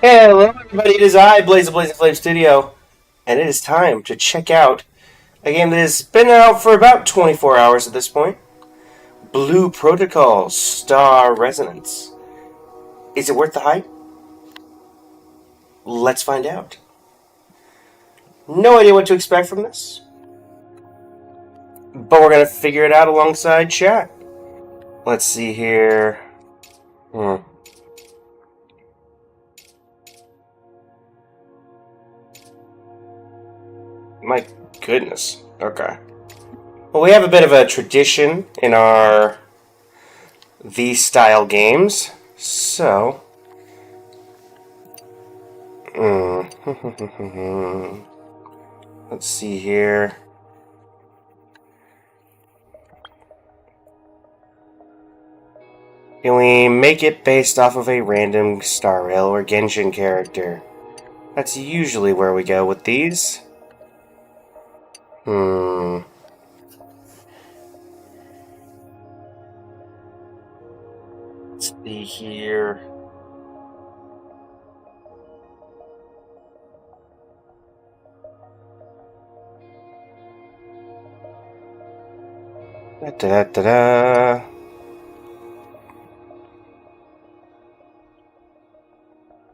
Hello, everybody. It is I, Blaze of Flame Studio, and it is time to check out a game that has been out for about 24 hours at this point. Blue Protocol Star Resonance. Is it worth the hype? Let's find out. No idea what to expect from this, but we're gonna figure it out alongside chat. Let's see here. Hmm. My goodness. Okay. Well, we have a bit of a tradition in our these style games, so. Let's see here. Can we make it based off of a random Star Rail or Genshin character? That's usually where we go with these. Hmm. Let's see here. Da da da da.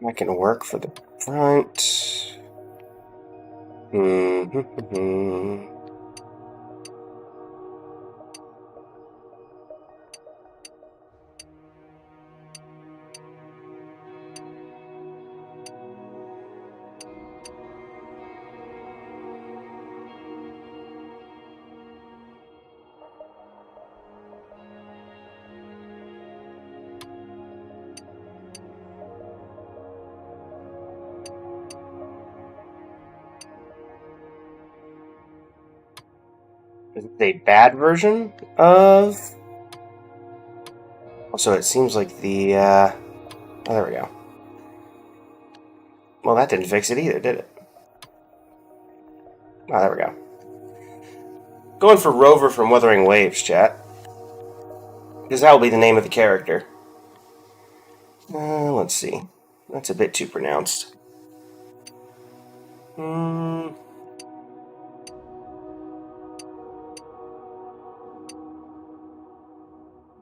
That can work for the front. Hmm. Is it a bad version of? Also, it seems like the. Oh, there we go. Well, that didn't fix it either, did it? Oh, there we go. Going for Rover from Wuthering Waves, chat. Because that will be the name of the character. Let's see. That's a bit too pronounced. Hmm.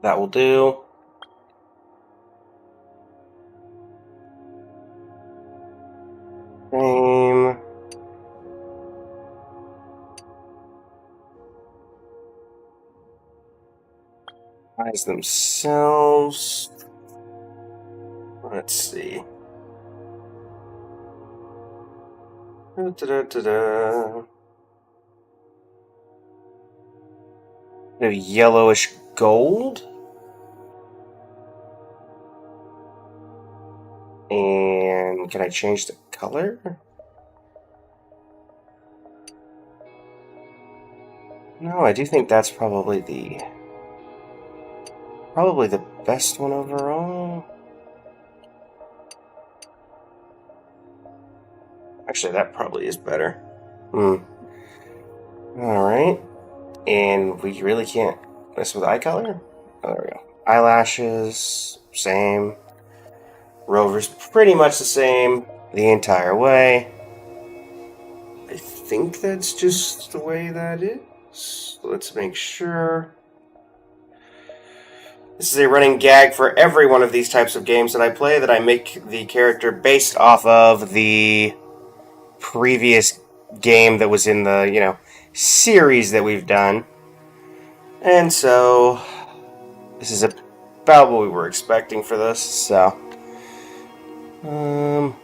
That will do. Name. Eyes themselves. Let's see. Da-da-da-da. Maybe yellowish gold. And can I change the color? No, I do think that's probably the best one overall. Actually, that probably is better. Hmm. Alright. And we really can't mess with eye color? Oh, there we go. Eyelashes, same. Rover's pretty much the same the entire way. I think that's just the way that is. Let's make sure. This is a running gag for every one of these types of games that I play, that I make the character based off of the previous game that was in the, series that we've done. And so, this is about what we were expecting for this, so. Um.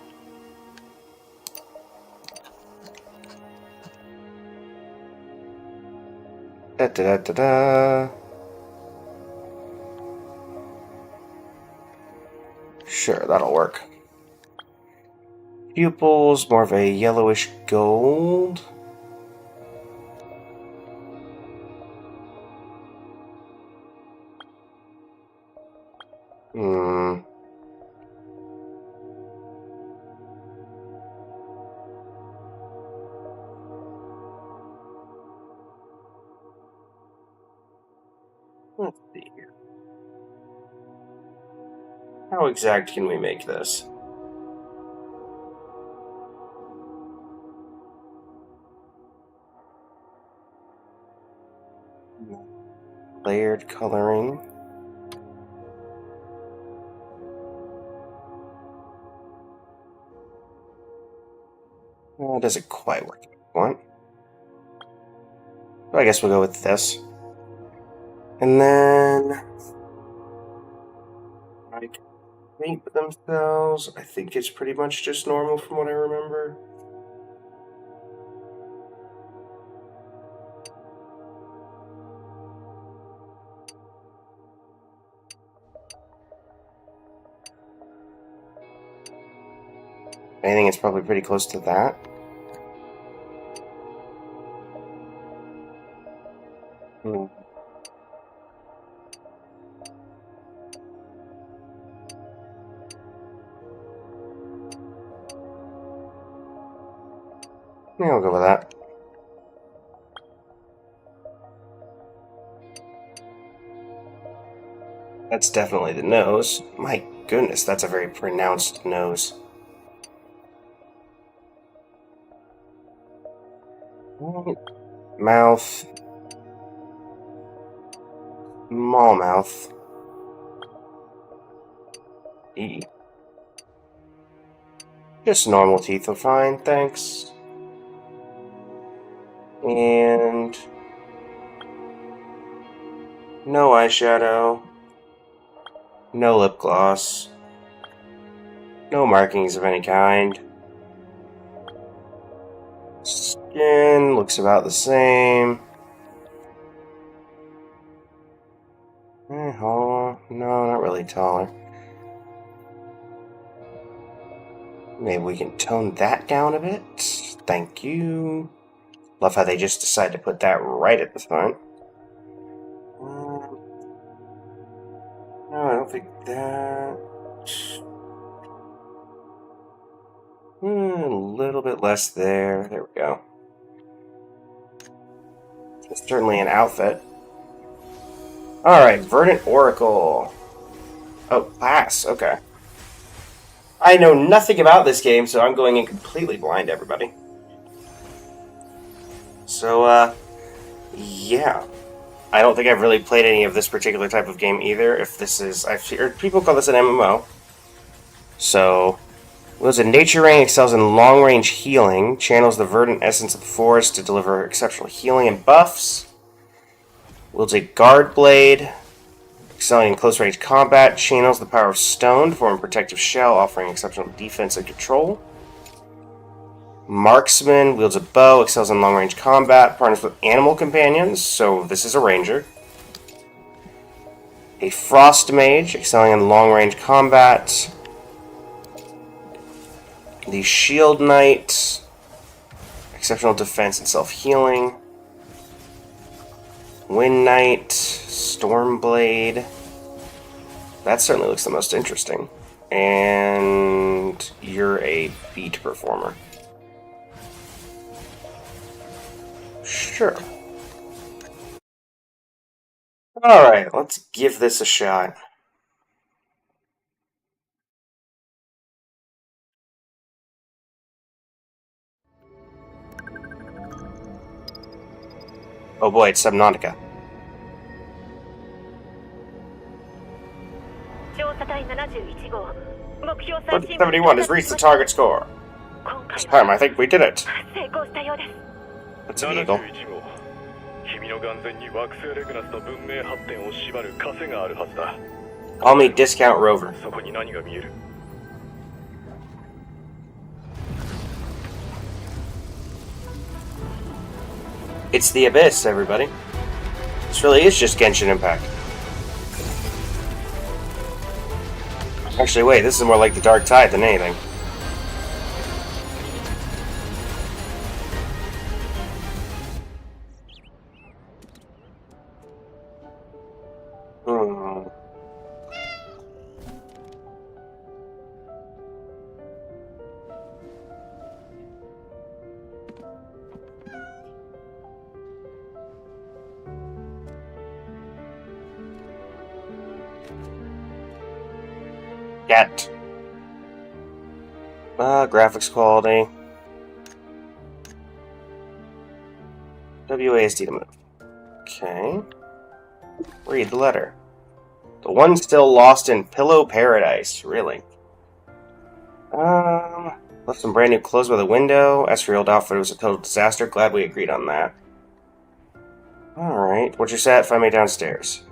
Da da da da da. Sure, that'll work. Pupils, more of a yellowish gold. Hmm. Let's see here. How exact can we make this? Layered coloring. Well, it doesn't quite work as I want. But I guess we'll go with this. And then like paint themselves. I think it's pretty much just normal from what I remember. I think it's probably pretty close to that. Yeah, I'll go with that. That's definitely the nose. My goodness, that's a very pronounced nose. Mouth. Small mouth. E. Just normal teeth are fine, thanks. And no eyeshadow. No lip gloss. No markings of any kind. Skin looks about the same. Oh, no, not really taller. Maybe we can tone that down a bit. Thank you. Love how they just decide to put that right at the front. No, I don't think that. A little bit less there. There we go. It's certainly an outfit. Alright, Verdant Oracle. Oh, pass. Okay. I know nothing about this game, so I'm going in completely blind, everybody. So, yeah. I don't think I've really played any of this particular type of game either. If this is... I've heard people call this an MMO. So... Wields a nature ring, excels in long-range healing, channels the verdant essence of the forest to deliver exceptional healing and buffs. Wields a guard blade, excelling in close-range combat, channels the power of stone to form a protective shell, offering exceptional defense and control. Marksman wields a bow, excels in long-range combat, partners with animal companions, so this is a ranger. A frost mage, excelling in long-range combat. The Shield Knight, exceptional defense and self-healing. Wind Knight, Stormblade. That certainly looks the most interesting. And you're a beat performer. Sure. Alright, let's give this a shot. Oh boy, it's Subnautica. 71 has reached the target score. This time, I think we did it. That's an eagle. Call me Discount Rover. It's the Abyss, everybody. This really is just Genshin Impact. Actually, wait, this is more like the Dark Tide than anything. Get. Graphics quality. WASD to move. Okay. Read the letter. The one still lost in Pillow Paradise. Really? Left some brand new clothes by the window. As for your old outfit, it was a total disaster. Glad we agreed on that. Alright. What's your set? Find me downstairs.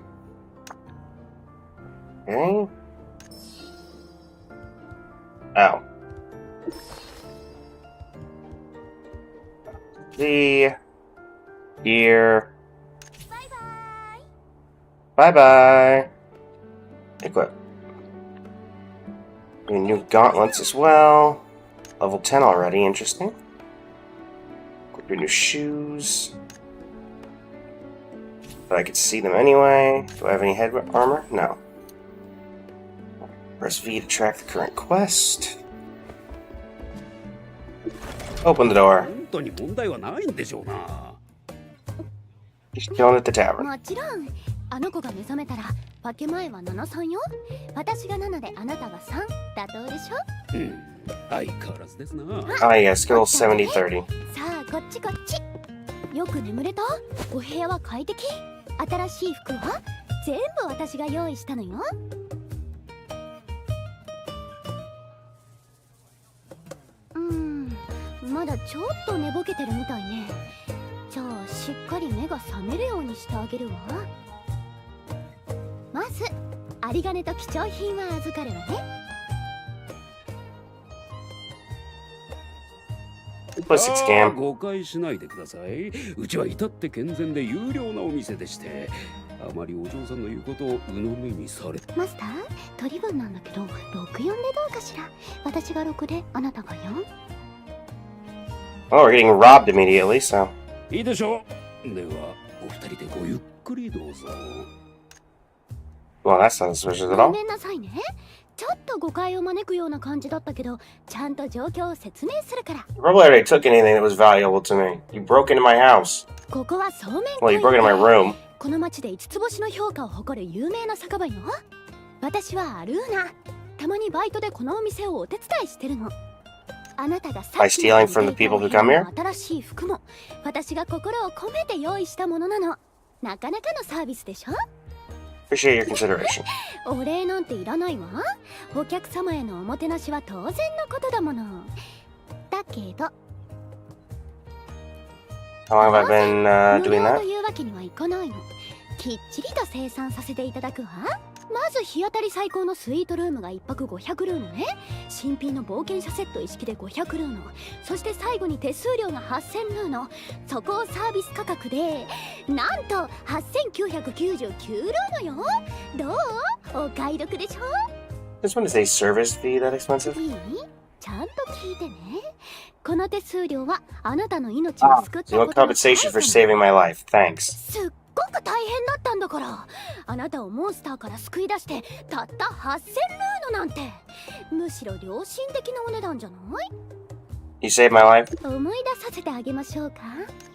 Okay. Oh. See. Here. Bye-bye. Bye-bye. Equip. New gauntlets as well. Level 10 already, interesting. Equip your new shoes. But I could see them anyway. Do I have any head armor? No. Press V to track the current quest. Open the door. Just chilling at the tavern. もちろん、あの子が目覚めたら、分け前は7-3よ。私が7であなたが3。妥当でしょ？相変わらずですな。Ah, yes, good old 70-30. さあ、こっちこっち。よく眠れた？お部屋は快適？新しい服は？全部私が用意したのよ。まだちょっと寝ぼけてるみたいね。じゃあしっかり目が覚めるようにしてあげるわ。まず有り金と貴重品は預かるわね。誤解しないでください。うちは至って健全で有料なお店でして、あまりお嬢さんの言うことを鵜呑みにされ。マスター、取り分なんだけど、64でどうかしら。私が6であなたが4。Oh, we're getting robbed immediately, so. いいでしょう。では、お二人でごゆっくりどうぞ。Well, that's not suspicious at ご all. めんなさいね。ちょっと誤解を招くような感じだったけど、ちゃんと状況を説明するから。You probably already took anything that was valuable to me. You broke into my house. ここはそうめん Well, you broke into my room. この町で5つ星の評価を誇る有名な酒場よ。私はアルーナ。たまにバイトでこのお店をお手伝いしてるの。あなたがさっき By stealing from the people who come here? 新しい服も私が心を込めて用意したものなの。なかなかのサービスでしょ。 Appreciate your consideration. お礼なんていらないわ。お客様へのおもてなしは当然のことだもの。だけど How long have I been 無 doing 料 that? というわけにはいかないの。きっちりと生産させていただくわ。まず日当たり最高のスイートルームが1泊500ルーノね。新品の冒険者セット一式で500ルーノ。そして最後に手数料が8000ルーノ。そこをサービス価格でなんと8999ルーノよ。どう？お買い得でしょ？ This one is a service fee that expensive? いい？ちゃんと聞いてね。この手数料はあなたの命を救った No ことの compensation for saving my life. Thanks. すっごく大変だったんだから。あなたをモンスターから救い出してたった8000ルーノなんて、むしろ良心的なお値段じゃない？ You saved my life? 思い出させてあげましょうか。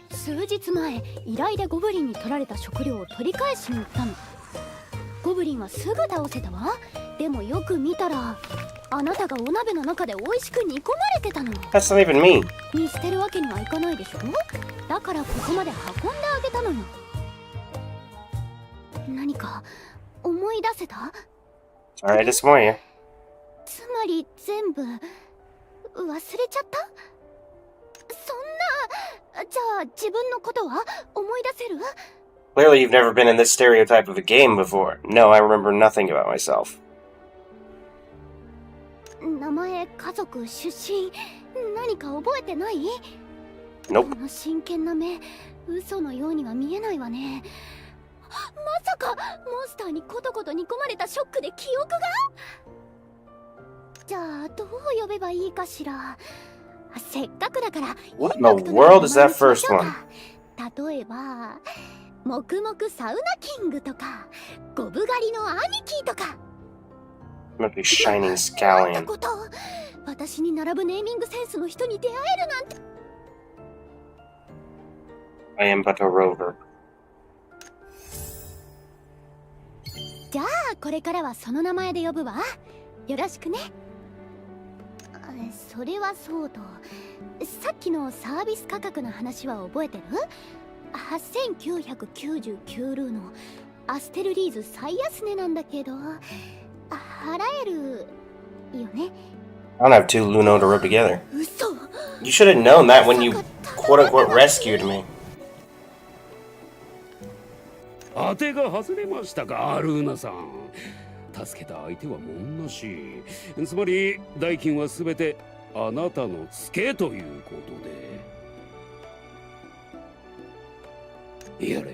数日前、依頼でゴブリンに取られた食料を取り返しに行ったの。ゴブリンはすぐ倒せたわ。でもよく見たらあなたがお鍋の中で美味しく煮込まれてたの。 That's not even me. 見捨てるわけにはいかないでしょ。だからここまで運んであげたのよ。何か思い出せた？ Sorry, I disappoint you. つまり全部忘れちゃった？そんな、じゃあ自分のことは思い出せる？ Clearly, you've never been in this stereotype of a game before. No, I remember nothing about myself. 名前、家族、出身、何か覚えてない？ Nope. この真剣な目、嘘のようには見えないわね。まさかモンスターにコトコト煮込まれたショックで記憶が？じゃあどう呼べばいいかしら。せっかくだから What in the world is that first one? 例えば黙々サウナキングとかゴブ狩りの兄貴とか。 Might be Shining なんて Scallion. こと。私に並ぶネーミングセンスの人に出会えるなんて。 I am but a rover. じゃあこれからはその名前で呼ぶわ。よろしくね。それはそうと、さっきのサービス価格の話は覚えてる？ 8999ルーのアステルリーズ最安値なんだけど、払えるよね。I don't have two Luno to rub together. 嘘。 You should have known that when you quote-unquote rescued me. 当てが外れましたか、アルーナさん。助けた相手は文なし。つまり代金はすべてあなたのツケということで。やれやれ。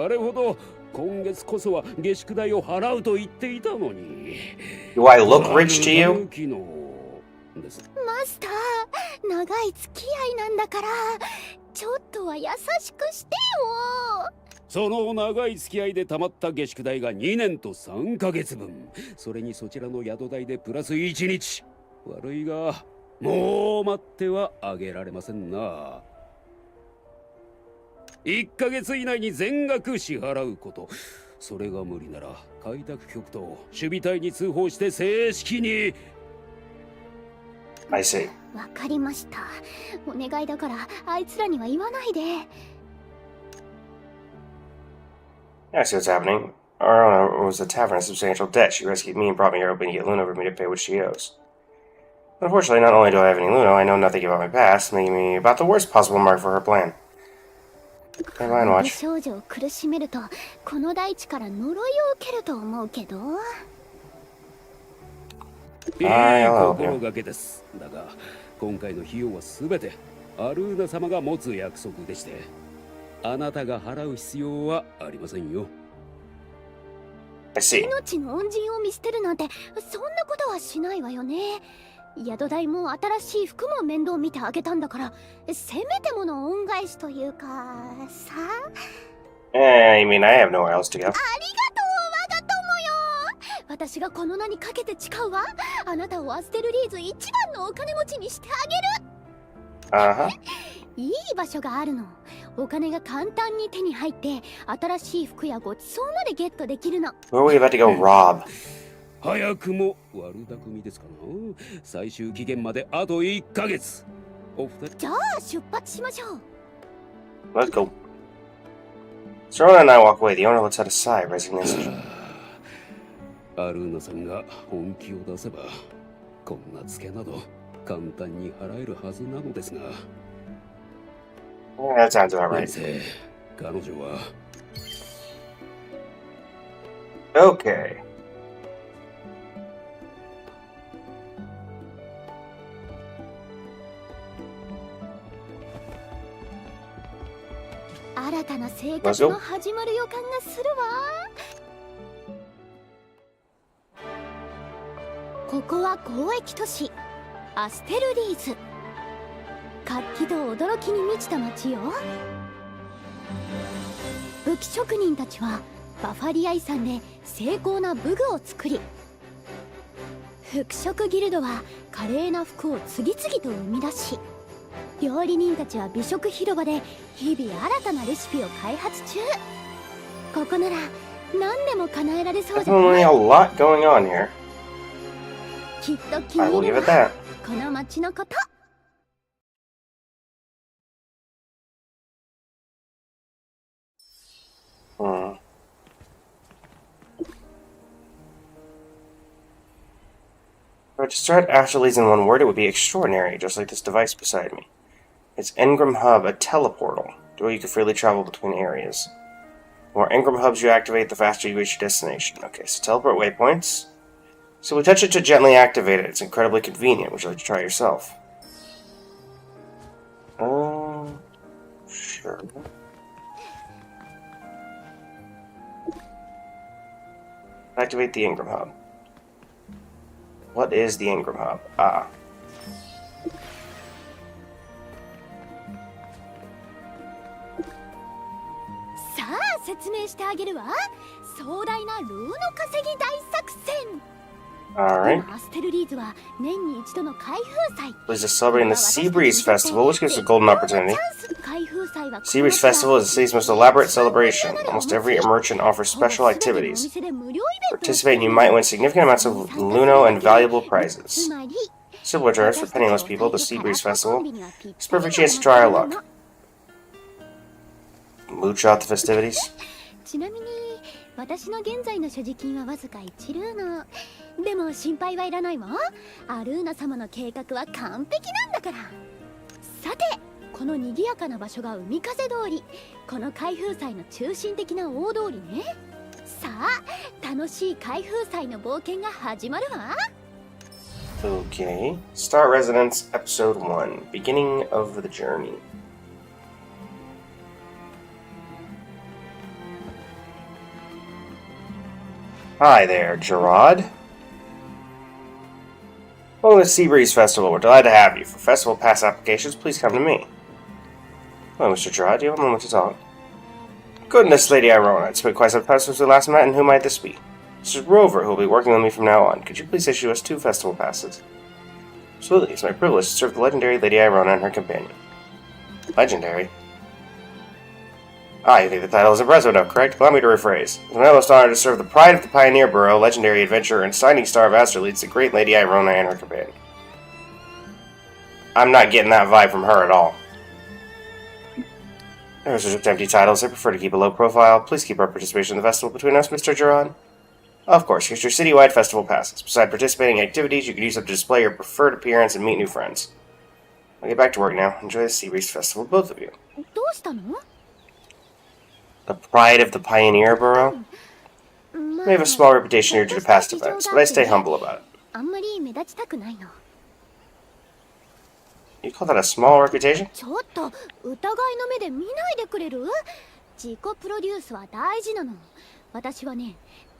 あれほど今月こそは下宿代を払うと言っていたのに。Do I look rich to you? マスター、長い付き合いなんだから、ちょっとは優しくしてよ。その長い付き合いで貯まった下宿代が2年と3ヶ月分。それにそちらの宿代でプラス1日。悪いが、もう待ってはあげられませんな。1ヶ月以内に全額支払うこと。それが無理なら開拓局と守備隊に通報して正式に。I see. わかりました。お願いだからあいつらには言わないで。I see what's happening. Our owner owes the tavern a substantial debt. She rescued me and brought me here hoping to get Luna for me to pay what she owes. Unfortunately, not only do I have any Luna, I know nothing about my past, making me about the worst possible mark for her plan. Hey, Lion 美 Watch. 少女を苦しめるとこの大地から呪いを受けると思うけど。いい心がけです。だが今回の費用はすべてアルーナ様が持つ約束でして、あなたが払う必要はありませんよ。I see. 命の恩人を見捨てるなんてそんなことはしないわよね。宿代も新しい服も面倒見てあげたんだから、せめてもの恩返しというかさ。I mean, I have nowhere else to go. ありがとう、我が友よ。私がこの名にかけて誓うわ。あなたをアステルリーズ一番のお金持ちにしてあげる。Uh-huh. いい場所があるの。お金が簡単に手に入って新しい服やごちそうまでゲットできるの。 Who are we about to go rob? 早くも悪巧みですかな。最終期限まであと1ヶ月。お二人。じゃあ出発しましょう。 Let's go. Serona and I walk away. The owner lets out a sigh of resignation. アルーナさんが本気を出せばこんなツケなど簡単に払えるはずなのですが。 Yeah, that sounds about 先 right. 生、彼女は。 Okay. 新たな生活の始まる予感がするわ。ここは交易都市アステルリーズ。活気と驚きに満ちた街よ。武器職人たちはバファリア遺産で精巧な武具を作り、服飾ギルドは華麗な服を次々と生み出し、料理人たちは美食広場で日々新たなレシピを開発中。ここなら何でも叶えられそうじゃない？ Definitely a lot going on here. きっと気 I に will 入 give る it わ、 that. この街のこと。Hmm. But to start Afterleads in one word, it would be extraordinary, just like this device beside me. It's Engram Hub, a teleportal. The way you can freely travel between areas. The more Engram Hubs you activate, the faster you reach your destination. Okay, so teleport waypoints. So we touch it to gently activate it. It's incredibly convenient. Would you like to try yourself? Sure. Activate the Engram Hub. What is the Engram Hub? Ah. さあ説明してあげるわ。壮大なルーの稼ぎ大作戦。 Alright. アステルリーズは年に一度の開封祭。 Please just celebrating the Seabreeze Festival, which gives a golden opportunity. Seabreeze Festival is the city's most elaborate celebration. Almost every merchant offers special activities. Participate and you might win significant amounts of Luno and valuable prizes. Simple charge for penniless people, the Seabreeze Festival is a perfect chance to try our luck. mooch out the festivities? ちなみに私の現在の所持金はわずか1ルーノ。でも心配はいらないわ。アルーナ様の計画は完璧なんだから。さて、この賑やかな場所が海風通り、この開封祭の中心的な大通りね。さあ、楽しい開封祭の冒険が始まるわ。Okay. Star Residence, Episode 1. Beginning of the journey. Hi there, Gerard. Welcome to Seabreeze Festival. We're delighted to have you. For festival pass applications, please come to me. Hello, Mr. Gerard. Do you have a moment to talk? Goodness, Lady Irona. It's been quite some time since we last met, and who might this be? This is Rover, who will be working with me from now on. Could you please issue us 2 festival passes? Absolutely. It's my privilege to serve the legendary Lady Irona and her companion. Legendary? You think the title is impressive enough, correct? Allow me to rephrase. It's my utmost honor to serve the pride of the Pioneer Borough, legendary adventurer, and shining star of Astraleeds, the great Lady Irona and her companion. I'm not getting that vibe from her at all. Those are just empty titles. I prefer to keep a low profile. Please keep our participation in the festival between us, Mr. Gerard. Of course, here's your citywide festival passes. Besides participating in activities, you can use them to display your preferred appearance and meet new friends. I'll get back to work now. Enjoy the Seabreeze Festival, both of you. どうしたの? The pride of the Pioneer Borough? We have a small reputation here due to past events, but I stay humble about it. あんまり目立ちたくないの。You call that a small reputation? ちょっと疑いの目で見ないでくれる？自己プロデュースは大事なの。私はね、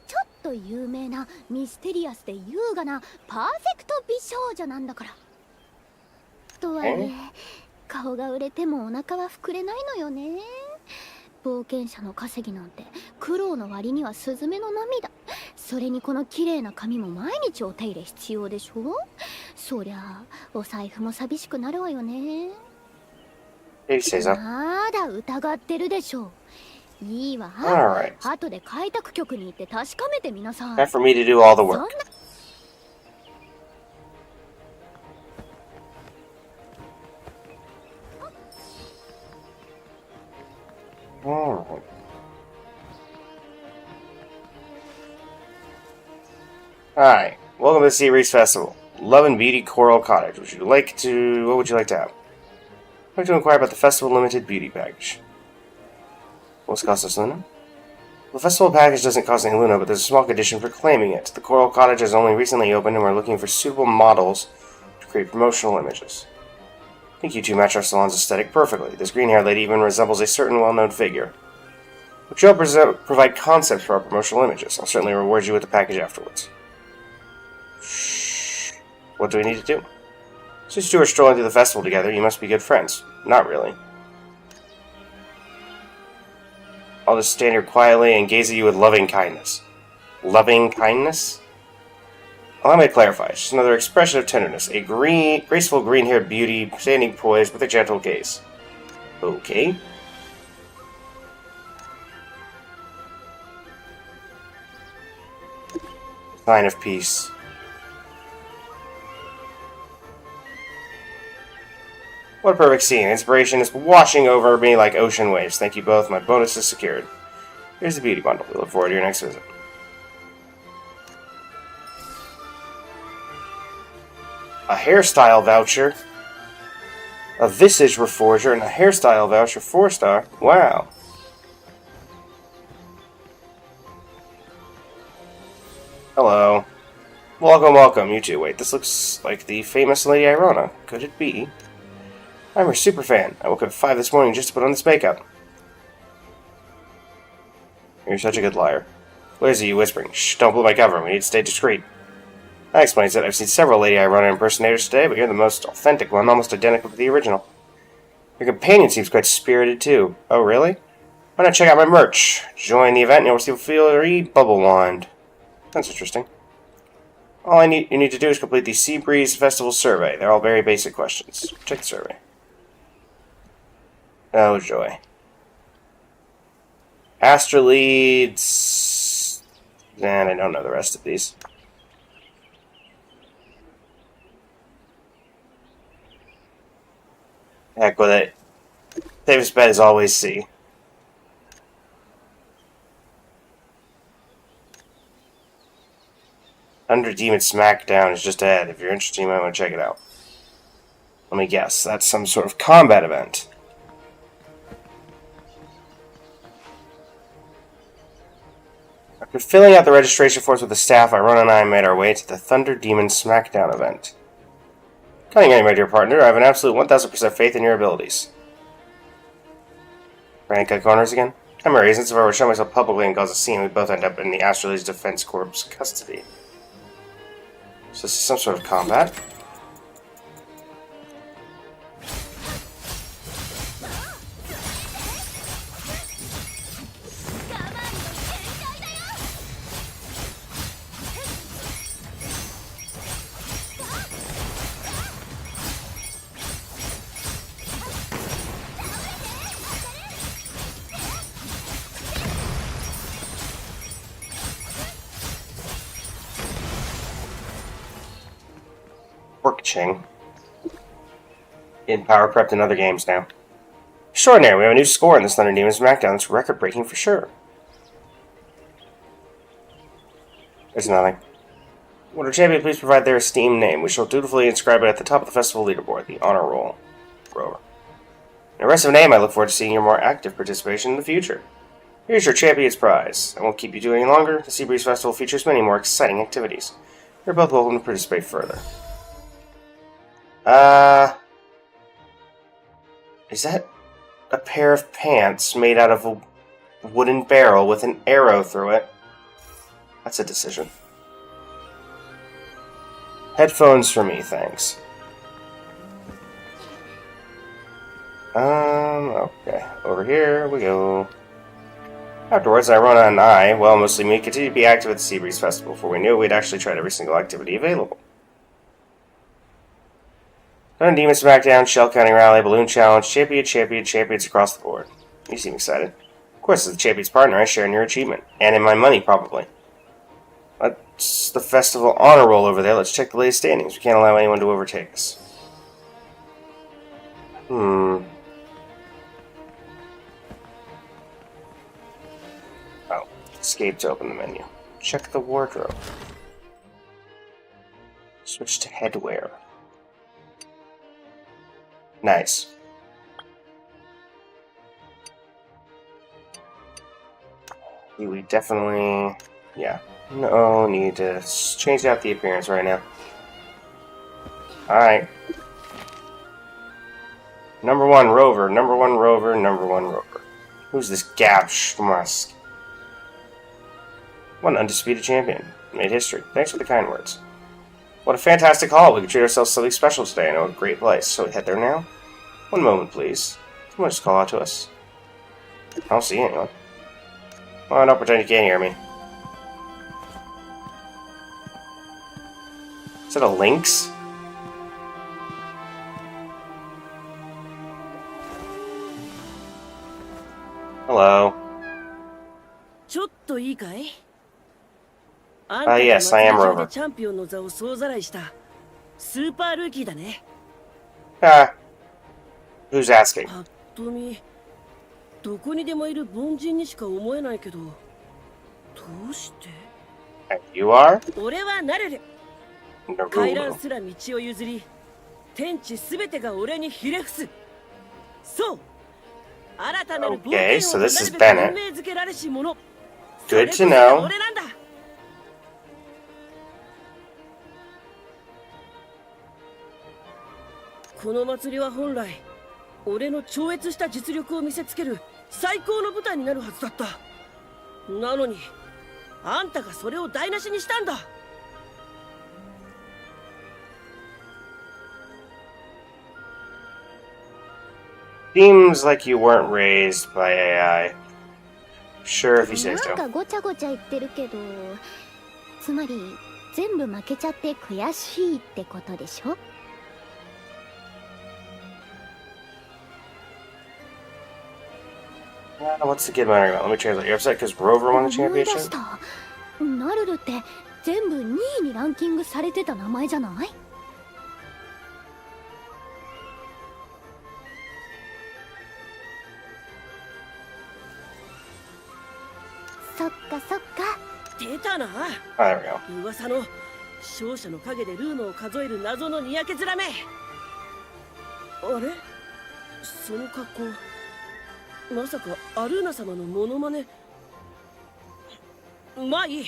ちょっと有名なミステリアスで優雅なパーフェクト美少女なんだから。とはいえ、顔が売れてもお腹は膨れないのよね。冒険者の稼ぎなんて苦労の割にはスズメの涙。それにこの綺麗な髪も毎日お手入れ必要でしょ。そりゃお財布も寂しくなるわよね。まだ疑ってるでしょ。いいわ。後で開拓局に行って確かめてみなさい。Time for me to do all the work. Alright. Hi, welcome to the Seabreeze Festival. Love and Beauty Coral Cottage. What would you like to have? I'd like to inquire about the Festival Limited Beauty Package. What's cost us, Luna? The festival package doesn't cost any Luna, but there's a small condition for claiming it. The Coral Cottage has only recently opened, and we're looking for suitable models to create promotional images. I think you two match our salon's aesthetic perfectly. This green-haired lady even resembles a certain well-known figure. Would you provide concepts for our promotional images? I'll certainly reward you with the package afterwards. Shh. What do we need to do? Since you two are strolling through the festival together, you must be good friends. Not really. I'll just stand here quietly and gaze at you with loving kindness. Loving kindness? Allow me to clarify. It's just another expression of tenderness. A graceful green-haired beauty standing poised with a gentle gaze. Okay. Sign of peace. What a perfect scene. Inspiration is washing over me like ocean waves. Thank you both. My bonus is secured. Here's the beauty bundle. We look forward to your next visit. A hairstyle voucher. A visage reforger and a hairstyle voucher 4-star. Wow. Hello. Welcome, welcome, you two. Wait, this looks like the famous Lady Irona. Could it be? I'm her super fan. I woke up at 5 this morning just to put on this makeup. You're such a good liar. Where's you whispering? Shh, don't blow my cover. We need to stay discreet. That explains it. I've seen several Lady Irona impersonators today, but you're the most authentic one, almost identical to the original. Your companion seems quite spirited, too. Oh, really? Why not check out my merch? Join the event and you'll receive a free bubble wand. That's interesting. All you need to do is complete the Seabreeze Festival survey. They're all very basic questions. Check the survey. Oh, joy. Astraleeds. And I don't know the rest of these. Heck with it. Safest bet is always C. Thunder Demon Smackdown is just ahead. If you're interested, you might want to check it out. Let me guess. That's some sort of combat event. After filling out the registration forms with the staff, Irona and I made our way to the Thunder Demon Smackdown event. Cutting any, my dear partner, I have an absolute 1000% faith in your abilities. Trying to cut corners again? I'm a reason, if I were to show myself publicly and cause a scene, we'd both end up in the Astrolese Defense Corps' custody. So this is some sort of combat. Ching. In power prepped in other games now. Extraordinary, we have a new score in this Thunder Demon Smackdown. It's record breaking for sure. There's nothing. Would our champion please provide their esteemed name? We shall dutifully inscribe it at the top of the festival leaderboard, the honor roll. Rover. In the rest of name, I look forward to seeing your more active participation in the future. Here's your champion's prize. I won't keep you doing any longer. The Seabreeze Festival features many more exciting activities. You're both welcome to participate further. Is that a pair of pants made out of a wooden barrel with an arrow through it? That's a decision. Headphones for me, thanks. Okay. Over here we go. Afterwards, Irona and I, well, mostly me, continued to be active at the Seabreeze Festival. Before we knew it, we'd actually tried every single activity available. Thunder Demon Smackdown, Shell Counting Rally, Balloon Challenge, champions across the board. You seem excited. Of course, as the champion's partner, I share in your achievement. And in my money, probably. That's the festival honor roll over there. Let's check the latest standings. We can't allow anyone to overtake us. Oh. Escape to open the menu. Check the wardrobe. Switch to headwear. Nice. We definitely... Yeah. No need to change out the appearance right now. Alright. Number one Rover. Who's this Gabsh Musk? What an undisputed champion. Made history. Thanks for the kind words. What a fantastic haul. We can treat ourselves to something special today. I know a great place. So we head there now? One moment, please. Someone just call out to us. I don't see anyone. Well, don't pretend you can't hear me. Is that a lynx? Hello. Yes, I am Rover. Who's asking? And you are? Naruto. Okay, so this is Bennett. Good to know. Seems like you weren't raised by AI. Sure, if you say so. なんかごちゃごちゃ言ってるけど、つまり全部負けちゃって悔しいってことでしょ? What's the kid wondering about? Let me translate. You're upset because Rover won the championship? ナルルって全部2位にランキングされてた名前じゃない? Oh, there we go. 勝者の陰でルーノを数える謎のにやけ面め。あれ、その格好、まさかアルーナ様のモノマネ？まあいい、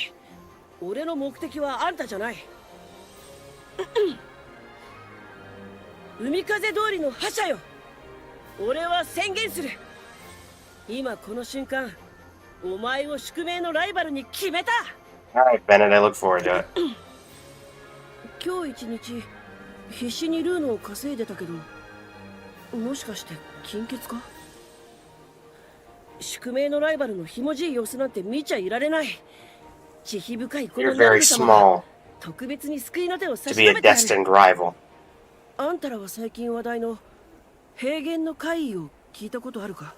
俺の目的はあんたじゃない。海風通りの覇者よ。俺は宣言する。今この瞬間、お前を宿命のライバルに決めた。 Alright, Bennett, I look forward to it. 今日一日必死にルーノを稼いでたけど、もしかして金欠か？宿命のライバルのひもじい様子なんて見ちゃいられない。慈悲深いこの You're very 様、 small 特別に救いの手を差 to し be 伸 a べてやる。 destined rival. あんたらは最近話題の平原の怪異を聞いたことあるか？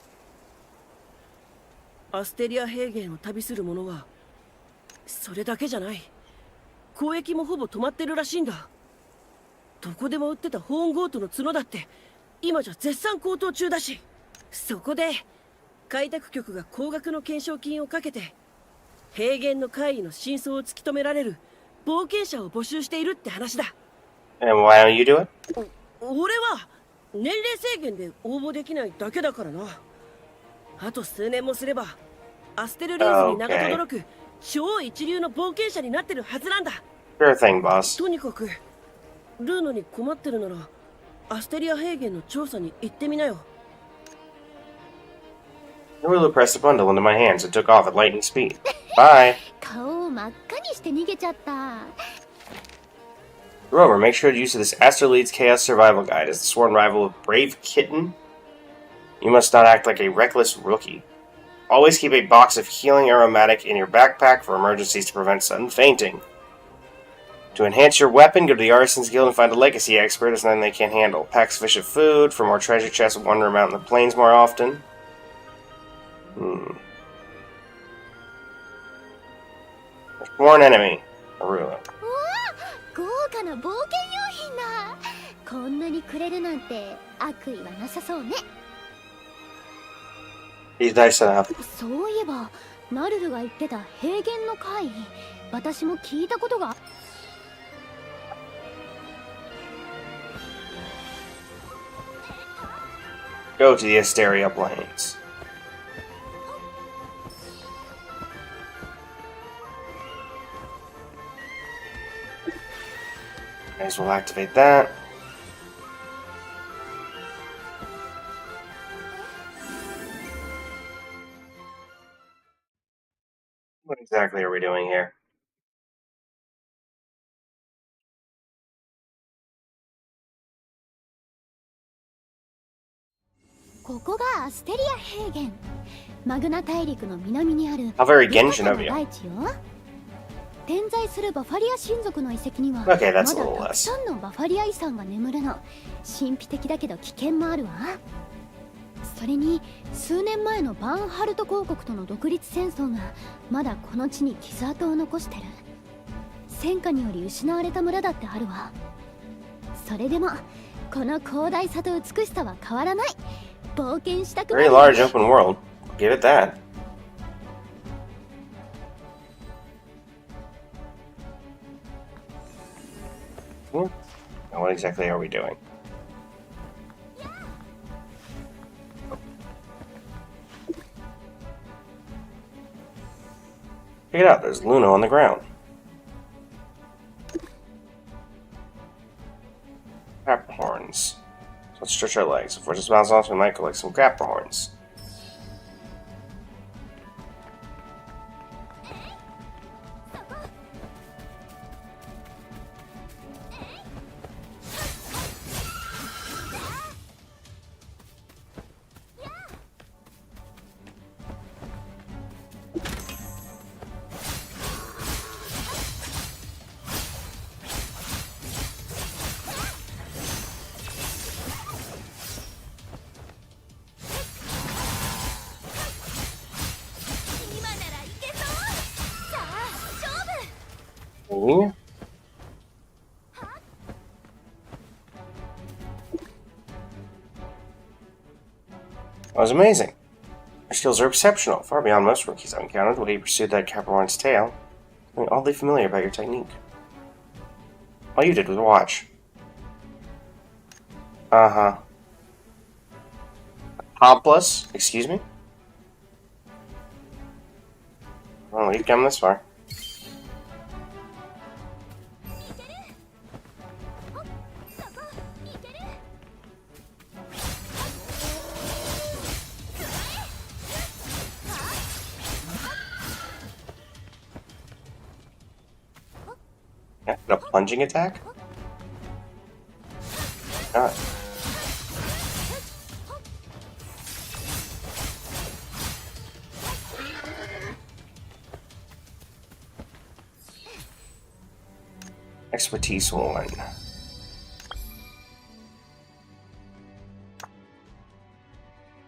アステリア平原を旅する者はそれだけじゃない。交易もほぼ止まってるらしいんだ。どこでも売ってたホーンゴートの角だって今じゃ絶賛高騰中だし、そこで開拓局が高額の懸賞金をかけて平原の怪異の真相を突き止められる冒険者を募集しているって話だ。 And why don't you do it? 俺は年齢制限で応募できないだけだからな。あと数年もすればアステルリーズに名が轟く超一流の冒険者になってるはずなんだ。 Sure thing, boss. とにかくルーノに困ってるならアステリア平原の調査に行ってみなよ。 Lulu pressed a bundle into my hands and took off at lightning speed. Bye. 顔を真っ赤にして逃げちゃった。 Rover, make sure to use this Astralead's Chaos Survival Guide as the sworn rival of Brave Kitten. You must not act like a reckless rookie. Always keep a box of healing aromatic in your backpack for emergencies to prevent sudden fainting. To enhance your weapon, go to the Artisans Guild and find a legacy expert as nothing they can't handle. Pack sufficient food for more treasure chests, wander about in the plains more often. Sworn enemy, Arula. 豪華な冒険用品だ。こんなにくれるなんて悪意はなさそうね。 He's nice enough. そういえばナルルが言ってた平原の怪異、私も聞いたことが。 Go to the Asteria Plains. May as well activate that. What exactly are we doing here? ここがアステリア平原、マグナ大陸の南にある How very 豊 Genshin か of な you. 大地よ。点在するバファリア親族の遺跡には Okay, ま that's だ a little たく less. さんのバファリア遺産が眠るの。神秘的だけど危険もあるわ。それに数年前のバンハルト公国との独立戦争がまだこの地に傷跡を残してる。戦火により失われた村だってあるわ。それでもこの広大さと美しさは変わらない。冒険したくな Very る。 large open world. Give it that. Now what exactly are we doing? Check it out, there's Luna on the ground. Crap horns. So let's stretch our legs. If we're just bounce off, we might collect some crap horns. Yeah. That was amazing. Your skills are exceptional, far beyond most rookies I've encountered. The way you pursued that Capricorn's tail, something oddly familiar about your technique. All you did was watch. Uh-huh. Accomplice? Excuse me? Oh, we've come this far. Yeah, a plunging attack? Not. Expertise 1.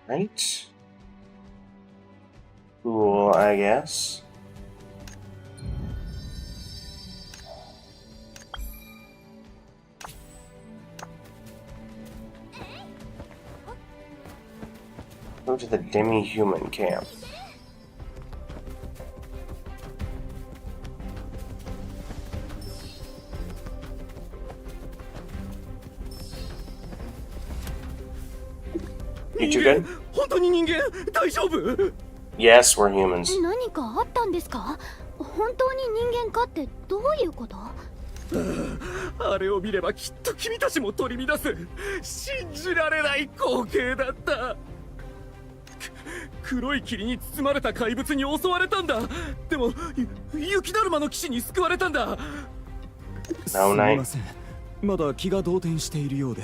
Right. Cool, I guess. Go to the demi-human camp. You two good? 本当に人間大丈夫？ Yes, we're humans. 何かあったんですか？本当に人間かってどういうこと？あれを見ればきっと君たちも取り乱す。信じられない光景だった。黒い霧に包まれた怪物に襲われたんだ。でも雪だるまの騎士に救われたんだ。すみません。まだ気が動転しているようで、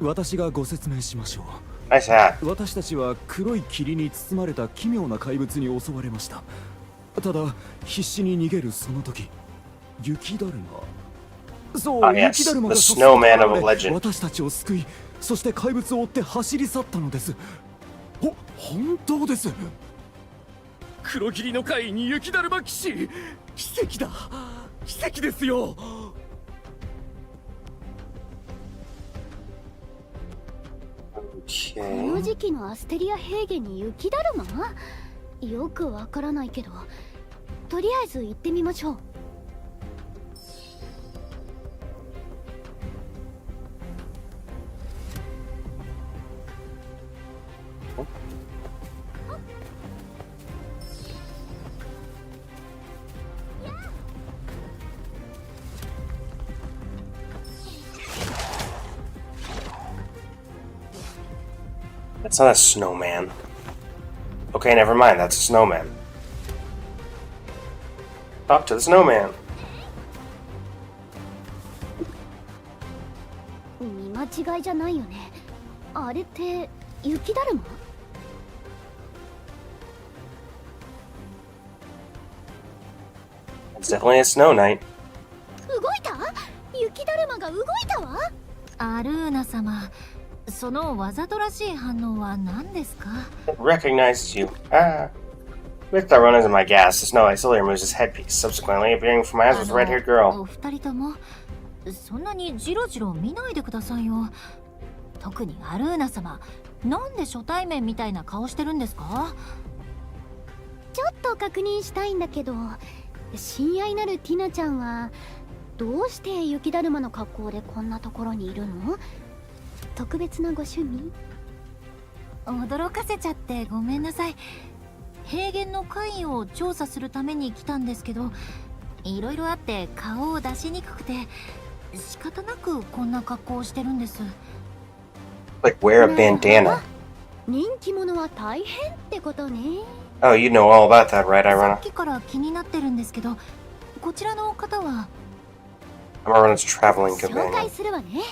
私がご説明しましょう。Nice hat. 私たちは黒い霧に包まれた奇妙な怪物に襲われました。ただ必死に逃げるその時、雪だるま、そう、yes. 雪だるまが The snowman of legend. 私たちを救い、そして怪物を追って走り去ったのです。本当です。黒霧の会に雪だるま騎士、奇跡だ。奇跡ですよ。この時期のアステリア平原に雪だるま？よくわからないけど、とりあえず行ってみましょう。That's not a snowman. Okay, never mind. That's a snowman. Talk to the snowman. 見間違いじゃないよね。あれって雪だるま？It's definitely a snow knight. 動いた？雪だるまが動いたわ。アルーナ様、そのわざとらしい反応は何ですか？ It recognizes you. Ah. With the runners in my gas, the snow knight slowly removes his headpiece, subsequently appearing before my eyes was a red-haired girl. お二人ともそんなにジロジロ見ないでくださいよ。特にアルーナ様、なんで初対面みたいな顔してるんですか？ちょっと確認したいんだけど、親愛なるティナちゃんはどうして雪だるまの格好でこんなところにいるの？特別なご趣味？驚かせちゃってごめんなさい。平原の怪異を調査するために来たんですけど、いろいろあって顔を出しにくくて仕方なくこんな格好をしてるんです。Like wear a bandana. 人気者は大変ってことね。Oh, you know all about that, right, さ Irona? っきから気になってるんですけど、こちらの方は？ I'm Irona's traveling 紹介 companion. するわね。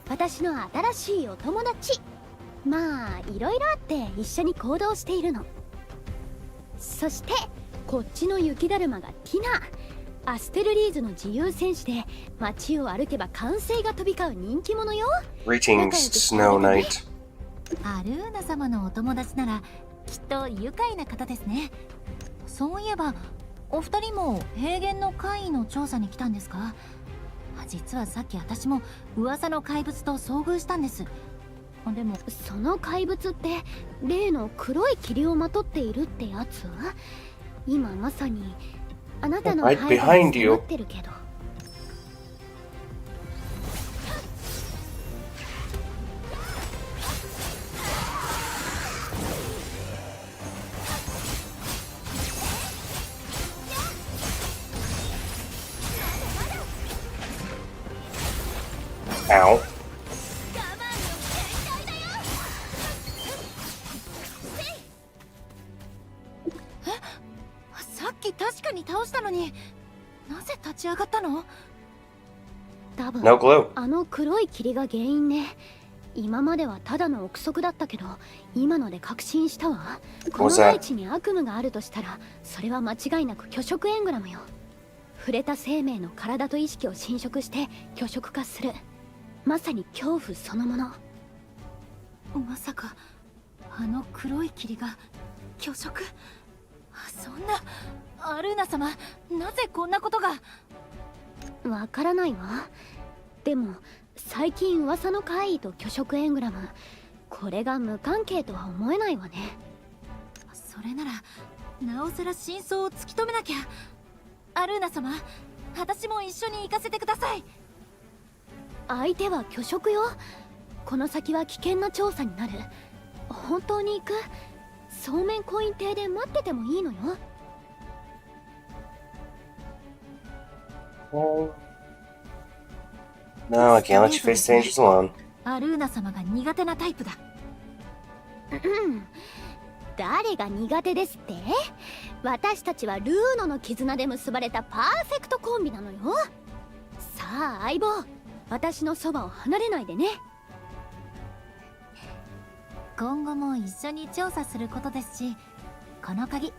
私の新しいお友達。まあいろいろあって一緒に行動しているの。そしてこっちの雪だるまがティナ。アステルリーズの自由戦士で街を歩けば歓声が飛び交う人気者よ。 Greetings, Snow Knight. アルーナ様のお友達ならきっと愉快な方ですね。そういえばお二人も平原の怪異の調査に来たんですか？実はさっき私も噂の怪物と遭遇したんです。でもその怪物って例の黒い霧をまとっているってやつ？今まさにあなたの背後に迫ってるけど。Ow. さっき確かに倒したのに、なぜ立ち上がったの？多分 No clue. あの黒い霧が原因ね。今まではただの憶測だったけど、今ので確信したわ。この大地に悪夢があるとしたら、それは間違いなく拒食エングラムよ。触れた生命の体と意識を侵食して拒食化する。まさに恐怖そのもの。まさかあの黒い霧が拒食？そんな、アルーナ様、なぜこんなことが？わからないわ。でも最近噂の怪異と拒食エングラム、これが無関係とは思えないわね。それならなおさら真相を突き止めなきゃ。アルーナ様、私も一緒に行かせてください。相手は拒食よ。この先は危険な調査になる。本当に行く？そうめんコイン亭で待っててもいいのよ。No, I can't let you face the dangers alone. アルーナ様が苦手なタイプだ。誰が苦手ですって？私たちはルーノの絆で結ばれたパーフェクトコンビなのよ。さあ相棒、私のそばを離れないでね。今後も一緒に調査することですし、この鍵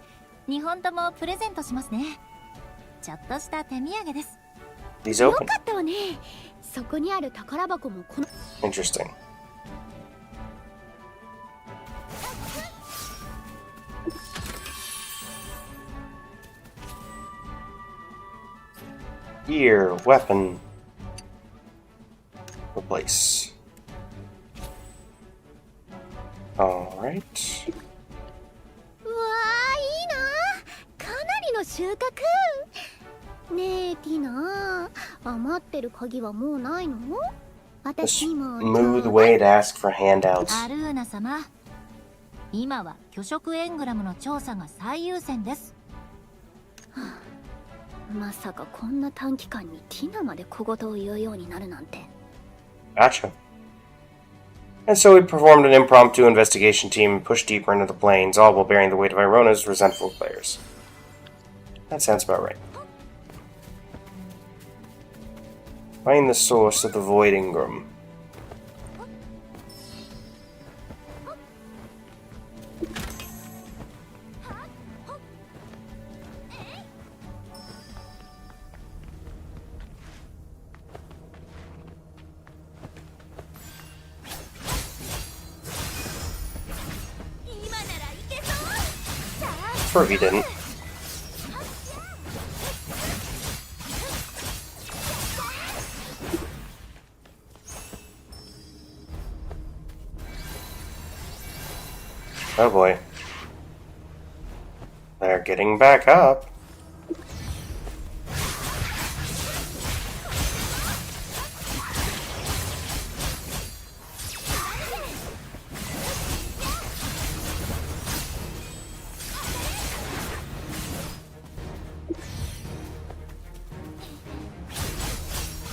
2本ともプレゼントしますね。ちょっとした手土産です。 These よ open. かったわね。そこにある宝箱もこの Interesting. Gear, weapon. Replace. Alright. うわー、いいな。かなりの収穫。ねえティナ、余ってる鍵はもうないの？ A 私にも smooth way to ask for handouts. アルーナ様、今は拒食エングラムの調査が最優先です。まさかこんな短期間にティナまで小言を言うようになるなんて。 Gotcha. And so we performed an impromptu investigation team and pushed deeper into the plains, all while bearing the weight of Irona's resentful players. That sounds about right. Find the source of the Void Ingram. Sure he didn't. Oh boy. They're getting back up.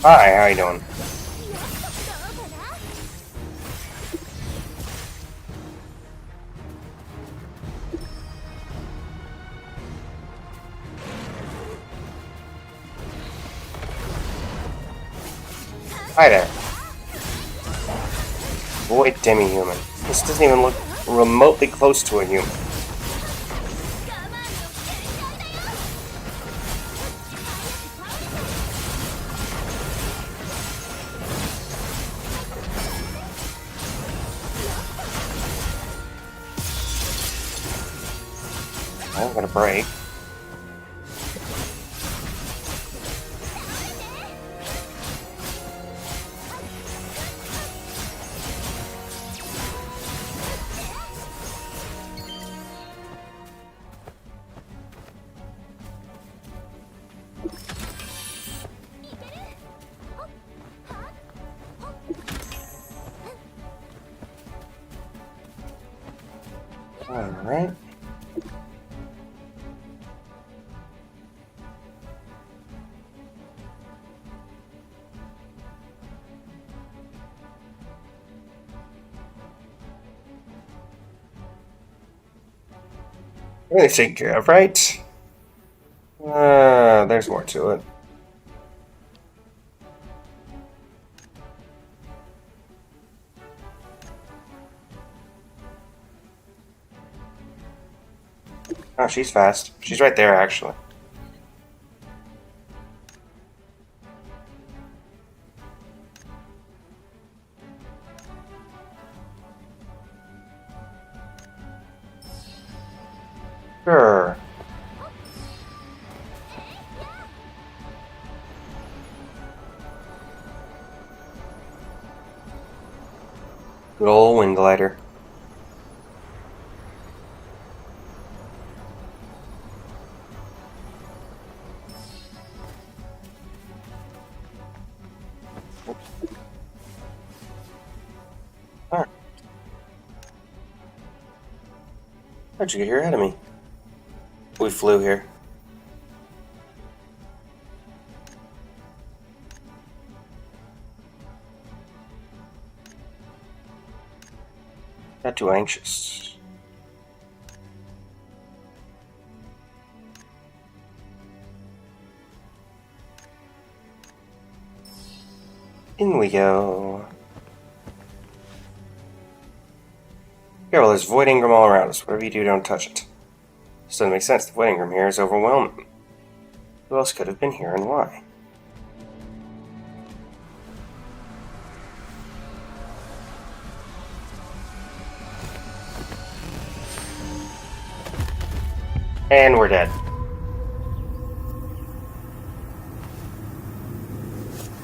Hi, how you doing? Hi there. Void demi-human. This doesn't even look remotely close to a human. I'm gonna break. Alright. Everything's taken care of, right? There's more to it. Oh, she's fast. She's right there, actually. Sure. Good old wind glider. Huh. How'd you get here ahead of me? We flew here. Not too anxious. In we go. Careful, there's Void Ingram all around us. Whatever you do, don't touch it. This doesn't make sense. The Void Ingram here is overwhelming. Who else could have been here and why? And we're dead.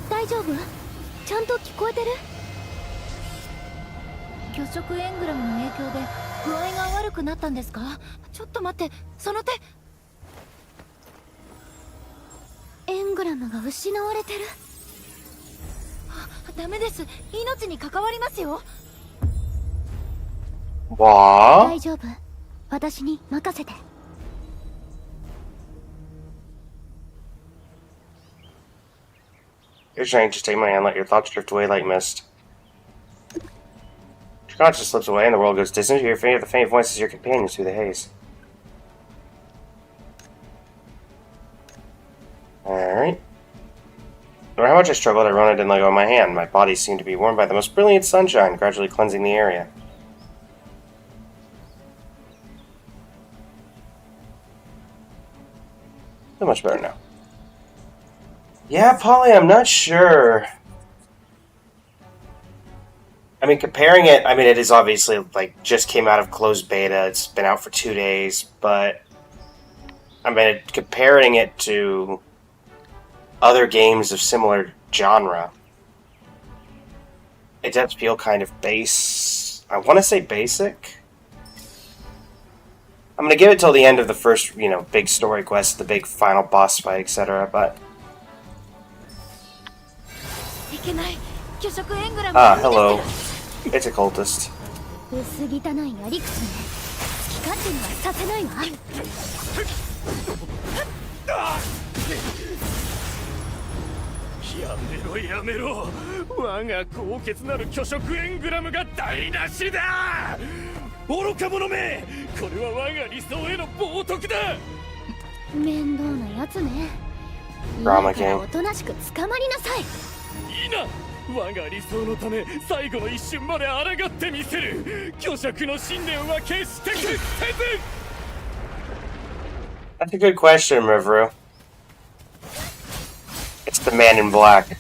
大丈夫？ちゃんと聞こえてる？巨食エングラムの影響で具合が悪くなったんですか？ちょっと待って、その手。エングラムが失われてる。ダメです。命に関わりますよ。わ大丈夫。私に任せて。You're trying to take my hand, let your thoughts drift away like mist. Your conscience slips away and the world goes distant. You hear the faint voices of your companions through the haze. Alright. No matter how much I struggled, I didn't let go of my hand. My body seemed to be warmed by the most brilliant sunshine, gradually cleansing the area. So much better now. Yeah, Polly, I'm not sure. I mean, comparing it, I mean, it is obviously, like, just came out of closed beta. It's been out for 2 days, but, I mean, comparing it to other games of similar genre, it does feel kind of base. I want to say basic. I'm going to give it till the end of the first, big story quest, the big final boss fight, etc., but... Ah, hello. It's a cultist. 薄汚いやり口ね。好き勝手にはさせないわ。やめろやめろ。我が高潔なる巨食エングラムが台無しだ。愚か者め、これは我が理想への冒涜だ。面倒なやつね。Drama 今から game. おとなしく捕まりなさい。いいな。我が理想のため最後の一瞬まで抗ってみせる。巨食の信念は決して屈せず。 That's a good question, Riveru. It's the man in black.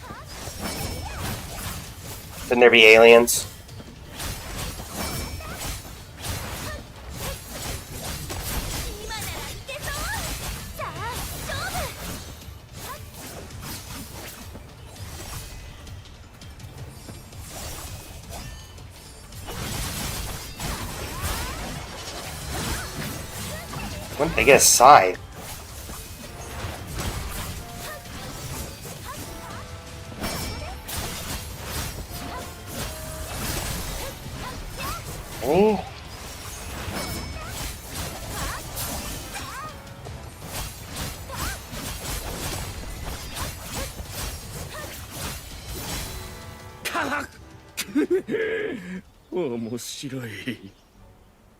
Shouldn't there be aliens? When did they get a scythe? Eh?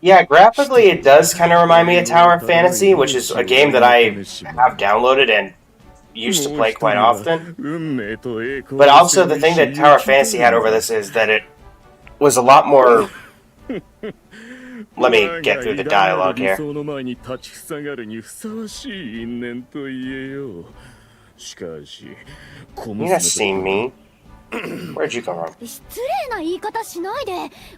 Yeah, graphically it does kind of remind me of Tower of Fantasy, which is a game that I have downloaded and used to play quite often. But also the thing that Tower of Fantasy had over this is that it was a lot more... Let me get through the dialogue here. You not seen me. Where'd you come from? 失礼な言い方しないで。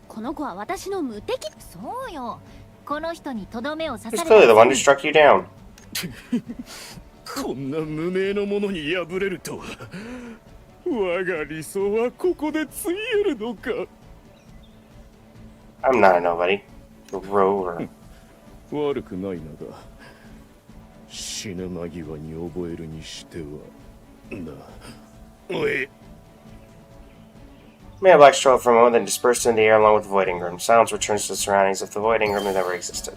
この子は私の無敵。そうよ。この人にとどめを刺 He's され clearly the た one who struck you down. こんな無名の者に敗れるとは。我が理想はここでついえるのか。I'm not a nobody. A rover. 悪くないのだ。死ぬ間際に覚えるにしては。な。おい。May have black strolled for a moment, then dispersed in the air along with the voiding room. Silence returns to the surroundings if the voiding room had never existed.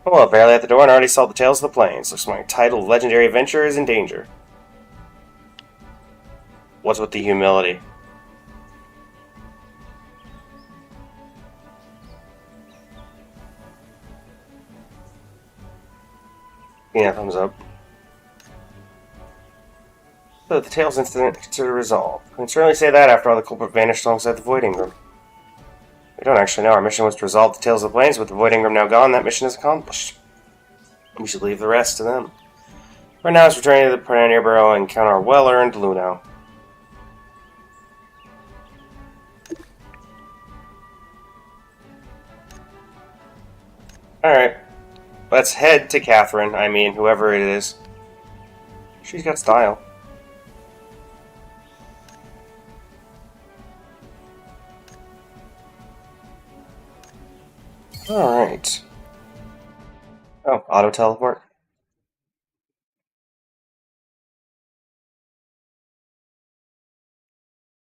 Oh, well, barely at the door and already saw the tales of the plains. Looks like my title of legendary adventurer is in danger. What's with the humility? Yeah, thumbs up. So the Tails incident considered resolved. I can certainly say that after all the culprit vanished alongside the Voiding Room. We don't actually know. Our mission was to resolve the Tales of the Plains. With the Voiding Room now gone, that mission is accomplished. We should leave the rest to them. Right now, it's returning to the Pioneer Burrow and count our well-earned Luno. Alright. Let's head to Catherine. I mean, whoever it is. She's got style. Alright. Oh, auto teleport.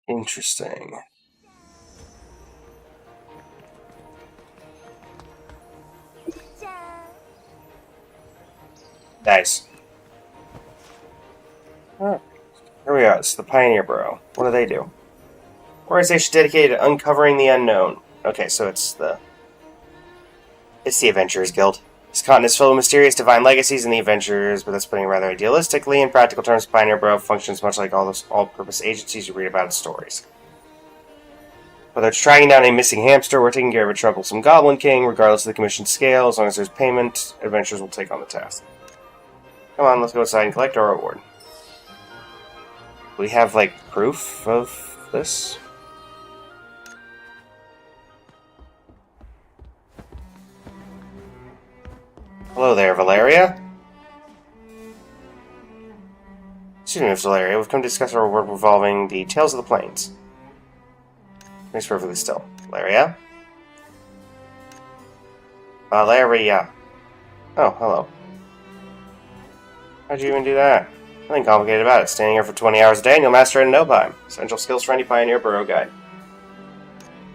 Interesting. Nice. Alright. Here we are. It's the Pioneer Burrow. What do they do? Organization dedicated to uncovering the unknown. Okay, so it's the Adventurers Guild. This continent is filled with mysterious divine legacies in the Adventurers, but that's putting it rather idealistically. In practical terms, Pioneer Burrow functions much like all those all-purpose agencies you read about in stories. Whether it's tracking down a missing hamster or taking care of a troublesome Goblin King, regardless of the commission scale, as long as there's payment, adventurers will take on the task. Come on, let's go outside and collect our reward. We have, like, proof of this? Hello there, Valeria. Excuse me, Miss Valeria. We've come to discuss our reward involving the Tales of the Plains. Makes perfectly still. Valeria? Valeria. Oh, hello. How'd you even do that? Nothing complicated about it. Standing here for 20 hours a day and you'll master it in no time. Essential skills for any Pioneer Burrow guide.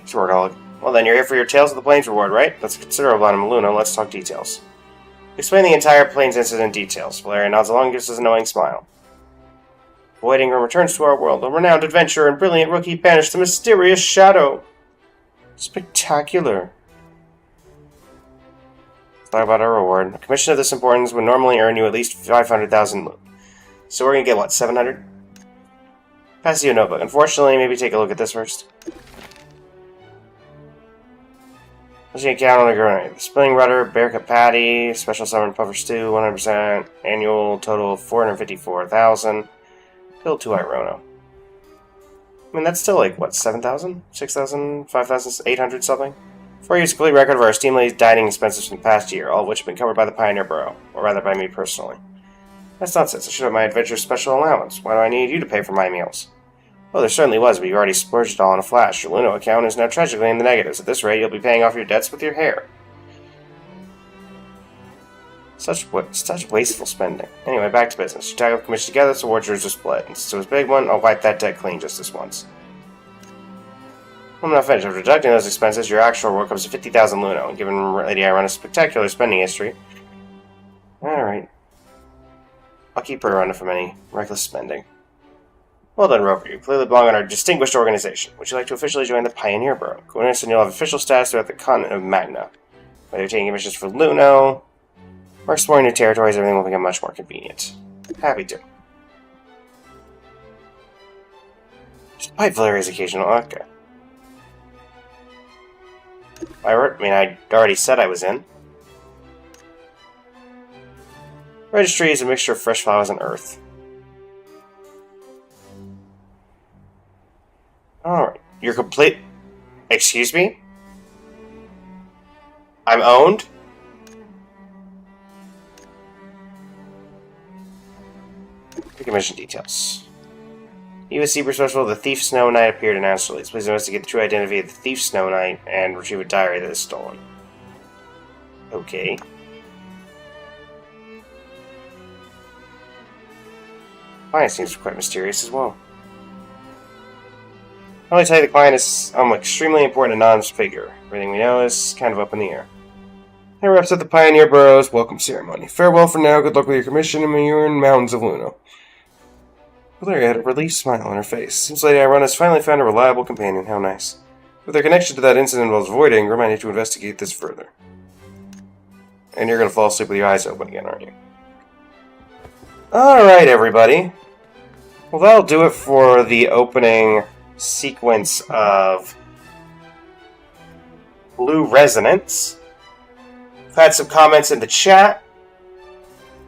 Swordholic. Well then, you're here for your Tales of the Plains reward, right? That's a considerable amount of Luna. Let's talk details. Explain the entire Plains incident in details. Valeria nods along and gives us a knowing smile. Voiding Room returns to our world. A renowned adventurer and brilliant rookie banished the mysterious shadow. Spectacular. Let's talk about our reward. A commission of this importance would normally earn you at least 500,000 loot. So we're gonna get what, 700? Pass you a notebook. Unfortunately, maybe take a look at this first. Let's get count on the grenade. Spilling rudder, bear cut patty, special summon puffer stew, 100%, annual total of 454,000. Build 2 Irono. I mean, that's still like, what, 7,000? 6,000? 5,800 something? 4 years complete record of our Steam Lady's dining expenses from the past year, all of which have been covered by the Pioneer Burrow, or rather by me personally. That's nonsense. I should have my adventure special allowance. Why do I need you to pay for my meals? Well, there certainly was, but you already splurged it all in a flash. Your Luno account is now tragically in the negatives. At this rate, you'll be paying off your debts with your hair. Such wasteful spending. Anyway, back to business. You tag up the commission together, so awards yours are split. And since it was a big one, I'll wipe that debt clean just this once. I'm not finished. After deducting those expenses, your actual reward comes to 50,000 Luno, and given Lady Irona's spectacular spending history. Alright. I'll keep her running from any reckless spending. Well done, Rover. You clearly belong in our distinguished organization. Would you like to officially join the Pioneer Borough? Go in and you'll have official status throughout the continent of Magna. Whether you're taking missions for Luno or exploring new territories, everything will become much more convenient. Happy to. Despite Valeria's occasional... Okay. I already said I was in. Registry is a mixture of fresh flowers and earth. Alright. You're complete... Excuse me? I'm owned? Mission details. USC Festival, the thief Snow Knight appeared in Astrolates. Please investigate the true identity of the thief Snow Knight and retrieve a diary that is stolen. Okay. Client seems quite mysterious as well. I'll only tell you the client is extremely important anonymous figure. Everything we know is kind of up in the air. That wraps up the Pioneer Borough's welcome ceremony. Farewell for now, good luck with your commission, and may you earn mountains of Luno. Valeria had a relieved smile on her face. Seems Lady Irona has finally found a reliable companion. How nice. With their connection to that incident while avoiding, remind you to investigate this further. And you're going to fall asleep with your eyes open again, aren't you? Alright, everybody. Well, that'll do it for the opening sequence of Blue Resonance. I've had some comments in the chat.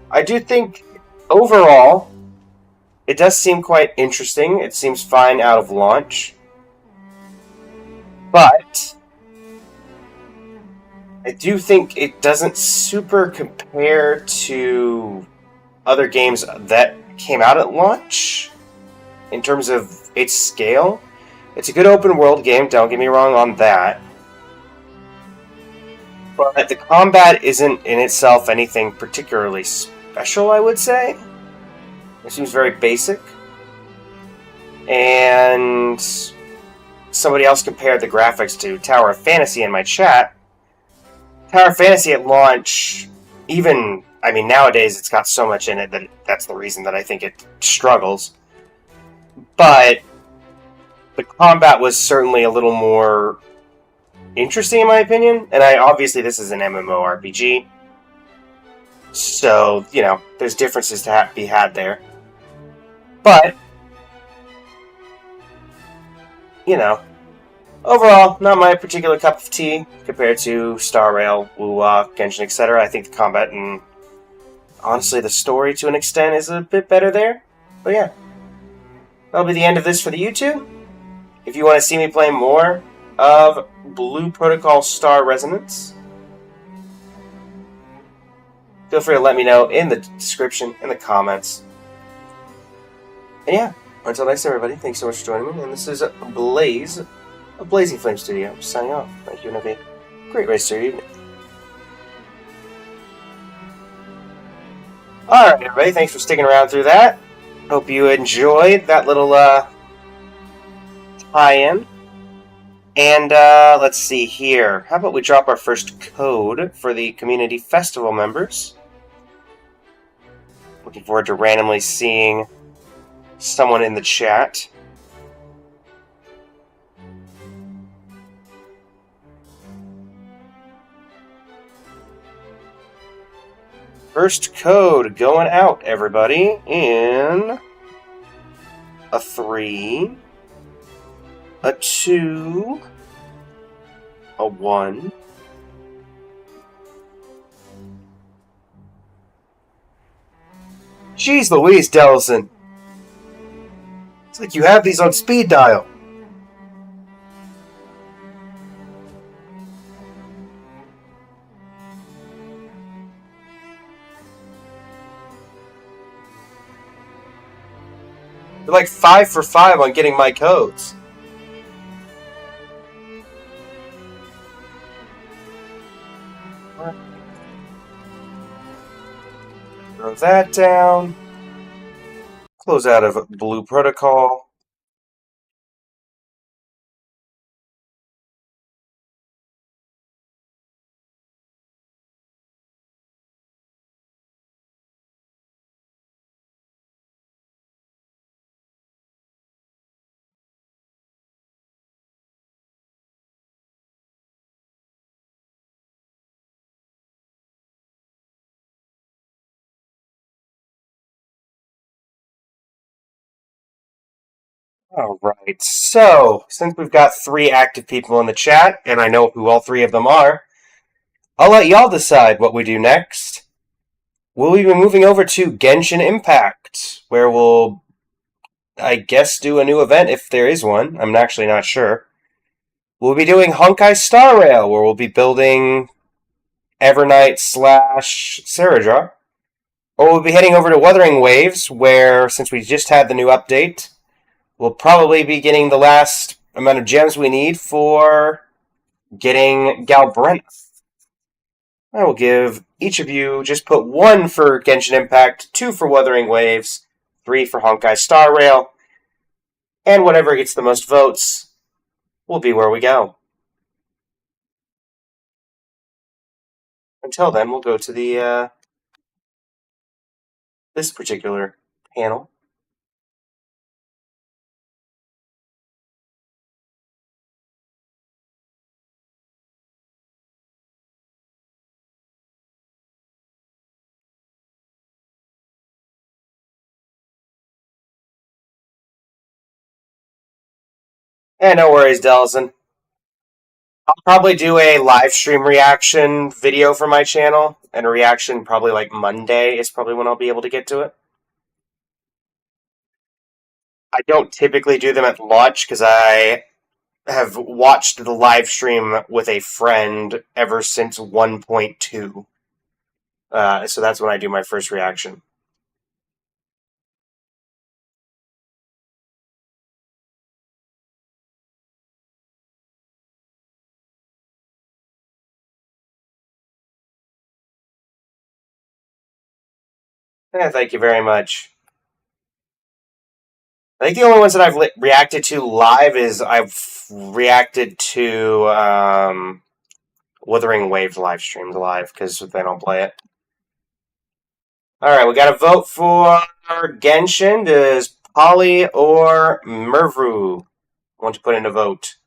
I do think, overall, it does seem quite interesting. It seems fine out of launch. But I do think it doesn't super compare to other games that came out at launch in terms of its scale. It's a good open world game, don't get me wrong on that. But the combat isn't in itself anything particularly special, I would say. It seems very basic. And somebody else compared the graphics to Tower of Fantasy in my chat. Tower of Fantasy at launch, nowadays it's got so much in it that that's the reason that I think it struggles. But the combat was certainly a little more interesting in my opinion. And obviously this is an MMORPG. So, there's differences to be had there. But, overall, not my particular cup of tea compared to Star Rail, Wuwa, Genshin, etc. I think the combat and, honestly, the story to an extent is a bit better there. But yeah, that'll be the end of this for the YouTube. If you want to see me play more of Blue Protocol Star Resonance, feel free to let me know in the description, in the comments. And yeah, until next time, everybody, thanks so much for joining me. And this is Blaze of Blazing Flame Studio, signing off. Thank you, and have a great rest of your evening. Alright, everybody, thanks for sticking around through that. Hope you enjoyed that little tie-in. And let's see here. How about we drop our first code for the Community Festival members? Looking forward to randomly seeing someone in the chat. First code going out, everybody, in a 3, a 2, a 1, Jeez Louise, Delson. It's like you have these on speed dial. You're like 5 for 5 on getting my codes. Throw that down. Close out of Blue Protocol. Alright, so since we've got 3 active people in the chat, and I know who all 3 of them are, I'll let y'all decide what we do next. Will we be moving over to Genshin Impact, where we'll, I guess, do a new event if there is one? I'm actually not sure. We'll be doing Honkai Star Rail, where we'll be building Evernight / Sarajar. Or we'll be heading over to Wuthering Waves, where, since we just had the new update, we'll probably be getting the last amount of gems we need for getting Galbrena. I will give each of you just put 1 for Genshin Impact, 2 for Wuthering Waves, 3 for Honkai Star Rail, and whatever gets the most votes will be where we go. Until then, we'll go to the this particular panel. No worries, Delson. I'll probably do a live stream reaction video for my channel, and a reaction probably like Monday is probably when I'll be able to get to it. I don't typically do them at launch because I have watched the live stream with a friend ever since 1.2. So that's when I do my first reaction. Thank you very much. I think the only ones that I've reacted to live is I've reacted to Wuthering Waves live streamed live, because then I'll play it. Alright, we got a vote for Genshin. Does Polly or Mervru want to put in a vote?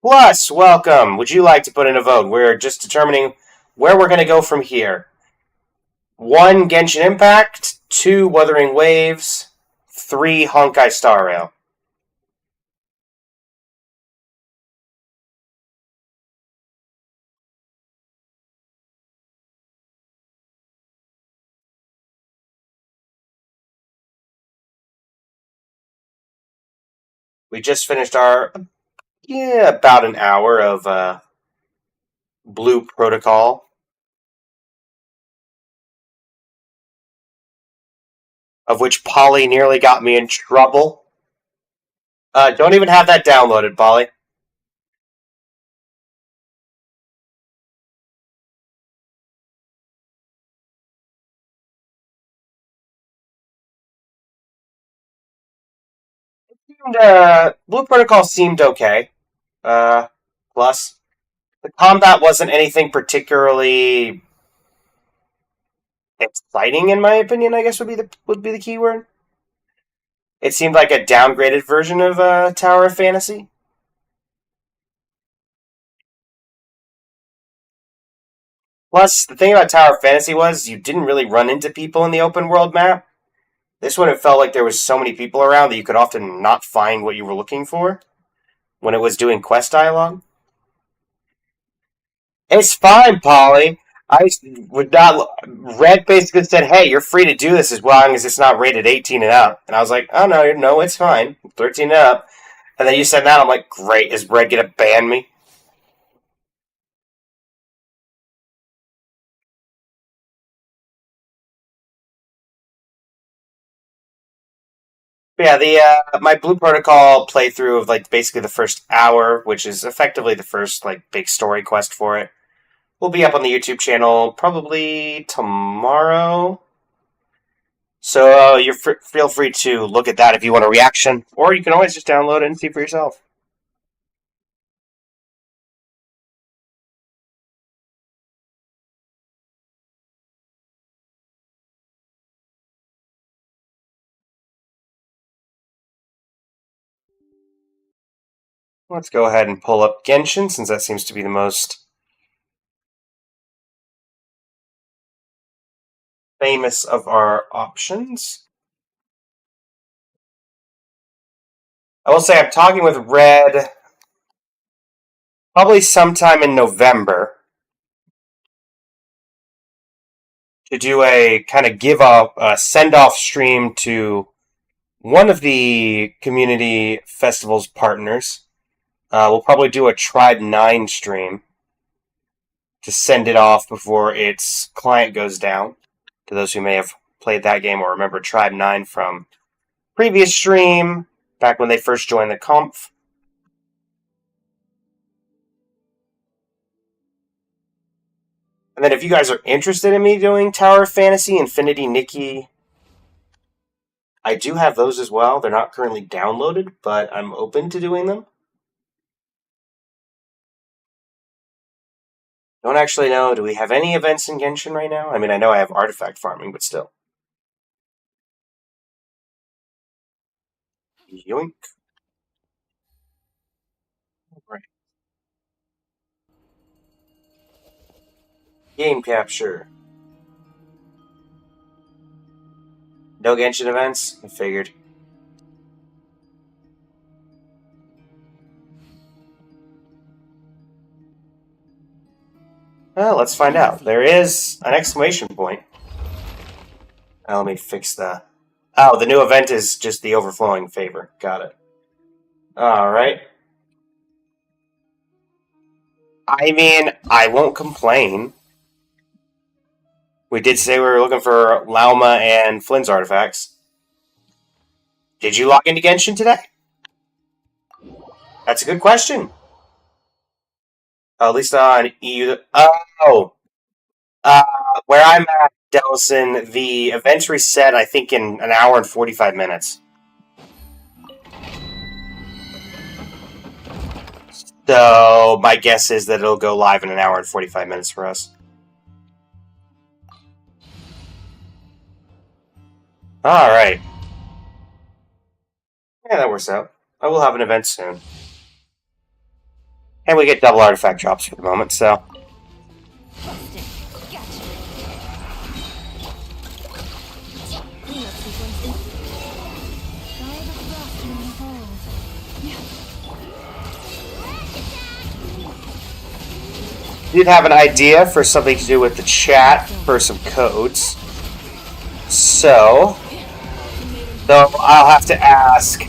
Plus, welcome. Would you like to put in a vote? We're just determining where we're going to go from here. 1 Genshin Impact, 2 Wuthering Waves, 3 Honkai Star Rail. We just finished our, about an hour of Blue Protocol, of which Polly nearly got me in trouble. Don't even have that downloaded, Polly. Blue Protocol seemed okay. Plus, the combat wasn't anything particularly exciting, in my opinion. I guess would be the keyword. It seemed like a downgraded version of Tower of Fantasy. Plus, the thing about Tower of Fantasy was you didn't really run into people in the open world map. This one, it felt like there was so many people around that you could often not find what you were looking for when it was doing quest dialogue. It's fine, Polly. I would not. Red basically said, "Hey, you're free to do this as long as it's not rated 18 and up." And I was like, "Oh no, it's fine, 13 and up." And then you said that, I'm like, "Great, is Red gonna ban me?" But yeah, the my Blue Protocol playthrough of like basically the first hour, which is effectively the first like big story quest for it, will be up on the YouTube channel probably tomorrow. So you feel free to look at that if you want a reaction, or you can always just download it and see for yourself. Let's go ahead and pull up Genshin, since that seems to be the most famous of our options. I will say I'm talking with Red probably sometime in November to do a kind of give up, send off stream to one of the community festival's partners. We'll probably do a Tribe 9 stream to send it off before its client goes down. To those who may have played that game or remember Tribe 9 from previous stream, back when they first joined the conf. And then if you guys are interested in me doing Tower of Fantasy, Infinity Nikki, I do have those as well. They're not currently downloaded, but I'm open to doing them. Don't actually know. Do we have any events in Genshin right now? I mean, I know I have artifact farming, but still. Yoink. Right. Game capture. No Genshin events? I figured. Well, let's find out. There is an exclamation point. Let me fix the... Oh, the new event is just the overflowing favor. Got it. Alright. I mean, I won't complain. We did say we were looking for Lauma and Flynn's artifacts. Did you log into Genshin today? That's a good question. At least on EU... Oh! Where I'm at, Delson, the events reset, I think, in an hour and 45 minutes. So, my guess is that it'll go live in an hour and 45 minutes for us. Alright. Yeah, that works out. I will have an event soon. And we get double artifact drops for the moment, so... Did have an idea for something to do with the chat for some codes. So, though I'll have to ask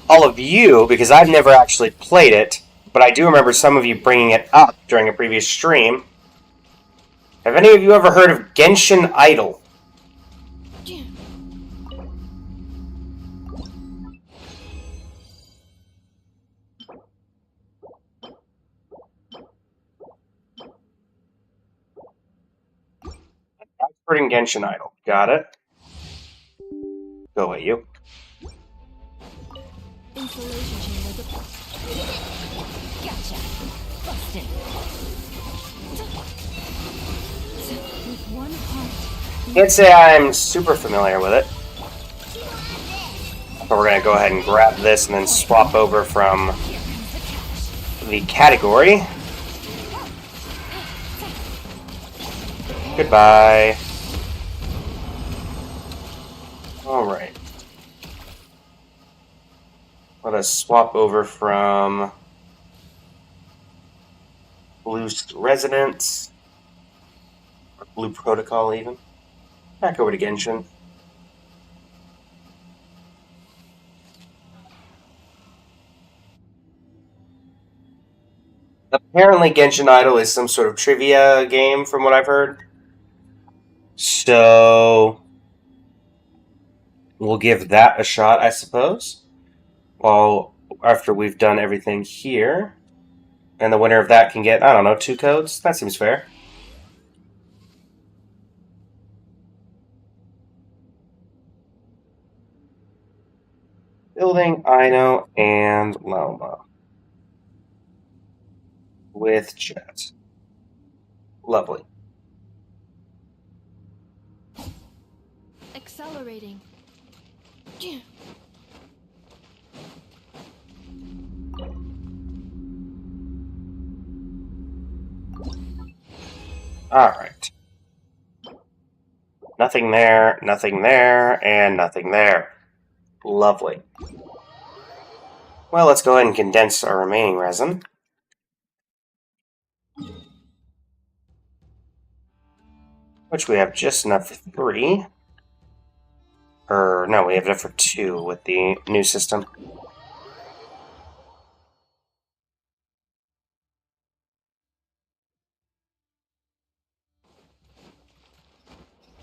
all of you, because I've never actually played it, but I do remember some of you bringing it up during a previous stream. Have any of you ever heard of Genshin Idol? Expert in Genshin Idol. Got it. Go away, you. Can't say I'm super familiar with it. But we're going to go ahead and grab this and then swap over from the category. Goodbye. Alright. Let us swap over from Blue Residence, or Blue Protocol even, back over to Genshin. Apparently Genshin Idol is some sort of trivia game from what I've heard. So we'll give that a shot, I suppose. Well, after we've done everything here. And the winner of that can get, I don't know, 2 codes? That seems fair. Building, Ino, and Loma. With chat. Lovely. Accelerating. Alright. Nothing there, and nothing there. Lovely. Well, let's go ahead and condense our remaining resin. Which we have just enough for 3. Or, no, we have enough for 2 with the new system.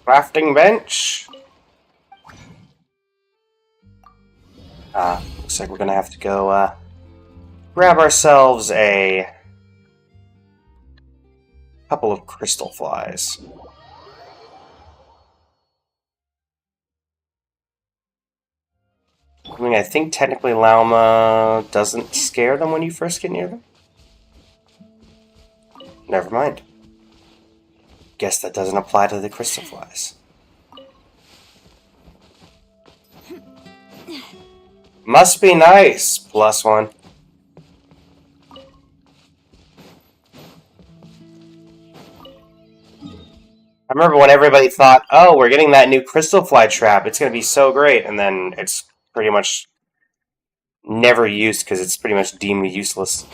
Crafting bench. Looks like we're gonna have to go, grab ourselves a couple of crystal flies. I mean, I think technically Lauma doesn't scare them when you first get near them. Never mind. Guess that doesn't apply to the crystal flies. Must be nice. +1. I remember when everybody thought, oh, we're getting that new crystal fly trap. It's going to be so great. And then it's pretty much never used because it's pretty much deemed useless.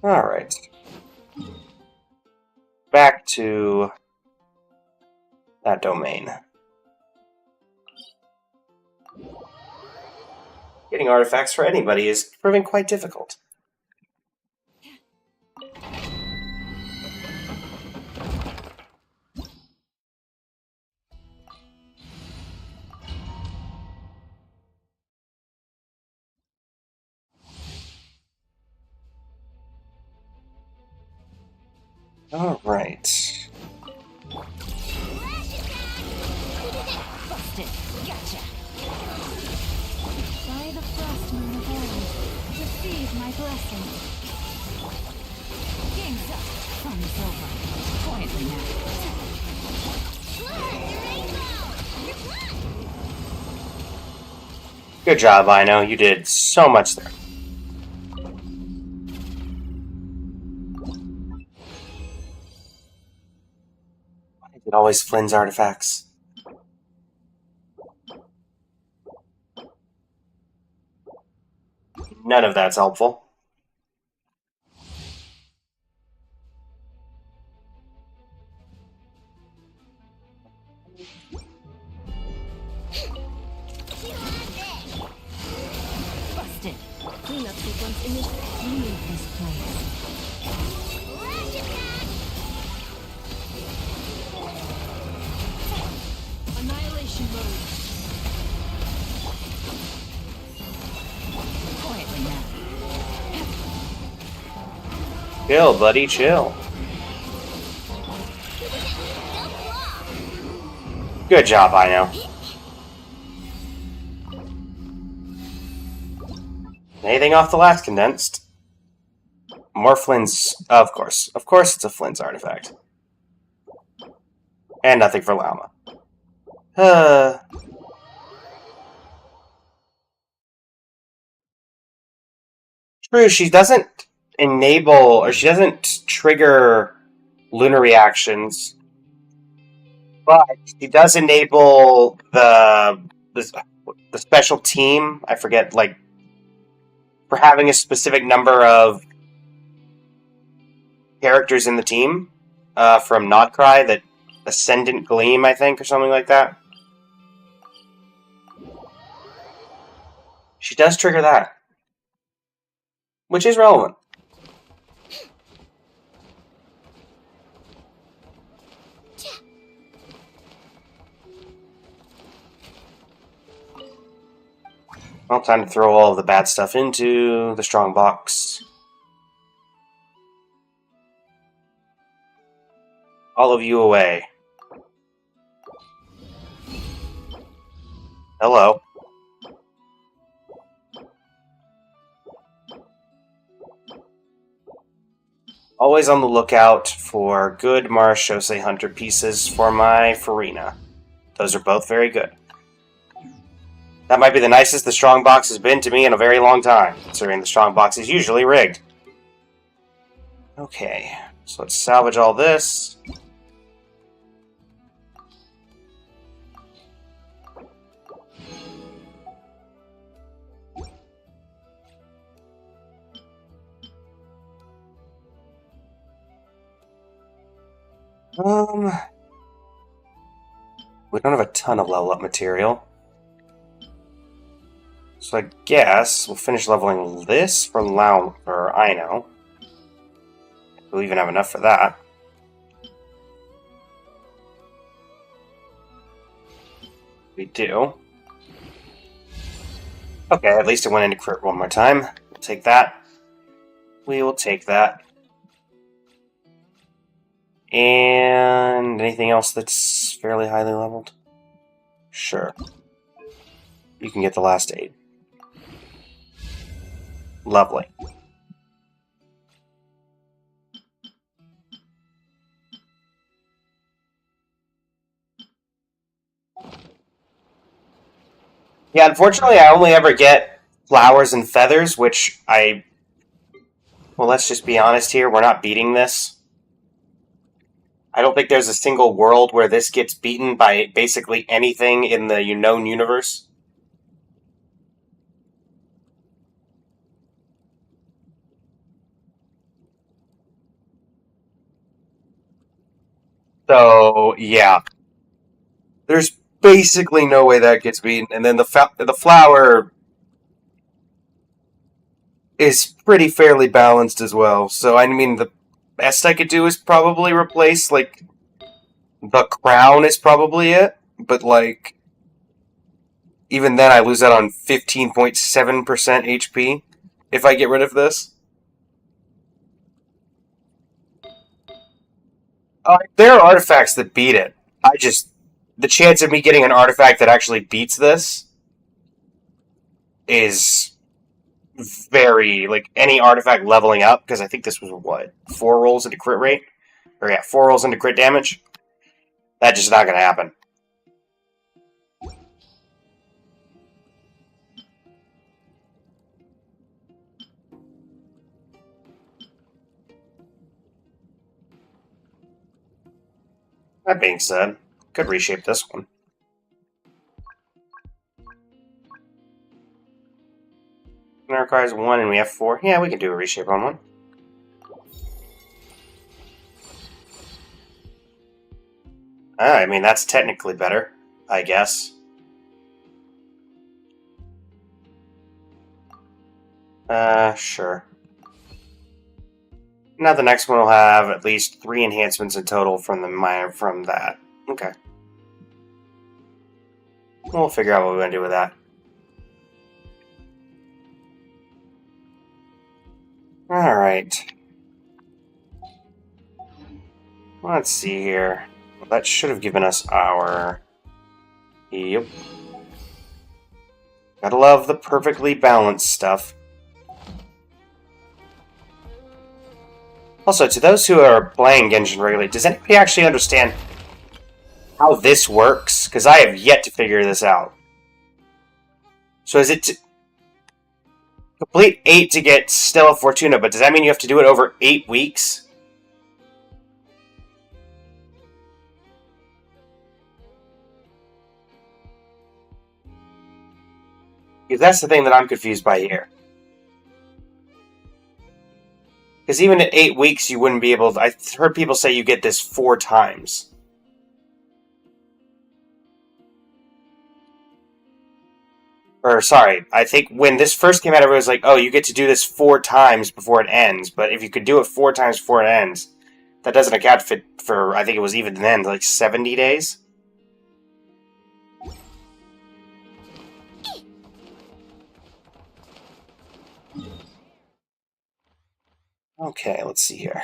Alright. Back to that domain. Getting artifacts for anybody is proving quite difficult. Alright. Busted. Gotcha. By the frost moon of old, receive my blessing. Game's up. Fun's over. Quietly now. Good job, Ino. You did so much there. Why is it always Flynn's artifacts? None of that's helpful. Busted. Cleanup sequence initiated. Leave this place. Annihilation mode. Quietly now. Chill, buddy, chill. Good job, Ino. Anything off the last condensed? More Flynn's... Of course. Of course it's a Flynn's artifact. And nothing for Lauma. True, she doesn't enable... Or she doesn't trigger lunar reactions. But she does enable the special team. I forget, like... For having a specific number of characters in the team from Notcry, that Ascendant Gleam, I think, or something like that. She does trigger that, which is relevant. Well, time to throw all of the bad stuff into the strong box. All of you away. Hello. Always on the lookout for good Marechaussee Hunter pieces for my Farina. Those are both very good. That might be the nicest the strong box has been to me in a very long time, considering the strong box is usually rigged. Okay, so let's salvage all this. We don't have a ton of level up material. So I guess we'll finish leveling this for Ino. We'll even have enough for that. We do. Okay, at least it went into crit one more time. We'll take that. We will take that. And anything else that's fairly highly leveled? Sure. You can get the last 8. Lovely. Yeah, unfortunately, I only ever get flowers and feathers, which I... Well, let's just be honest here. We're not beating this. I don't think there's a single world where this gets beaten by basically anything in the known universe. So, yeah. There's basically no way that gets beaten. And then the flower is pretty fairly balanced as well. So, I mean, the best I could do is probably replace, like, the crown is probably it. But, like, even then I lose out on 15.7% HP if I get rid of this. There are artifacts that beat it. The chance of me getting an artifact that actually beats this is very, like, any artifact leveling up, because I think this was, what, 4 rolls into crit rate? Or, yeah, 4 rolls into crit damage? That's just not going to happen. That being said, could reshape this one. It requires 1 and we have 4. Yeah, we can do a reshape on one. I mean, that's technically better, I guess. Sure. Now the next one will have at least 3 enhancements in total from that. Okay. We'll figure out what we're going to do with that. Alright. Let's see here. Well, that should have given us our... Yep. Gotta love the perfectly balanced stuff. Also, to those who are playing Genshin regularly, does anybody actually understand how this works? Because I have yet to figure this out. So is it complete 8 to get Stella Fortuna, but does that mean you have to do it over 8 weeks? Because that's the thing that I'm confused by here. Because even at 8 weeks, you wouldn't be able to... I've heard people say you get this 4 times. Or, sorry, I think when this first came out, everyone was like, oh, you get to do this 4 times before it ends. But if you could do it 4 times before it ends, that doesn't account for I think it was even then, like 70 days? Okay, let's see here.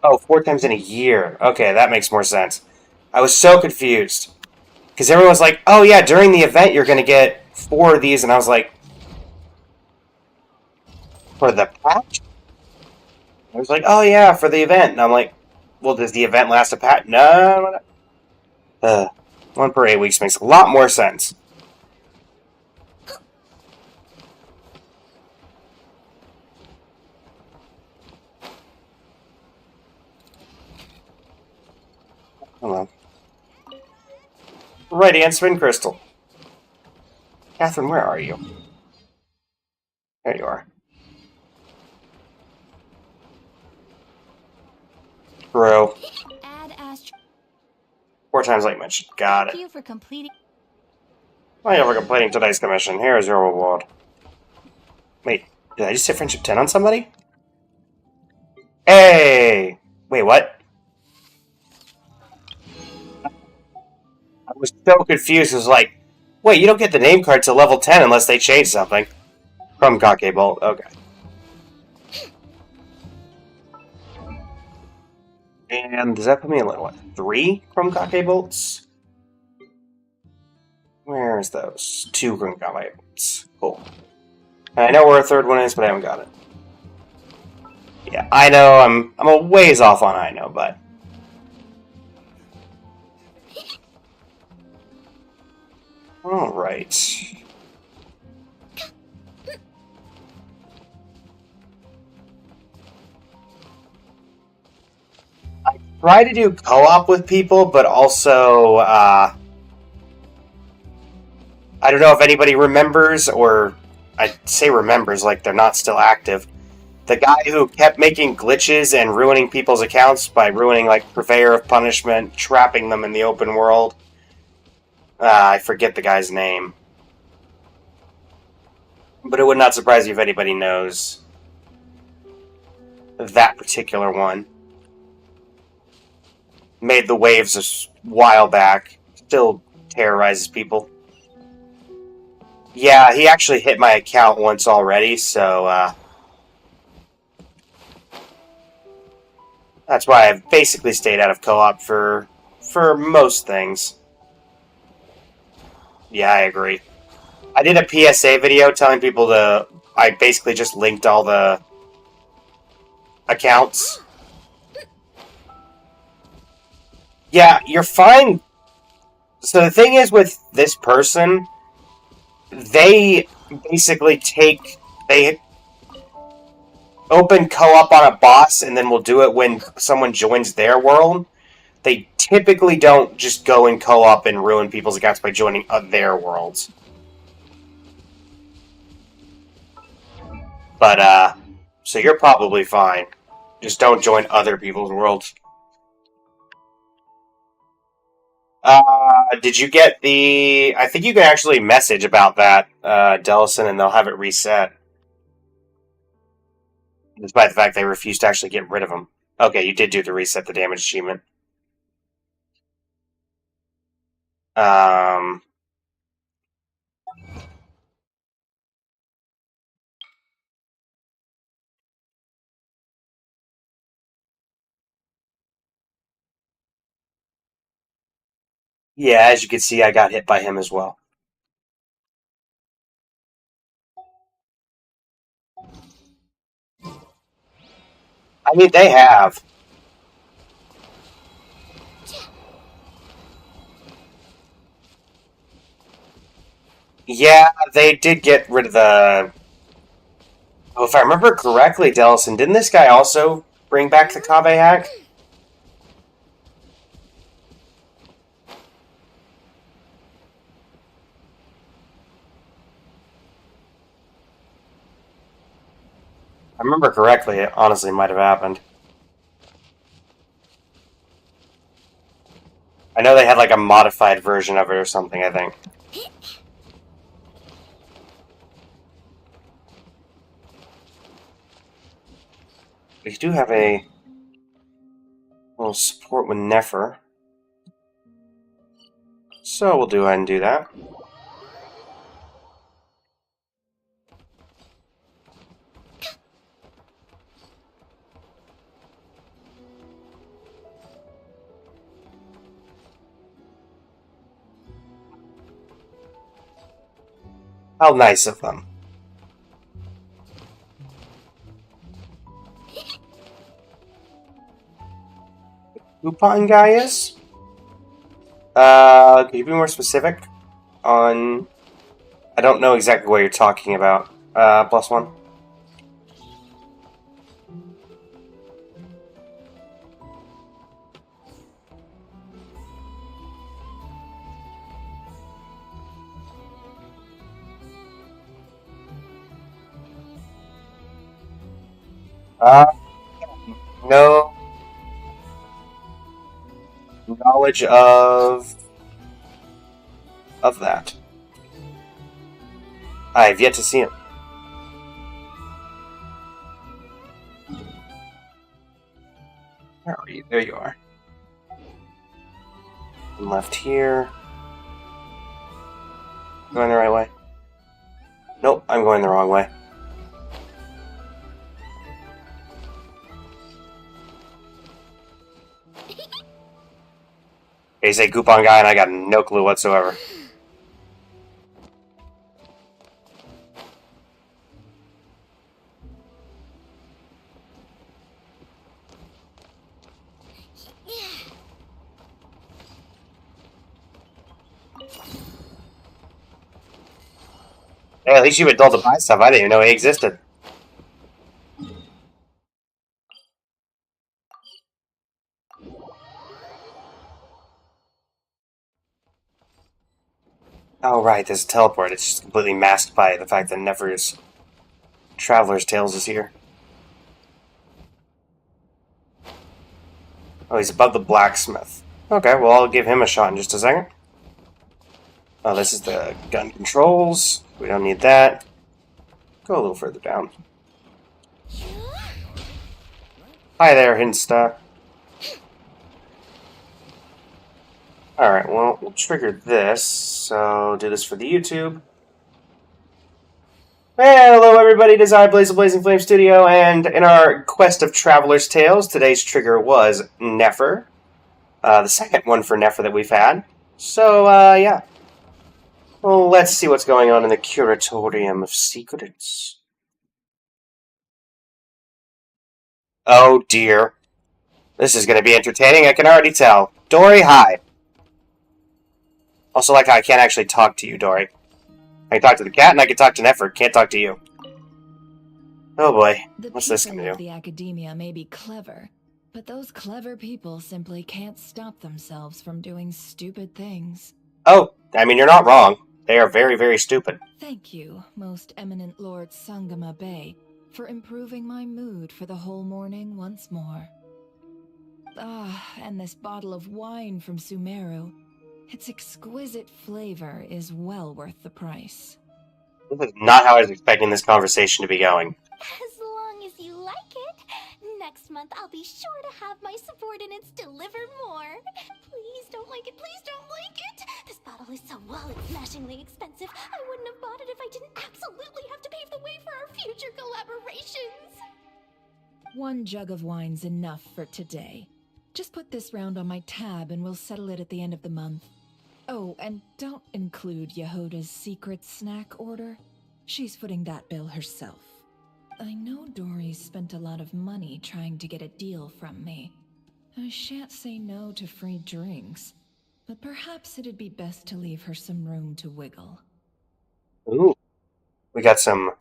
Oh, 4 times in a year. Okay, that makes more sense. I was so confused. Because everyone was like, oh yeah, during the event you're going to get 4 of these, and I was like... For the patch? I was like, oh yeah, for the event. And I'm like, well, does the event last a patch? No. 1 per 8 weeks makes a lot more sense. Hello. Righty, and Spin Crystal. Catherine, where are you? There you are. last. 4 times like mentioned. Got Thank it. you for completing. Thank you for completing today's commission. Here is your reward. Wait, did I just hit friendship 10 on somebody? Hey! Wait, what? I was so confused. It was like, wait, you don't get the name card to level 10 unless they change something. From Kake Bolt. Okay. And does that put me in, like, what, 3 Chrome Kake Bolts? Where's those? 2 Chrome Kake Bolts. Cool. I know where a third one is, but I haven't got it. Yeah, I know I'm a ways off on I know, but... Alright. I try to do co-op with people, but also, I don't know if anybody remembers, or I say remembers like they're not still active. The guy who kept making glitches and ruining people's accounts by ruining, like, Purveyor of Punishment, trapping them in the open world. I forget the guy's name. But it would not surprise you if anybody knows that particular one. Made the waves a while back. Still terrorizes people. Yeah, he actually hit my account once already, so, that's why I've basically stayed out of co-op for most things. Yeah, I agree. I did a PSA video telling people to... I basically just linked all the accounts. Yeah, you're fine. So the thing is with this person, they basically they open co-op on a boss and then will do it when someone joins their world. They typically don't just go in co-op and ruin people's accounts by joining their worlds. But, so you're probably fine. Just don't join other people's worlds. Did you get the... I think you can actually message about that, Dellison, and they'll have it reset. Despite the fact they refused to actually get rid of them. Okay, you did do the reset the damage achievement. Yeah, as you can see, I got hit by him as well. I mean, they have. Yeah, they did get rid of the... Oh, if I remember correctly, Dellison, didn't this guy also bring back the Kave hack? I remember correctly, it honestly might have happened. I know they had like a modified version of it or something, I think. We do have a little support with Nefer. So we'll do ahead and do that. How nice of them. Coupon guy is? Can you be more specific on... I don't know exactly what you're talking about. +1. No. knowledge of that. I've yet to see him. Where are you? There you are. And left here. Going the right way? Nope, I'm going the wrong way. They say coupon guy, and I got no clue whatsoever. Hey, at least you adult to buy stuff. I didn't even know he existed. Oh, right, there's a teleport. It's just completely masked by the fact that Nefer's Traveler's Tales is here. Oh, he's above the blacksmith. Okay, well, I'll give him a shot in just a second. Oh, this is the gun controls. We don't need that. Go a little further down. Hi there, Hinsta. Alright, well, we'll trigger this. So, do this for the YouTube. Hey, hello everybody, it is I, Blaze of Blazing Flame Studio, and in our quest of Traveler's Tales, today's trigger was Nefer. The second one for Nefer that we've had. So, yeah. Well, let's see what's going on in the Curatorium of Secrets. Oh dear. This is going to be entertaining, I can already tell. Dory, hi. Also, like how I can't actually talk to you, Dory. I can talk to the cat, and I can talk to Nefer. Can't talk to you. Oh boy. What's this going to do? The academia may be clever, but those clever people simply can't stop themselves from doing stupid things. Oh, I mean, you're not wrong. They are very, very stupid. Thank you, most eminent Lord Sangama Bey, for improving my mood for the whole morning once more. Ah, and this bottle of wine from Sumeru. Its exquisite flavor is well worth the price. This is not how I was expecting this conversation to be going. As long as you like it. Next month, I'll be sure to have my subordinates deliver more. Please don't like it, please don't like it. This bottle is so wallet-smashingly expensive. I wouldn't have bought it if I didn't absolutely have to pave the way for our future collaborations. One jug of wine's enough for today. Just put this round on my tab and we'll settle it at the end of the month. Oh, and don't include Yehoda's secret snack order. She's footing that bill herself. I know Dory's spent a lot of money trying to get a deal from me. I shan't say no to free drinks, but perhaps it'd be best to leave her some room to wiggle. Ooh. We got some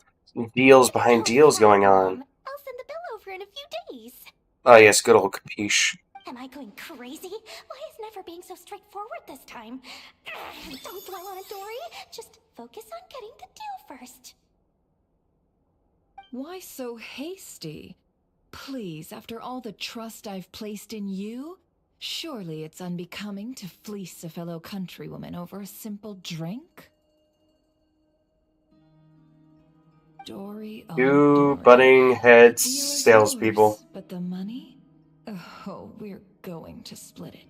deals behind deals going on. I'll send the bill over in a few days. Oh yes, good old Capiche. Am I going crazy? Why is Nefer being so straightforward this time? Don't dwell on it, Dory. Just focus on getting the deal first. Why so hasty? Please, after all the trust I've placed in you, surely it's unbecoming to fleece a fellow countrywoman over a simple drink? Dory, oh Two Dory. butting heads The deal is salespeople. yours, but the money? Oh, we're going to split it.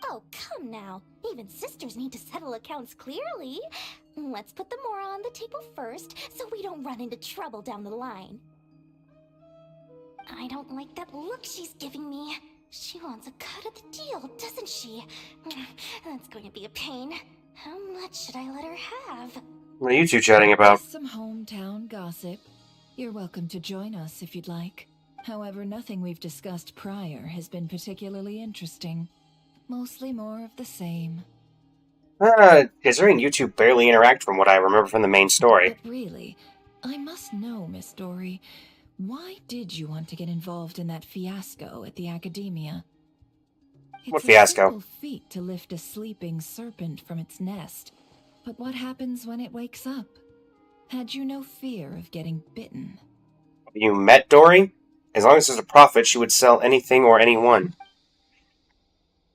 Oh, come now. Even sisters need to settle accounts clearly. Let's put the mora on the table first, so we don't run into trouble down the line. I don't like that look she's giving me. She wants a cut of the deal, doesn't she? That's going to be a pain. How much should I let her have? What are you two chatting about? Just some hometown gossip. You're welcome to join us if you'd like. However, nothing we've discussed prior has been particularly interesting. Mostly more of the same. Considering you two barely interact from what I remember from the main story. But really, I must know, Miss Dory, why did you want to get involved in that fiasco at the Academia? What It's fiasco? a simple feat to lift a sleeping serpent from its nest. But what happens when it wakes up? Had you no fear of getting bitten? You met Dory? As long as there's a profit, she would sell anything or anyone.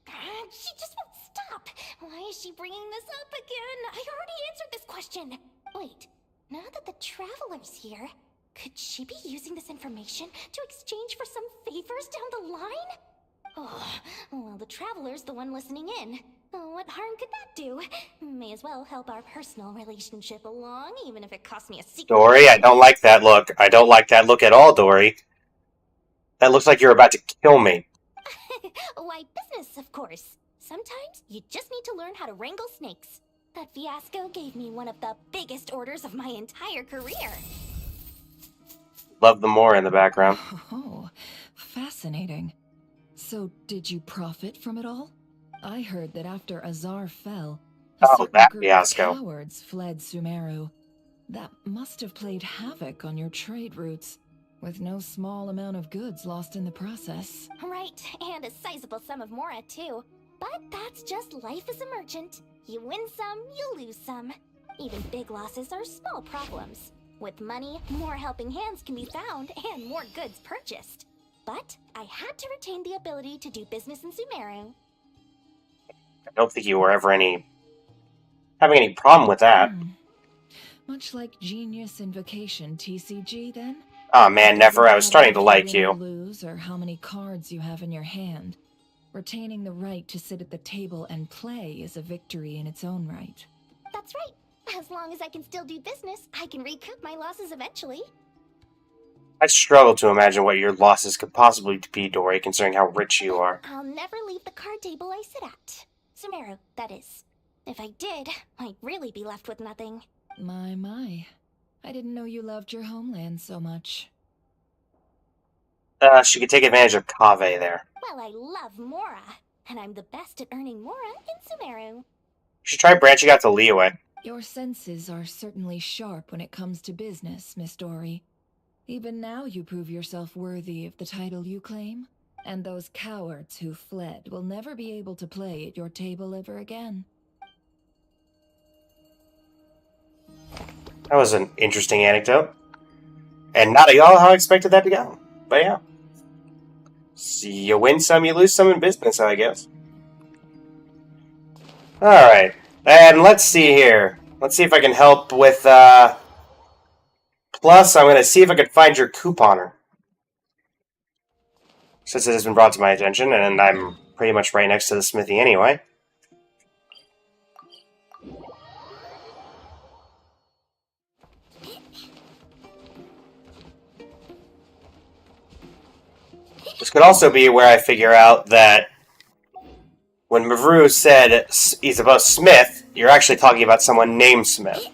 She just won't stop. Why is she bringing this up again? I already answered this question. Wait, now that the Traveler's here, could she be using this information to exchange for some favors down the line? Oh, well, the Traveler's the one listening in. Oh, what harm could that do? May as well help our personal relationship along, even if it costs me a secret. Dory, I don't like that look. I don't like that look at all, Dory. That looks like you're about to kill me. Why, business, of course. Sometimes you just need to learn how to wrangle snakes. That fiasco gave me one of the biggest orders of my entire career. Love the Moor in the background. Oh, fascinating. So, did you profit from it all? I heard that after Azar fell, a certain that group fiasco. of cowards fled Sumeru. That must have played havoc on your trade routes, with no small amount of goods lost in the process. Right, and a sizable sum of Mora, too. But that's just life as a merchant. You win some, you lose some. Even big losses are small problems. With money, more helping hands can be found and more goods purchased. But I had to retain the ability to do business in Sumeru. I don't think you were ever having any problem with that. Much like Genius Invocation TCG, then? Oh man, never. I was starting to like win or you. lose, or how many cards you have in your hand. Retaining the right to sit at the table and play is a victory in its own right. That's right. As long as I can still do business, I can recoup my losses eventually. I struggle to imagine what your losses could possibly be, Dory, considering how rich you are. I'll never leave the card table I sit at. Sumeru, that is. If I did, I'd really be left with nothing. My. I didn't know you loved your homeland so much. She could take advantage of Kaveh there. Well, I love Mora, and I'm the best at earning Mora in Sumeru. You should try branching out to Liyue. Your senses are certainly sharp when it comes to business, Miss Dory. Even now you prove yourself worthy of the title you claim, and those cowards who fled will never be able to play at your table ever again. That was an interesting anecdote. And not at all how I expected that to go. But yeah. So you win some, you lose some in business, I guess. Alright. And let's see here. Let's see if I can help with, Plus, I'm going to see if I can find your couponer. Since it has been brought to my attention, and I'm pretty much right next to the smithy anyway. This could also be where I figure out that when Mavru said he's about Smith, you're actually talking about someone named Smith.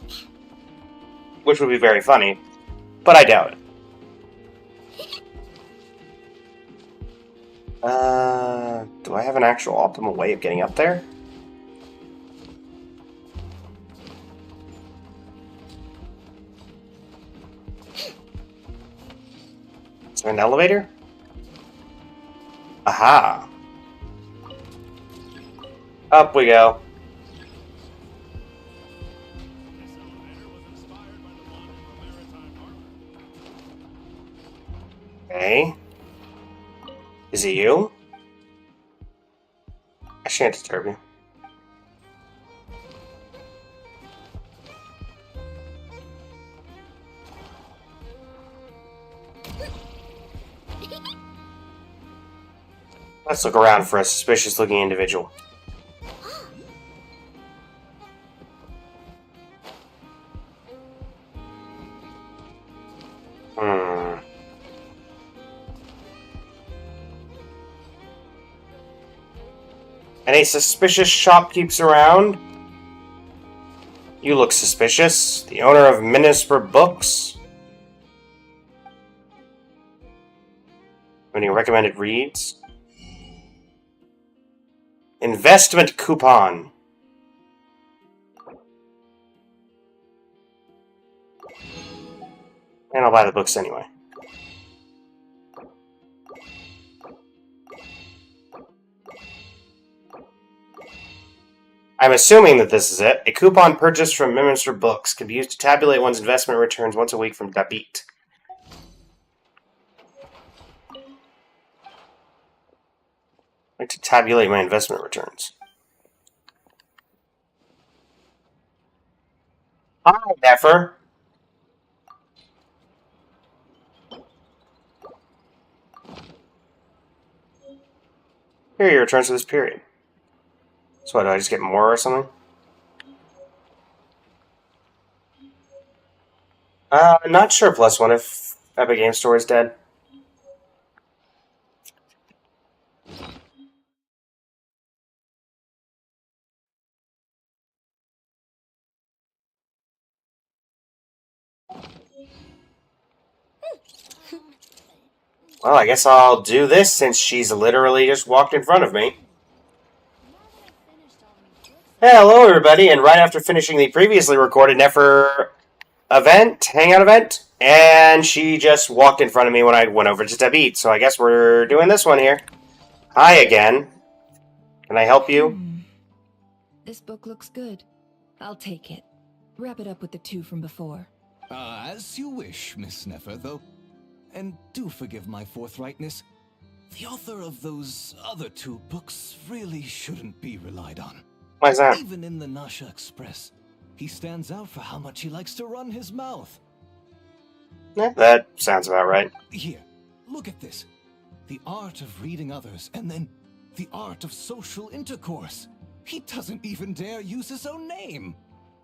Which would be very funny, but I doubt it. Do I have an actual optimal way of getting up there? Is there an elevator? Aha! Up we go. Okay. Is it you? I shan't disturb you. Let's look around for a suspicious-looking individual. Any suspicious shopkeepers around? You look suspicious. The owner of Minister Books? Any recommended reads? Investment coupon. And I'll buy the books anyway. I'm assuming that this is it. A coupon purchased from Minister Books can be used to tabulate one's investment returns once a week from Dabit. like to tabulate my investment returns. Hi, Nefer. Here are your returns for this period. So what, do I just get more or something? Not sure, +1 if Epic Game Store is dead. Well, I guess I'll do this since she's literally just walked in front of me. Hey, hello everybody, and right after finishing the previously recorded Nefer hangout event, and she just walked in front of me when I went over to step eat, so I guess we're doing this one here. Hi again. Can I help you? This book looks good. I'll take it. Wrap it up with the 2 from before. As you wish, Miss Nefer, though. And do forgive my forthrightness. The author of those other 2 books really shouldn't be relied on. Why is that? Even in the Nasha Express, he stands out for how much he likes to run his mouth. That sounds about right. Here, look at this. The art of reading others, and then the art of social intercourse. He doesn't even dare use his own name.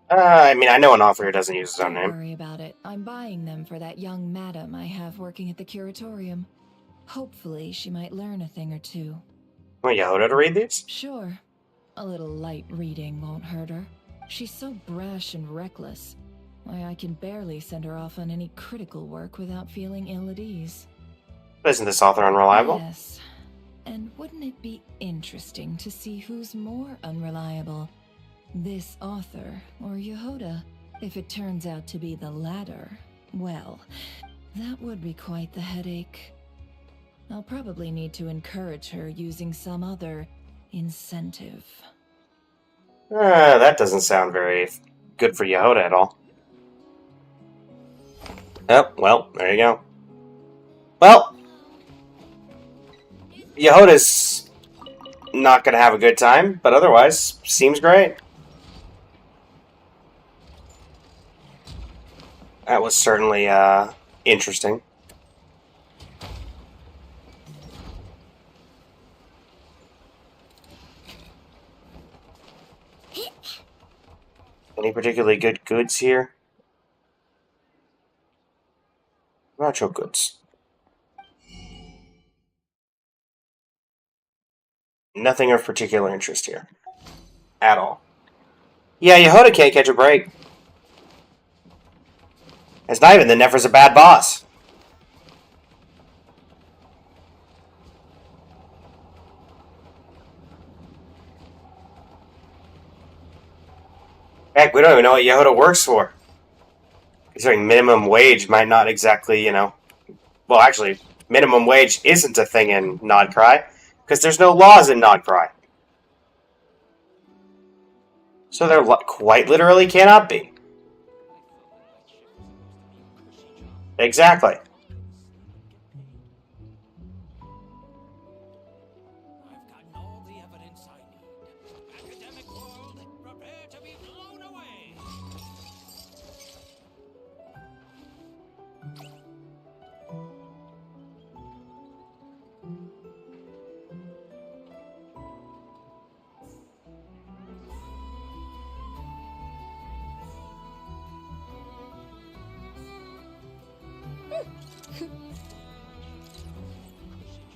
I mean, I know an author who doesn't use his own Don't name. worry about it. I'm buying them for that young madam I have working at the curatorium. Hopefully, she might learn a thing or 2. Want Yehoda to read these? Sure. A little light reading won't hurt her. She's so brash and reckless. Why, I can barely send her off on any critical work without feeling ill at ease. Isn't this author unreliable? Yes. And wouldn't it be interesting to see who's more unreliable? This author or Yehoda? If it turns out to be the latter, well, that would be quite the headache. I'll probably need to encourage her using some other incentive. That doesn't sound very good for Yehoda at all. Oh, well, there you go. Well, Yehoda's not going to have a good time, but otherwise, seems great. That was certainly interesting. Any particularly good goods here? Nacho goods. Nothing of particular interest here. At all. Yeah, Yehoda can't catch a break. It's not even that Nefer's a bad boss. Heck, we don't even know what Yehoda works for. Considering minimum wage might not exactly, Well, actually, minimum wage isn't a thing in Nodcry, because there's no laws in Nodcry. So there quite literally cannot be. Exactly. I've gotten all the evidence I need. Academic world, prepare to be blown away.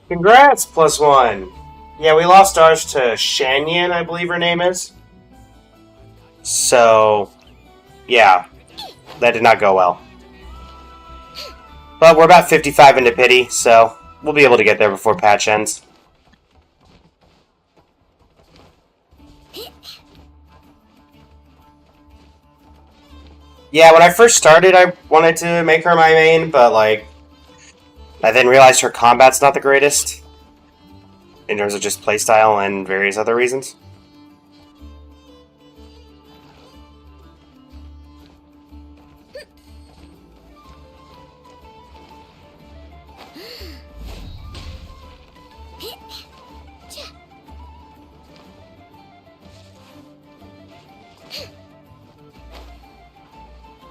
Congrats, +1. Yeah, we lost ours to Shanyan, I believe her name is. So, yeah, that did not go well. But we're about 55 into pity, so we'll be able to get there before patch ends. Yeah, when I first started, I wanted to make her my main, but, I then realized her combat's not the greatest. In terms of just playstyle and various other reasons.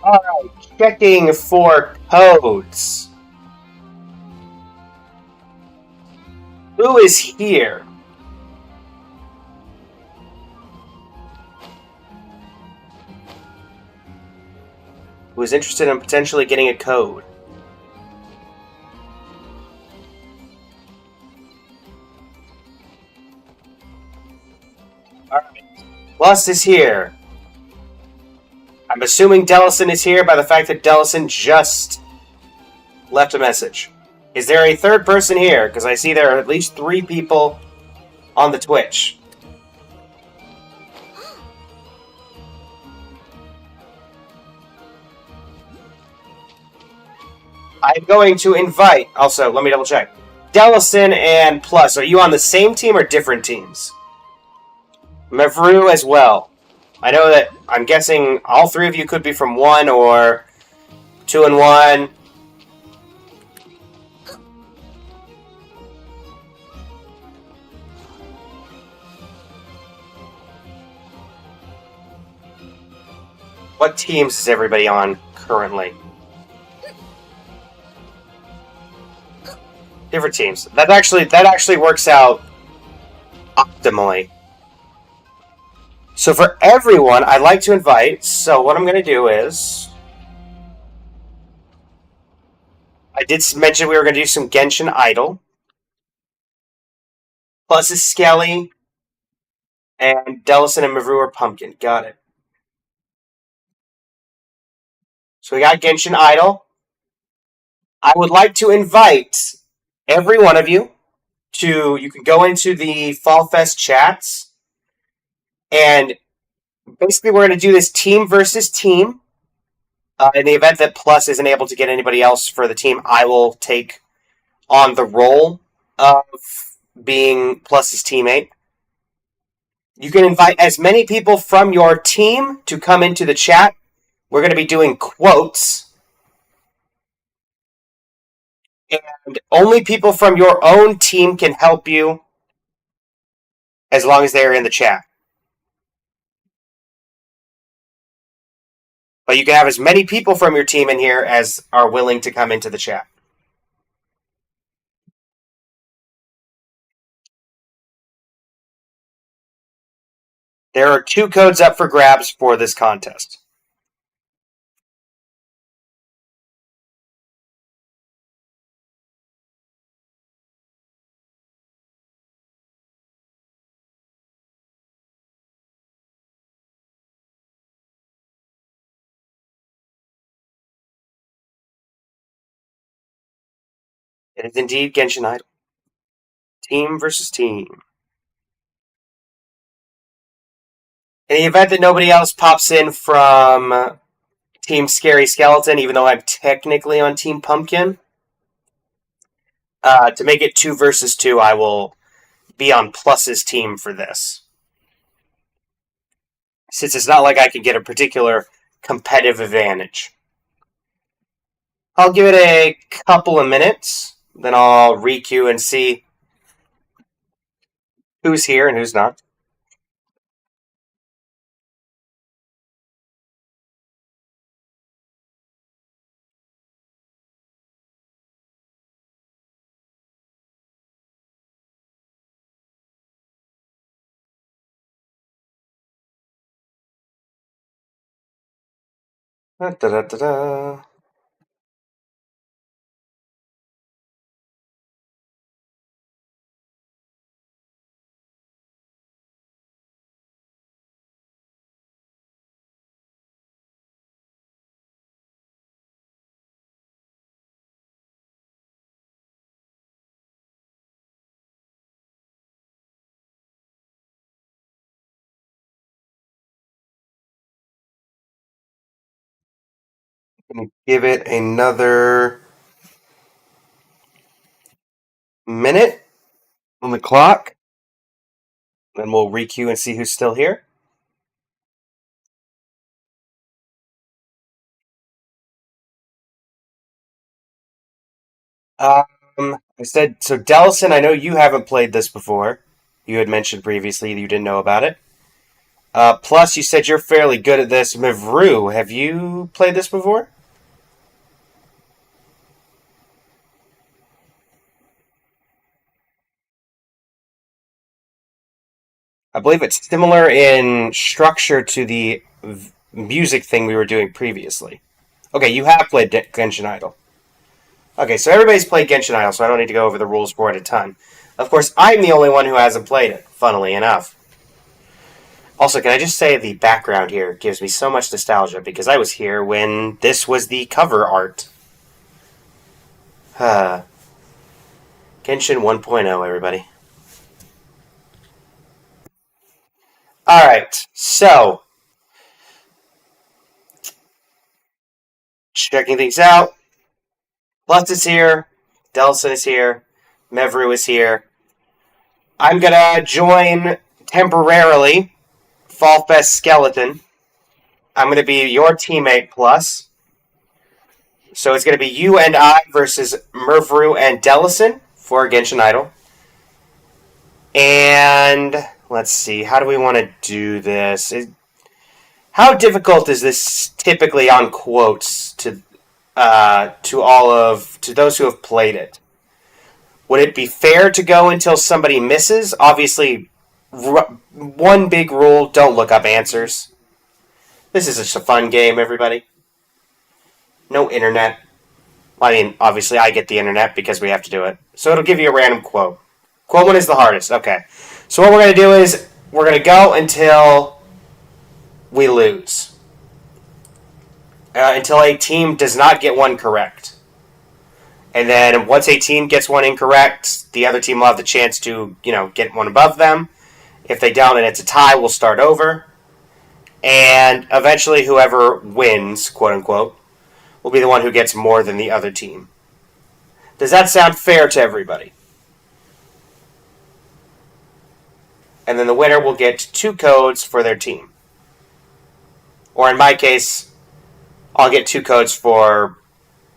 Alright, checking for codes. Who is here? Who is interested in potentially getting a code? Alright. Plus is here. I'm assuming Dellison is here by the fact that Dellison just left a message. Is there a third person here? Because I see there are at least 3 people on the Twitch. I'm going to invite... Also, let me double check. Dellison and Plus, are you on the same team or different teams? Mevru as well. I know that I'm guessing all 3 of you could be from 1 or 2 and 1. What teams is everybody on currently? Different teams. That actually works out optimally. So for everyone, I'd like to invite. So what I'm going to do is, I did mention we were going to do some Genshin Idol. Plus is Skelly, and Dellison and Mavru are Pumpkin. Got it. So we got Genshin Idol. I would like to invite every one of you to, you can go into the Fall Fest chats, and basically we're going to do this team versus team. In the event that Plus isn't able to get anybody else for the team, I will take on the role of being Plus's teammate. You can invite as many people from your team to come into the chat. We're going to be doing quotes. And only people from your own team can help you as long as they're in the chat. But you can have as many people from your team in here as are willing to come into the chat. There are 2 codes up for grabs for this contest. It is indeed Genshin Idol. Team versus team. In the event that nobody else pops in from Team Scary Skeleton, even though I'm technically on Team Pumpkin, to make it 2 versus 2, I will be on Plus's team for this. Since it's not like I can get a particular competitive advantage. I'll give it a couple of minutes, then I'll re-queue and see who's here and who's not. Da-da-da-da. Gonna give it another minute on the clock. Then we'll re-queue and see who's still here. I said, so Dellison, I know you haven't played this before. You had mentioned previously that you didn't know about it. Plus, you said you're fairly good at this. Mivru, have you played this before? I believe it's similar in structure to the music thing we were doing previously. Okay, you have played Genshin Idol. Okay, so everybody's played Genshin Idol, so I don't need to go over the rules for it a ton. Of course, I'm the only one who hasn't played it, funnily enough. Also, can I just say the background here gives me so much nostalgia because I was here when this was the cover art. Genshin 1.0, everybody. Alright, so, checking things out. Plus is here, Delson is here, Mevru is here. I'm gonna join temporarily Fallfest Skeleton. I'm gonna be your teammate plus. So it's gonna be you and I versus Mervru and Delison for Genshin Idol. And let's see, how do we want to do this? How difficult is this typically on quotes to those who have played it? Would it be fair to go until somebody misses? Obviously, one big rule: don't look up answers. This is just a fun game, everybody. No internet. I mean, obviously, I get the internet because we have to do it. So it'll give you a random quote. Quote one is the hardest. Okay. So what we're going to do is we're going to go until we lose. Until a team does not get one correct. And then once a team gets one incorrect, the other team will have the chance to, get one above them. If they don't and it's a tie, we'll start over. And eventually whoever wins, quote unquote, will be the one who gets more than the other team. Does that sound fair to everybody? And then the winner will get 2 codes for their team. Or in my case, I'll get 2 codes for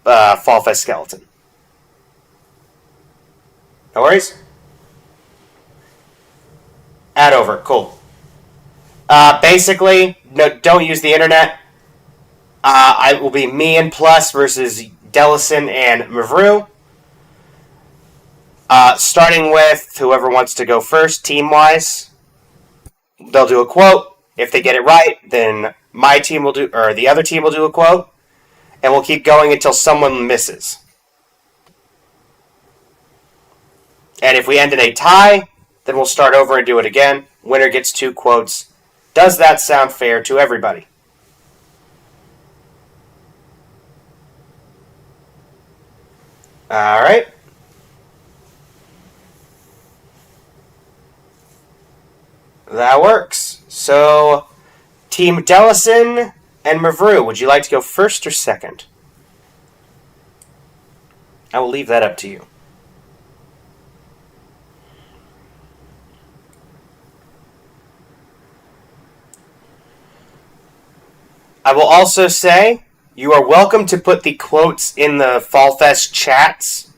Fallfest Skeleton. No worries? Add over. Cool. Basically, no, don't use the internet. It will be me and Plus versus Delison and Mavru. Starting with whoever wants to go first, team-wise. They'll do a quote. If they get it right, then my team will do, or the other team will do a quote. And we'll keep going until someone misses. And if we end in a tie, then we'll start over and do it again. Winner gets 2 quotes. Does that sound fair to everybody? Alright. That works. So, Team Delison and Mavru, would you like to go first or second? I will leave that up to you. I will also say, you are welcome to put the quotes in the Fallfest chats.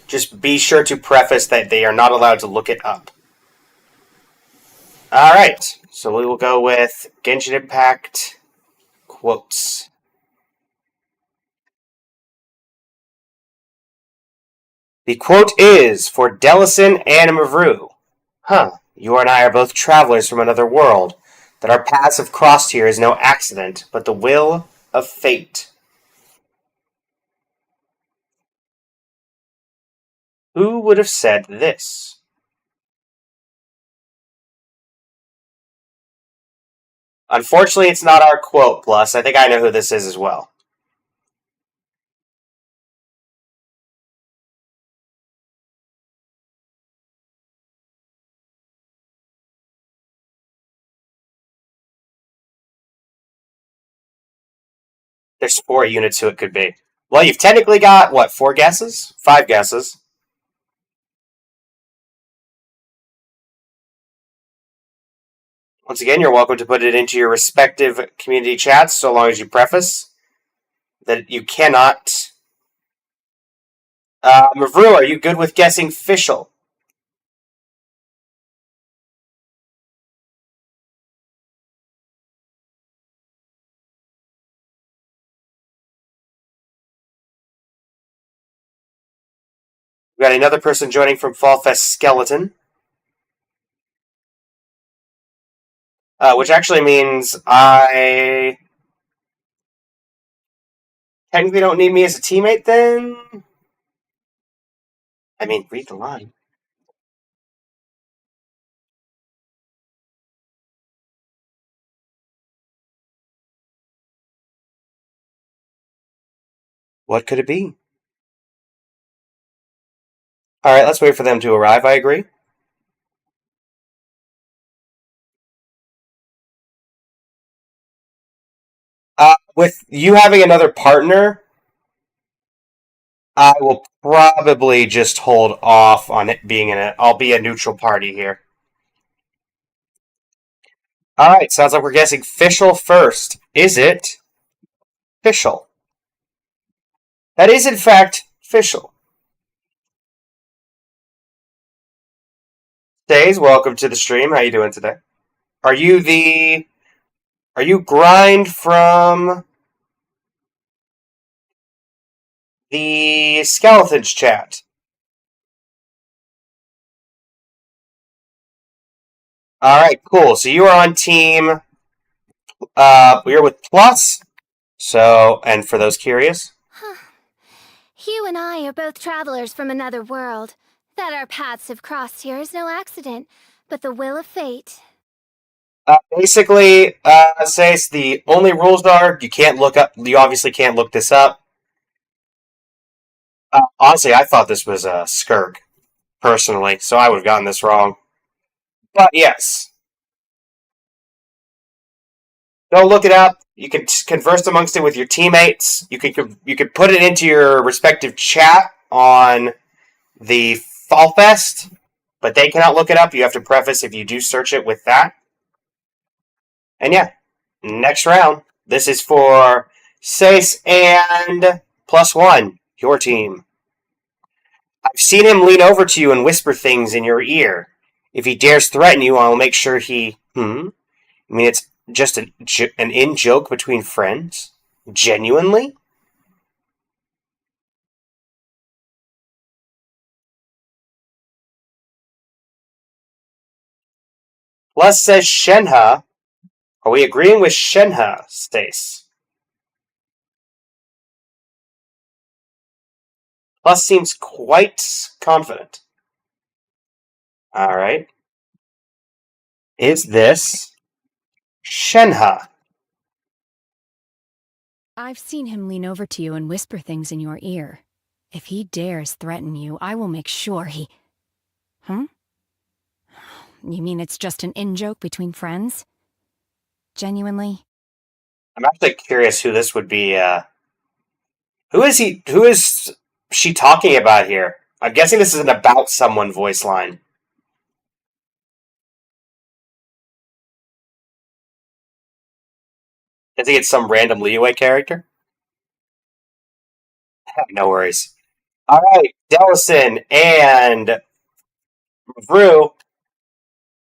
Just be sure to preface that they are not allowed to look it up. Alright, so we will go with Genshin Impact quotes. The quote is for Delison and Mavru. You and I are both travelers from another world. That our paths have crossed here is no accident, but the will of fate. Who would have said this? Unfortunately, it's not our quote, Plus. I think I know who this is as well. There's 4 units who it could be. Well, you've technically got, 4 guesses? 5 guesses. Once again, you're welcome to put it into your respective community chats, so long as you preface that you cannot. Mavru, are you good with guessing Fischl? We got another person joining from Fall Fest Skeleton. Which actually means I technically don't need me as a teammate then? I mean, read the line. What could it be? Alright, let's wait for them to arrive, I agree. With you having another partner, I will probably just hold off on it being in it. I'll be a neutral party here. Alright, sounds like we're guessing Fischl first. Is it Fischl? That is, in fact, Fischl. Days, welcome to the stream. How you doing today? Are you the... Are you Grind from the Skeletons chat? Alright, cool. So you are on team... you're with Plus. So, and for those curious... Hugh and I are both travelers from another world. That our paths have crossed here is no accident, but the will of fate. Basically, says the only rules are you can't look up. You obviously can't look this up. Honestly, I thought this was a Skirk, personally, so I would have gotten this wrong. But yes, don't look it up. You can converse amongst it with your teammates. You can put it into your respective chat on the Fall Fest, but they cannot look it up. You have to preface if you do search it with that. And yeah, next round. This is for Sace and +1, your team. I've seen him lean over to you and whisper things in your ear. If he dares threaten you, I will make sure he... I mean, it's just an in-joke between friends? Genuinely? Plus says Shenhe. Are we agreeing with Shenhe, Stace? Plus seems quite confident. Alright. Is this Shenhe? I've seen him lean over to you and whisper things in your ear. If he dares threaten you, I will make sure he... Huh? You mean it's just an in-joke between friends? Genuinely? I'm actually curious who this would be, Who is he? Who is she talking about here? I'm guessing this is an about someone voice line. I think it's some random Liyue character. No worries. Alright, Delison and Vru.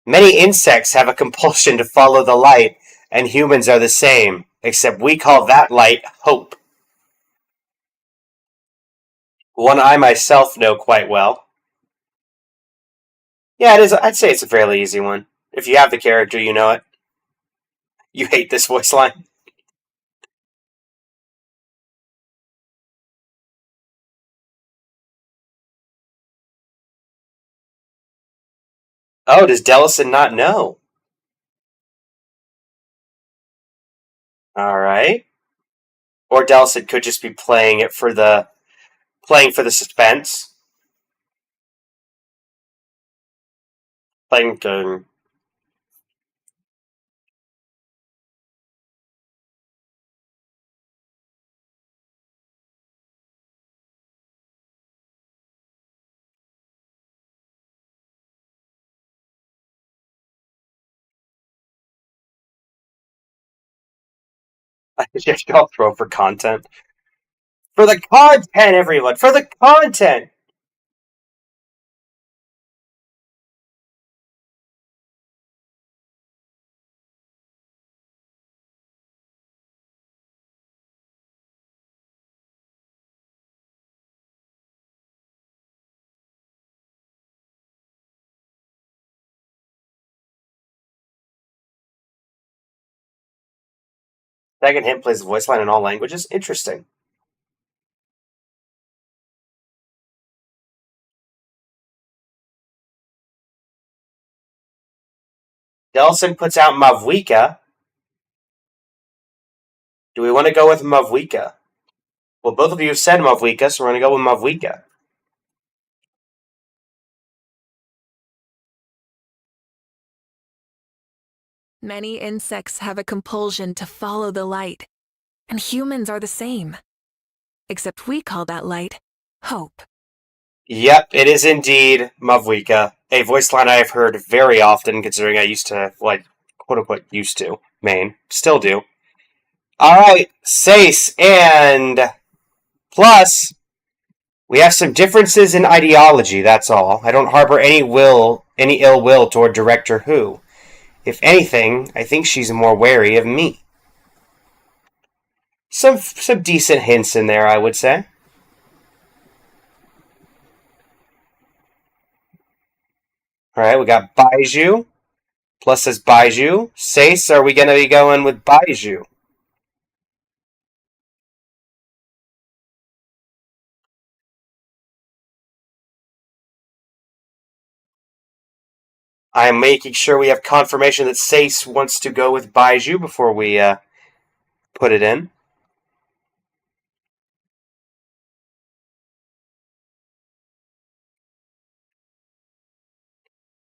Many insects have a compulsion to follow the light, and humans are the same, except we call that light hope. One I myself know quite well. Yeah, it is. I'd say it's a fairly easy one. If you have the character, you know it. You hate this voice line. Oh, does Delison not know? Alright. Or Delson could just be playing for the suspense. Playing the just go throw for content. For the content, everyone! For the content! Second hint plays the voice line in all languages. Interesting. Delson puts out Mavwika. Do we want to go with Mavwika? Well, both of you have said Mavwika, so we're going to go with Mavwika. Many insects have a compulsion to follow the light, and humans are the same. Except we call that light hope. Yep, it is indeed Mavwika, a voice line I've heard very often, considering I used to, quote-unquote, used to, main, still do. Alright, Sace, and plus, we have some differences in ideology, that's all. I don't harbor any ill will toward Director Who. If anything, I think she's more wary of me. Some decent hints in there, I would say. Alright, we got Baiju. Plus says Baiju. Sace, are we going to be going with Baiju? I am making sure we have confirmation that Sace wants to go with Baiju before we put it in.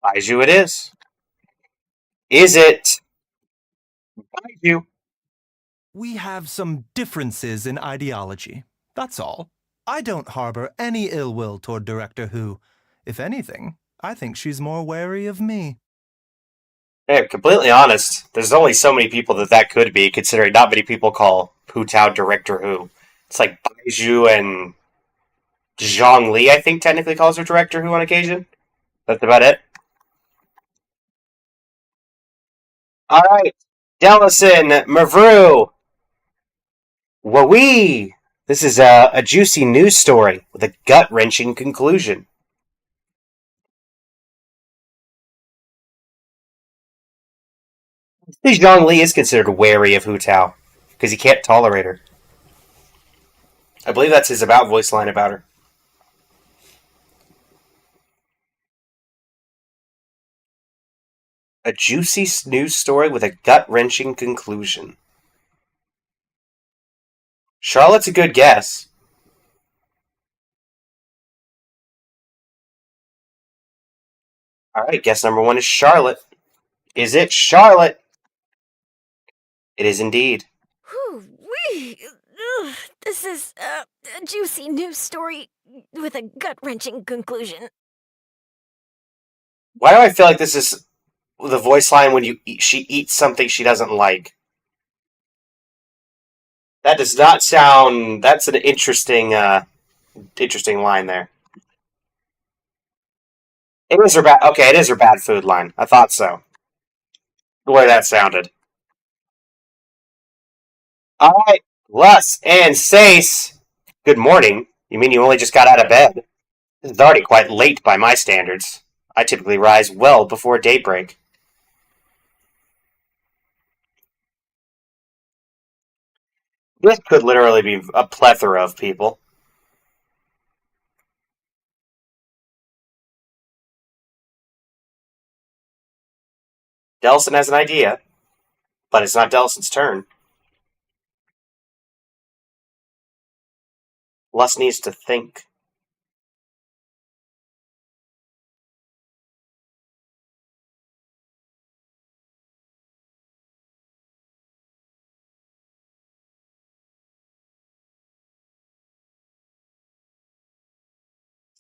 Baiju it is. Is it Baiju? We have some differences in ideology. That's all. I don't harbor any ill will toward Director Who. If anything, I think she's more wary of me. Hey, completely honest, there's only so many people that could be, considering not many people call Hu Tao Director Who. It's like Baiju and Zhang Li, I think, technically calls her Director Who on occasion. That's about it. Alright, Delison, Mavru, Wowee! This is a juicy news story with a gut-wrenching conclusion. Zhang Li is considered wary of Hu Tao, because he can't tolerate her. I believe that's his about voice line about her. A juicy news story with a gut-wrenching conclusion. Charlotte's a good guess. Alright, guess number one is Charlotte. Is it Charlotte? It is indeed. Whew-wee. Ugh, this is a juicy news story with a gut-wrenching conclusion. Why do I feel like this is the voice line when she eats something she doesn't like? That does not sound... That's an interesting line there. It is her bad... Okay, it is her bad food line. I thought so. The way that sounded. Alright, Lus and Sace. Good morning. You mean you only just got out of bed? This is already quite late by my standards. I typically rise well before daybreak. This could literally be a plethora of people. Delson has an idea, but it's not Delson's turn. Lus needs to think.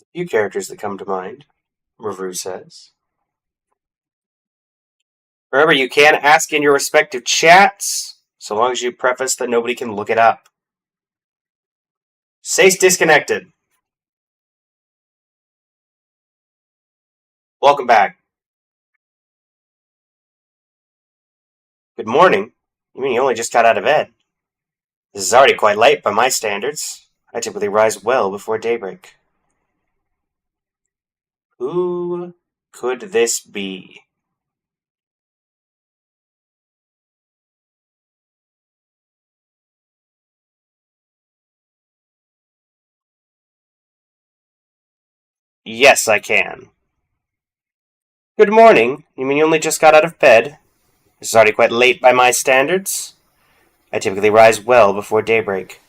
A few characters that come to mind, Mavru says. Remember, you can ask in your respective chats, so long as you preface that nobody can look it up. Sace disconnected. Welcome back. Good morning. You mean you only just got out of bed? This is already quite late by my standards. I typically rise well before daybreak. Who could this be? Yes, I can. Good morning. You mean you only just got out of bed? This is already quite late by my standards. I typically rise well before daybreak.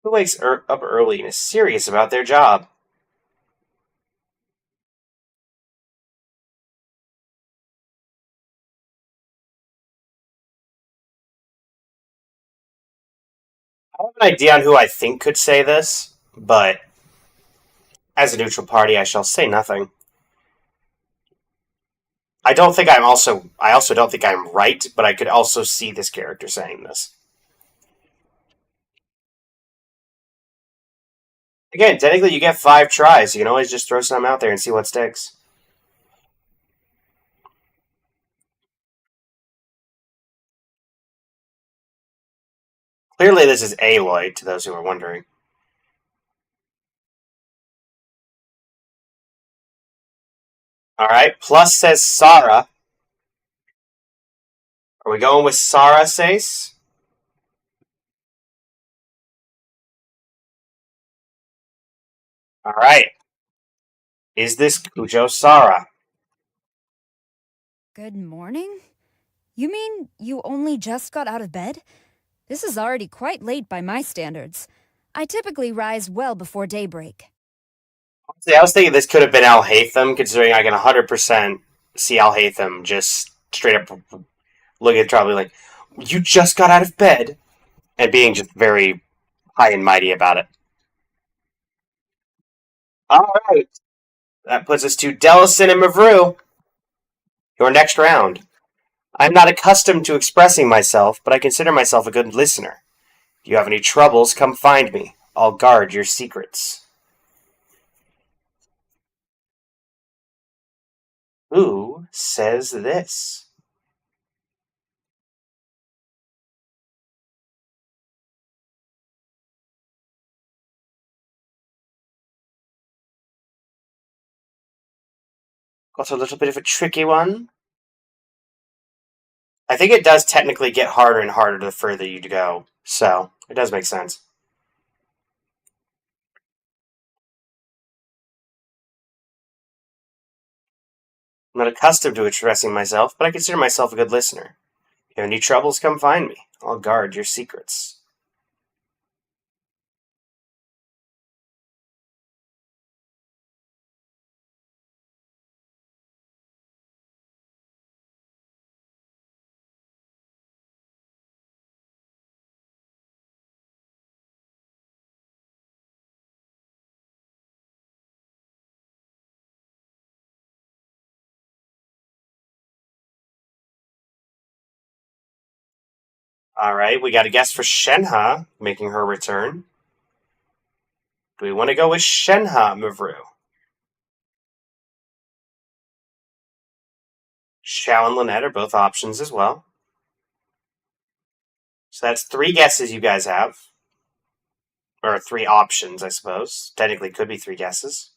Who wakes up early and is serious about their job? I have an idea on who I think could say this, but as a neutral party, I shall say nothing. I also don't think I'm right, but I could also see this character saying this. Again, technically you get 5 tries. You can always just throw some out there and see what sticks. Clearly this is Aloy, to those who are wondering. Alright, plus says Sarah. Are we going with Sarah, Sace? Alright. Is this Kujo Sarah? Good morning? You mean you only just got out of bed? This is already quite late by my standards. I typically rise well before daybreak. See, I was thinking this could have been Al Hatham, considering I can 100% see Al Hatham just straight up looking at Charlie like, you just got out of bed, and being just very high and mighty about it. Alright. That puts us to Delison and Mavru. Your next round. I'm not accustomed to expressing myself, but I consider myself a good listener. If you have any troubles, come find me. I'll guard your secrets. Who says this? Got a little bit of a tricky one. I think it does technically get harder and harder the further you go, so it does make sense. I'm not accustomed to expressing myself, but I consider myself a good listener. If you have any troubles, come find me. I'll guard your secrets. Alright, we got a guess for Shenhe, making her return. Do we want to go with Shenhe, Mavru? Xiao and Lynette are both options as well. So that's 3 guesses you guys have. Or 3 options, I suppose. Technically could be 3 guesses.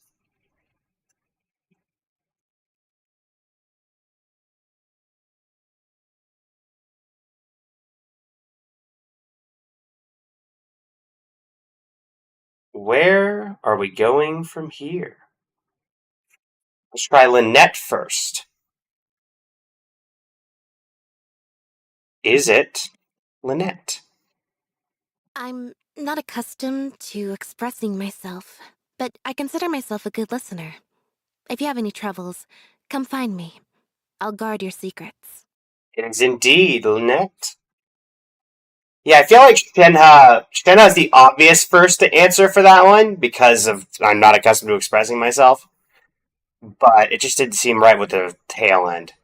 Where are we going from here? Let's try Lynette first. Is it Lynette? I'm not accustomed to expressing myself, but I consider myself a good listener. If you have any troubles, come find me. I'll guard your secrets. It is indeed Lynette. Yeah, I feel like Shenhe's the obvious first to answer for that one because of I'm not accustomed to expressing myself. But it just didn't seem right with the tail end.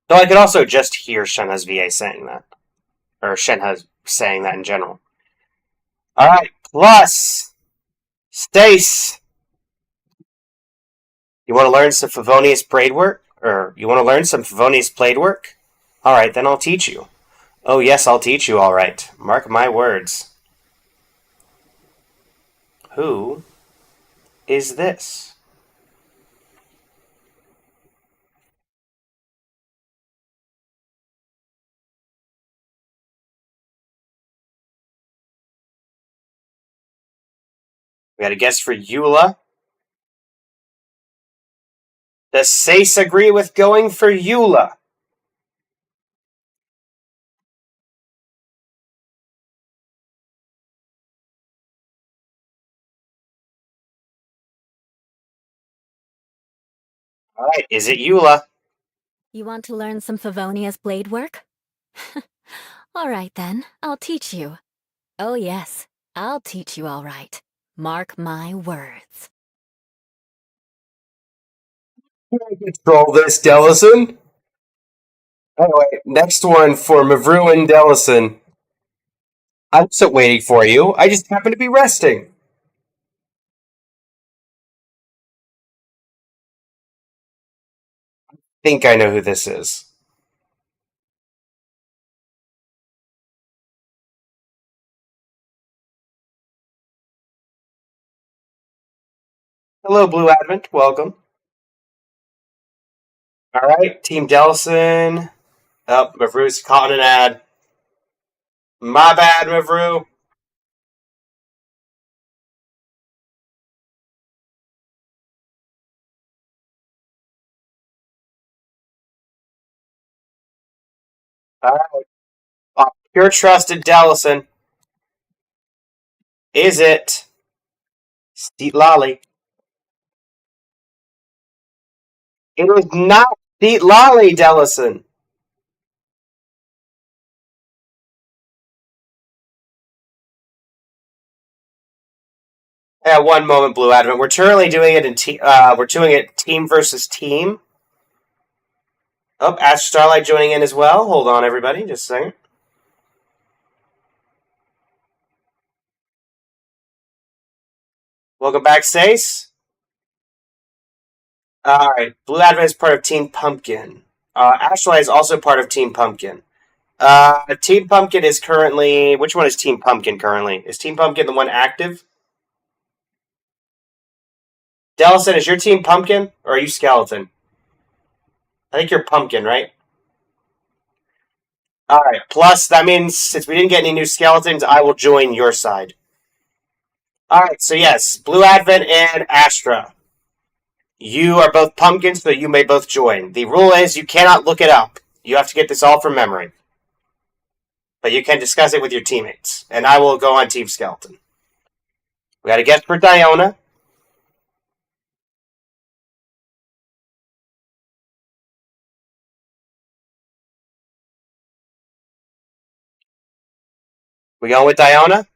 Though I could also just hear Shenhe's VA saying that. Or Shenhe saying that in general. Alright, plus Stace. You want to learn some Favonius braid work? Or you want to learn some Favonius blade work? Alright, then I'll teach you. Oh, yes, I'll teach you all right. Mark my words. Who is this? We got a guess for Eula. Does Sace agree with going for Eula? All right, is it Eula? You want to learn some Favonia's blade work? All right then, I'll teach you. Oh yes, I'll teach you all right. Mark my words. Can I control this, Dellison? Anyway, next one for Mavru and Dellison. I wasn't waiting for you. I just happened to be resting. Think I know who this is. Hello, Blue Advent. Welcome. All right, Team Dellison. Oh, Mavru's caught in an ad. My bad, Mavru. All right. Pure trusted Dellison. Is it Steet Lolly? It is not Steet Lolly, Dellison. Yeah, one moment, Blue Advent. We're currently doing it we're doing it team versus team. Oh, Ash Starlight joining in as well. Hold on, everybody, just a second. Welcome back, Stace. All right, Blue Advent is part of Team Pumpkin. Ashlight is also part of Team Pumpkin. Team Pumpkin is currently. Which one is Team Pumpkin currently? Is Team Pumpkin the one active? Dellison, is your team Pumpkin or are you Skeleton? I think you're Pumpkin, right? All right. Plus, that means since we didn't get any new skeletons, I will join your side. All right. So yes, Blue Advent and Astra. You are both pumpkins, so you may both join. The rule is you cannot look it up. You have to get this all from memory. But you can discuss it with your teammates. And I will go on Team Skeleton. We got a guest for Diona. We going with Diona?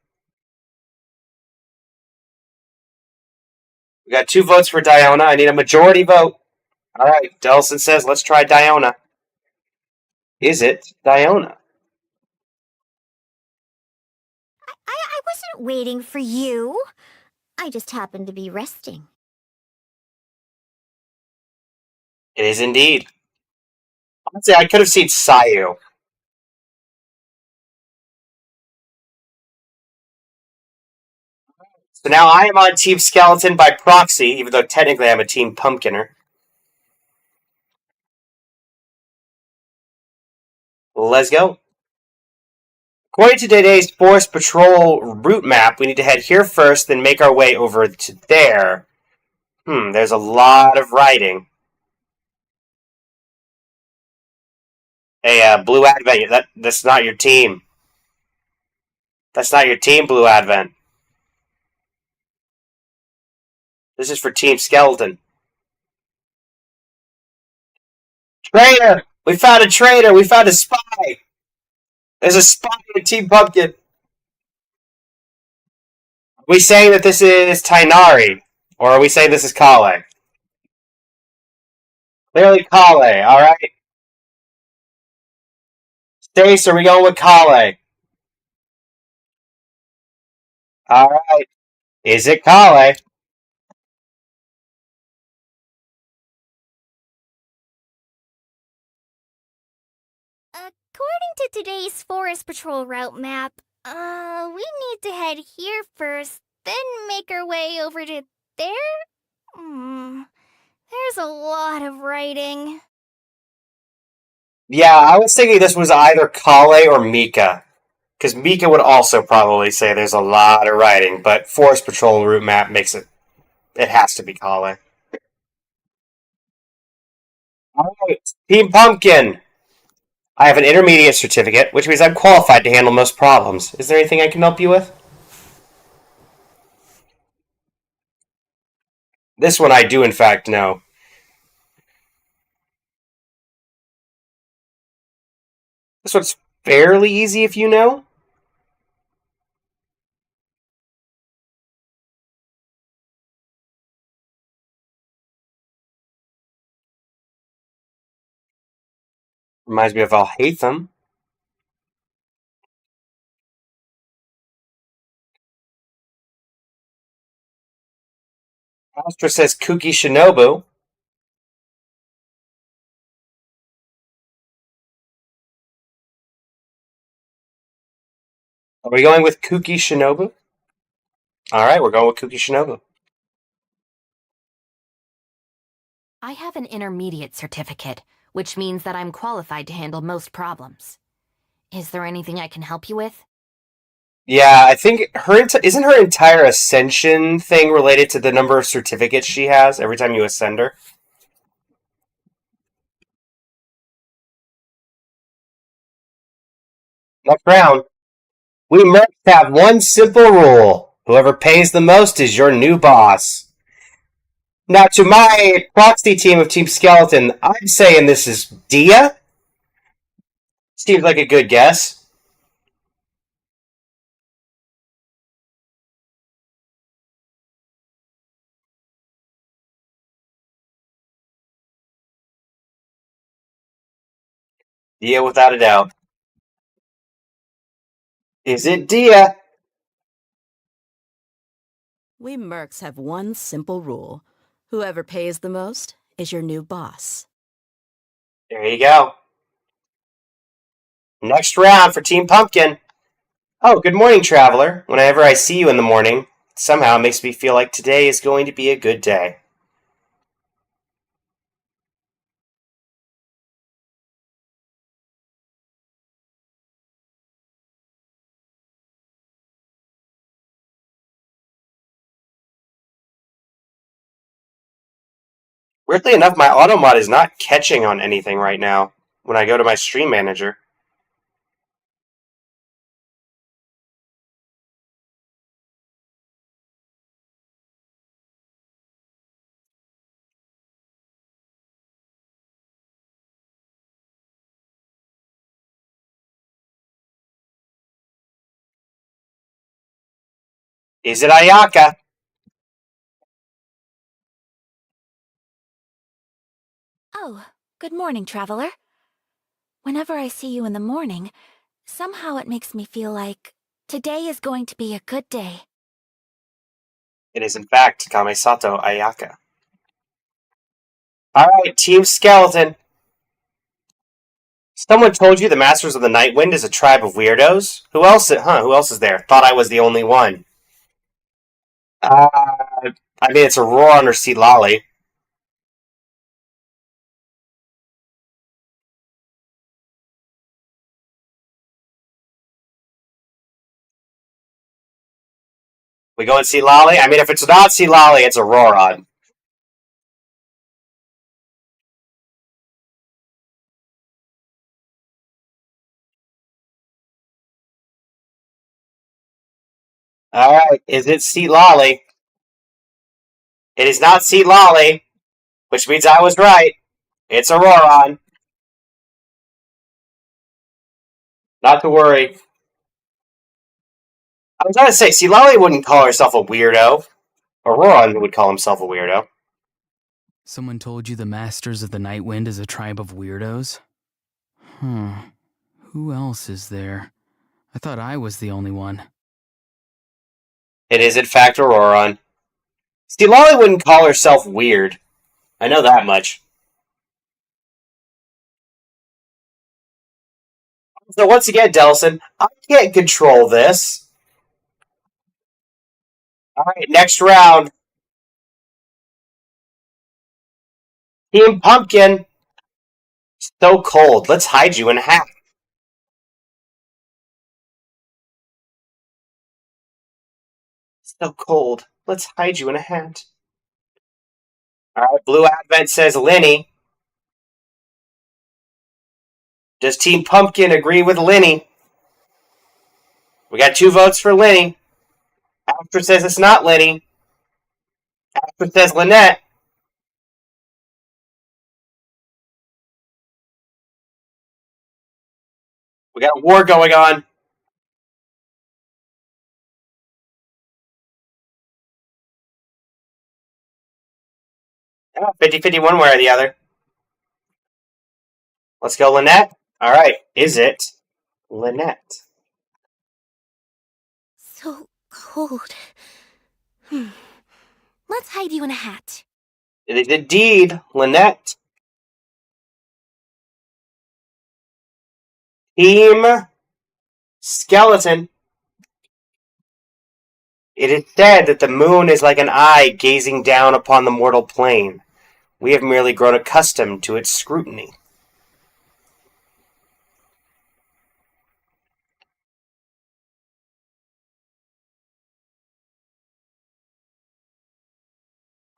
We got 2 votes for Diona. I need a majority vote. All right. Delson says, let's try Diona. Is it Diona? I wasn't waiting for you. I just happened to be resting. It is indeed. Honestly, I could have seen Sayu. So now I am on Team Skeleton by proxy, even though technically I'm a Team Pumpkiner. Let's go. According to today's Forest Patrol route map, we need to head here first, then make our way over to there. There's a lot of riding. Hey, Blue Advent, that's not your team. That's not your team, Blue Advent. This is for Team Skeleton. Traitor! We found a traitor! We found a spy! There's a spy in Team Pumpkin! Are we saying that this is Tainari? Or are we saying this is Kale? Clearly Kale, alright? Stace, are we going with Kale? Alright. Is it Kale? According to today's Forest Patrol route map, we need to head here first, then make our way over to there? There's a lot of writing. Yeah, I was thinking this was either Kale or Mika. Because Mika would also probably say there's a lot of writing, but Forest Patrol route map makes it... It has to be Kale. Alright, Team Pumpkin! I have an intermediate certificate, which means I'm qualified to handle most problems. Is there anything I can help you with? This one I do in fact know. This one's fairly easy if you know. Reminds me of Alhaitham. Astra says Kuki Shinobu. Are we going with Kuki Shinobu? Alright, we're going with Kuki Shinobu. I have an intermediate certificate, which means that I'm qualified to handle most problems. Is there anything I can help you with? Yeah, I think isn't her entire ascension thing related to the number of certificates she has every time you ascend her? Next round. We must have one simple rule. Whoever pays the most is your new boss. Now, to my proxy team of Team Skeleton, I'm saying this is Dia. Seems like a good guess. Dia, without a doubt. Is it Dia? We mercs have one simple rule. Whoever pays the most is your new boss. There you go. Next round for Team Pumpkin. Oh, good morning, Traveler. Whenever I see you in the morning, somehow it makes me feel like today is going to be a good day. Weirdly enough, my automod is not catching on anything right now when I go to my stream manager. Is it Ayaka? Oh, good morning, Traveler. Whenever I see you in the morning, somehow it makes me feel like today is going to be a good day. It is in fact Kamisato Ayaka. Alright, Team Skeleton. Someone told you the Masters of the Night Wind is a tribe of weirdos? Who else is there? Thought I was the only one. I mean, it's Aurora under Sea Lolly. We go and see Lolly? I mean, if it's not Sea Lolly, it's Aurora. Alright, is it Sea Lolly? It is not Sea Lolly, which means I was right. It's Auroron. Not to worry. I was gonna say, Sea Lolly wouldn't call herself a weirdo. Auroron would call himself a weirdo. Someone told you the Masters of the Night Wind is a tribe of weirdos? Who else is there? I thought I was the only one. It is, in fact, Auroron. Sea Lolly wouldn't call herself weird. I know that much. So once again, Delson, I can't control this. Alright, next round. Team Pumpkin. So cold. Let's hide you in a hat. So cold. Let's hide you in a hat. Alright, Blue Advent says Lenny. Does Team Pumpkin agree with Lenny? We got 2 votes for Lenny. Astra says it's not Lenny. Astra says Lynette. We got a war going on. Yeah, 50-50 one way or the other. Let's go, Lynette. Alright, is it Lynette? So cold. Let's hide you in a hat. It is indeed Lynette. Team Skeleton. It is said that the moon is like an eye gazing down upon the mortal plane. We have merely grown accustomed to its scrutiny.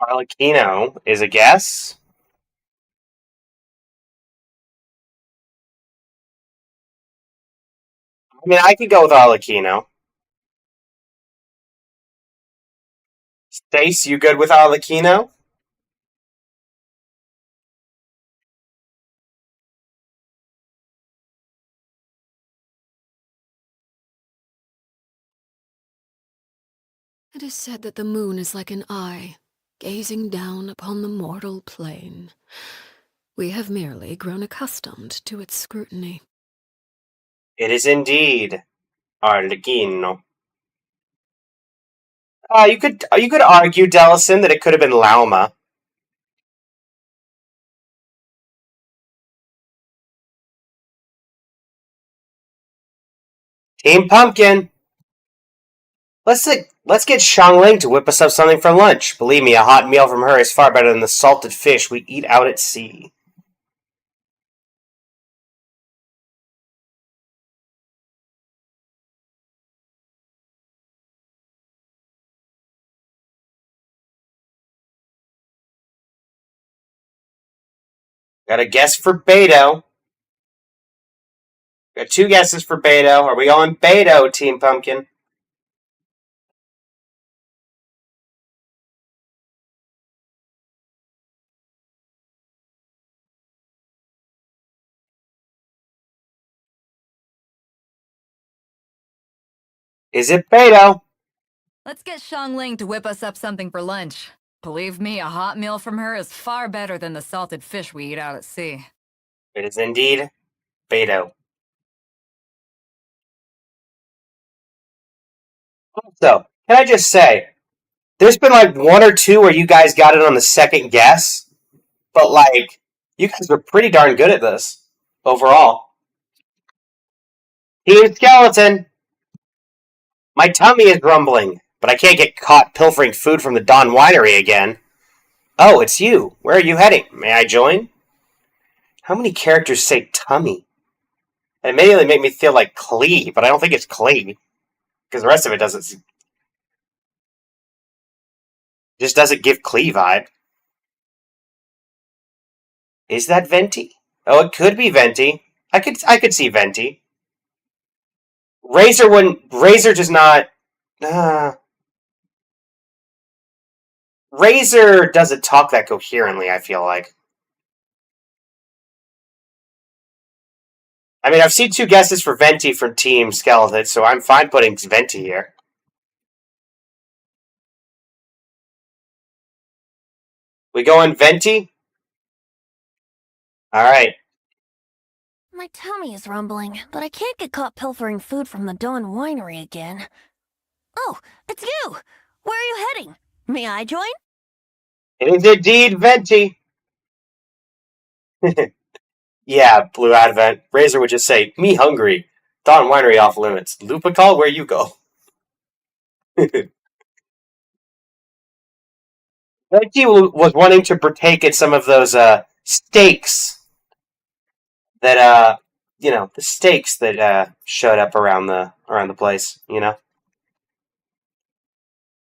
Arlecchino is a guess. I mean, I could go with Arlecchino. Stace, you good with Arlecchino? It is said that the moon is like an eye, gazing down upon the mortal plane. We have merely grown accustomed to its scrutiny. It is indeed Arlecchino. You could argue, Delison, that it could have been Lauma. Team Pumpkin. Let's get Xiangling to whip us up something for lunch. Believe me, a hot meal from her is far better than the salted fish we eat out at sea. Got a guess for Beto. Got 2 guesses for Beto. Are we going Beto, Team Pumpkin? Is it Beto? Let's get Xiangling to whip us up something for lunch. Believe me, a hot meal from her is far better than the salted fish we eat out at sea. It is indeed Beto. So, can I just say, there's been like 1 or 2 where you guys got it on the second guess, but like, you guys were pretty darn good at this overall. Team Skeleton. My tummy is rumbling, but I can't get caught pilfering food from the Dawn Winery again. Oh, it's you. Where are you heading? May I join? How many characters say tummy? It immediately made me feel like Klee, but I don't think it's Klee. Because the rest of it doesn't... just doesn't give Klee vibe. Is that Venti? Oh, it could be Venti. I could see Venti. Razor does not... Razor doesn't talk that coherently, I feel like. I mean, I've seen 2 guesses for Venti from Team Skeleton, so I'm fine putting Venti here. We going Venti? Alright. My tummy is rumbling, but I can't get caught pilfering food from the Dawn Winery again. Oh, it's you! Where are you heading? May I join? It is indeed Venti. Yeah, Blue Advent. Razor would just say, "Me hungry." Dawn Winery off limits. Lupical, where you go? Like he was wanting to partake in some of those steaks that the steaks that showed up around the place.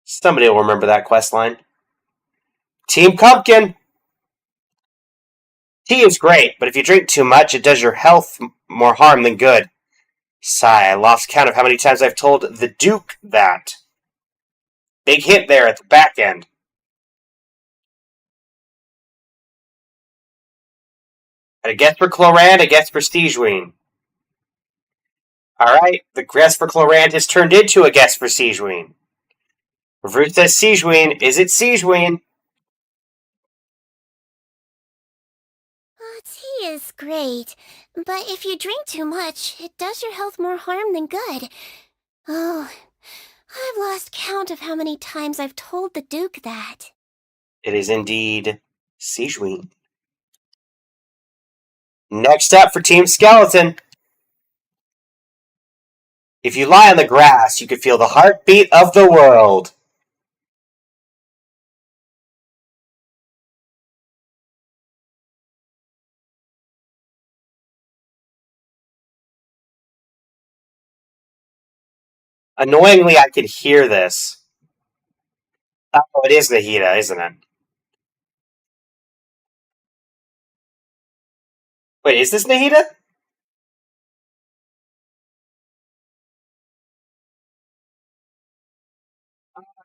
Somebody will remember that quest line. Team Pumpkin. Tea is great, but if you drink too much, it does your health more harm than good. Sigh, I lost count of how many times I've told the Duke that. Big hint there at the back end. A guess for Clorand, a guess for Stijween. Alright, the guess for Clorand has turned into a guess for Stijween. Root says Stijween. Is it Stijween? Tea is great, but if you drink too much, it does your health more harm than good. Oh, I've lost count of how many times I've told the Duke that. It is indeed Stijween. Next up for Team Skeleton. If you lie on the grass, you can feel the heartbeat of the world. Annoyingly, I could hear this. Oh, it is Nahida, isn't it? Wait, is this Nahida?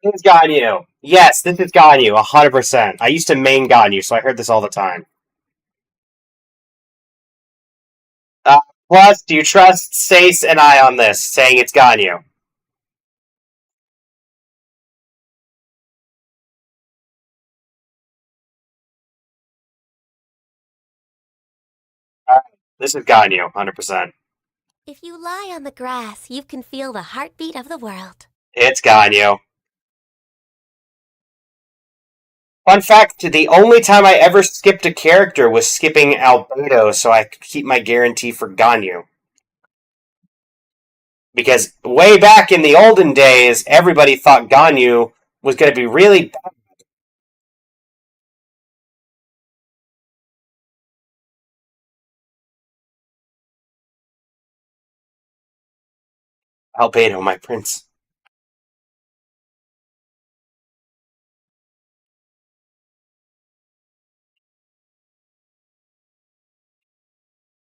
This is Ganyu. Yes, this is Ganyu, 100%. I used to main Ganyu, so I heard this all the time. Plus, do you trust Stace and I on this, saying it's Ganyu? Alright, this is Ganyu, 100%. If you lie on the grass, you can feel the heartbeat of the world. It's Ganyu. Fun fact, the only time I ever skipped a character was skipping Albedo so I could keep my guarantee for Ganyu. Because way back in the olden days, everybody thought Ganyu was going to be really bad. Albedo, my prince.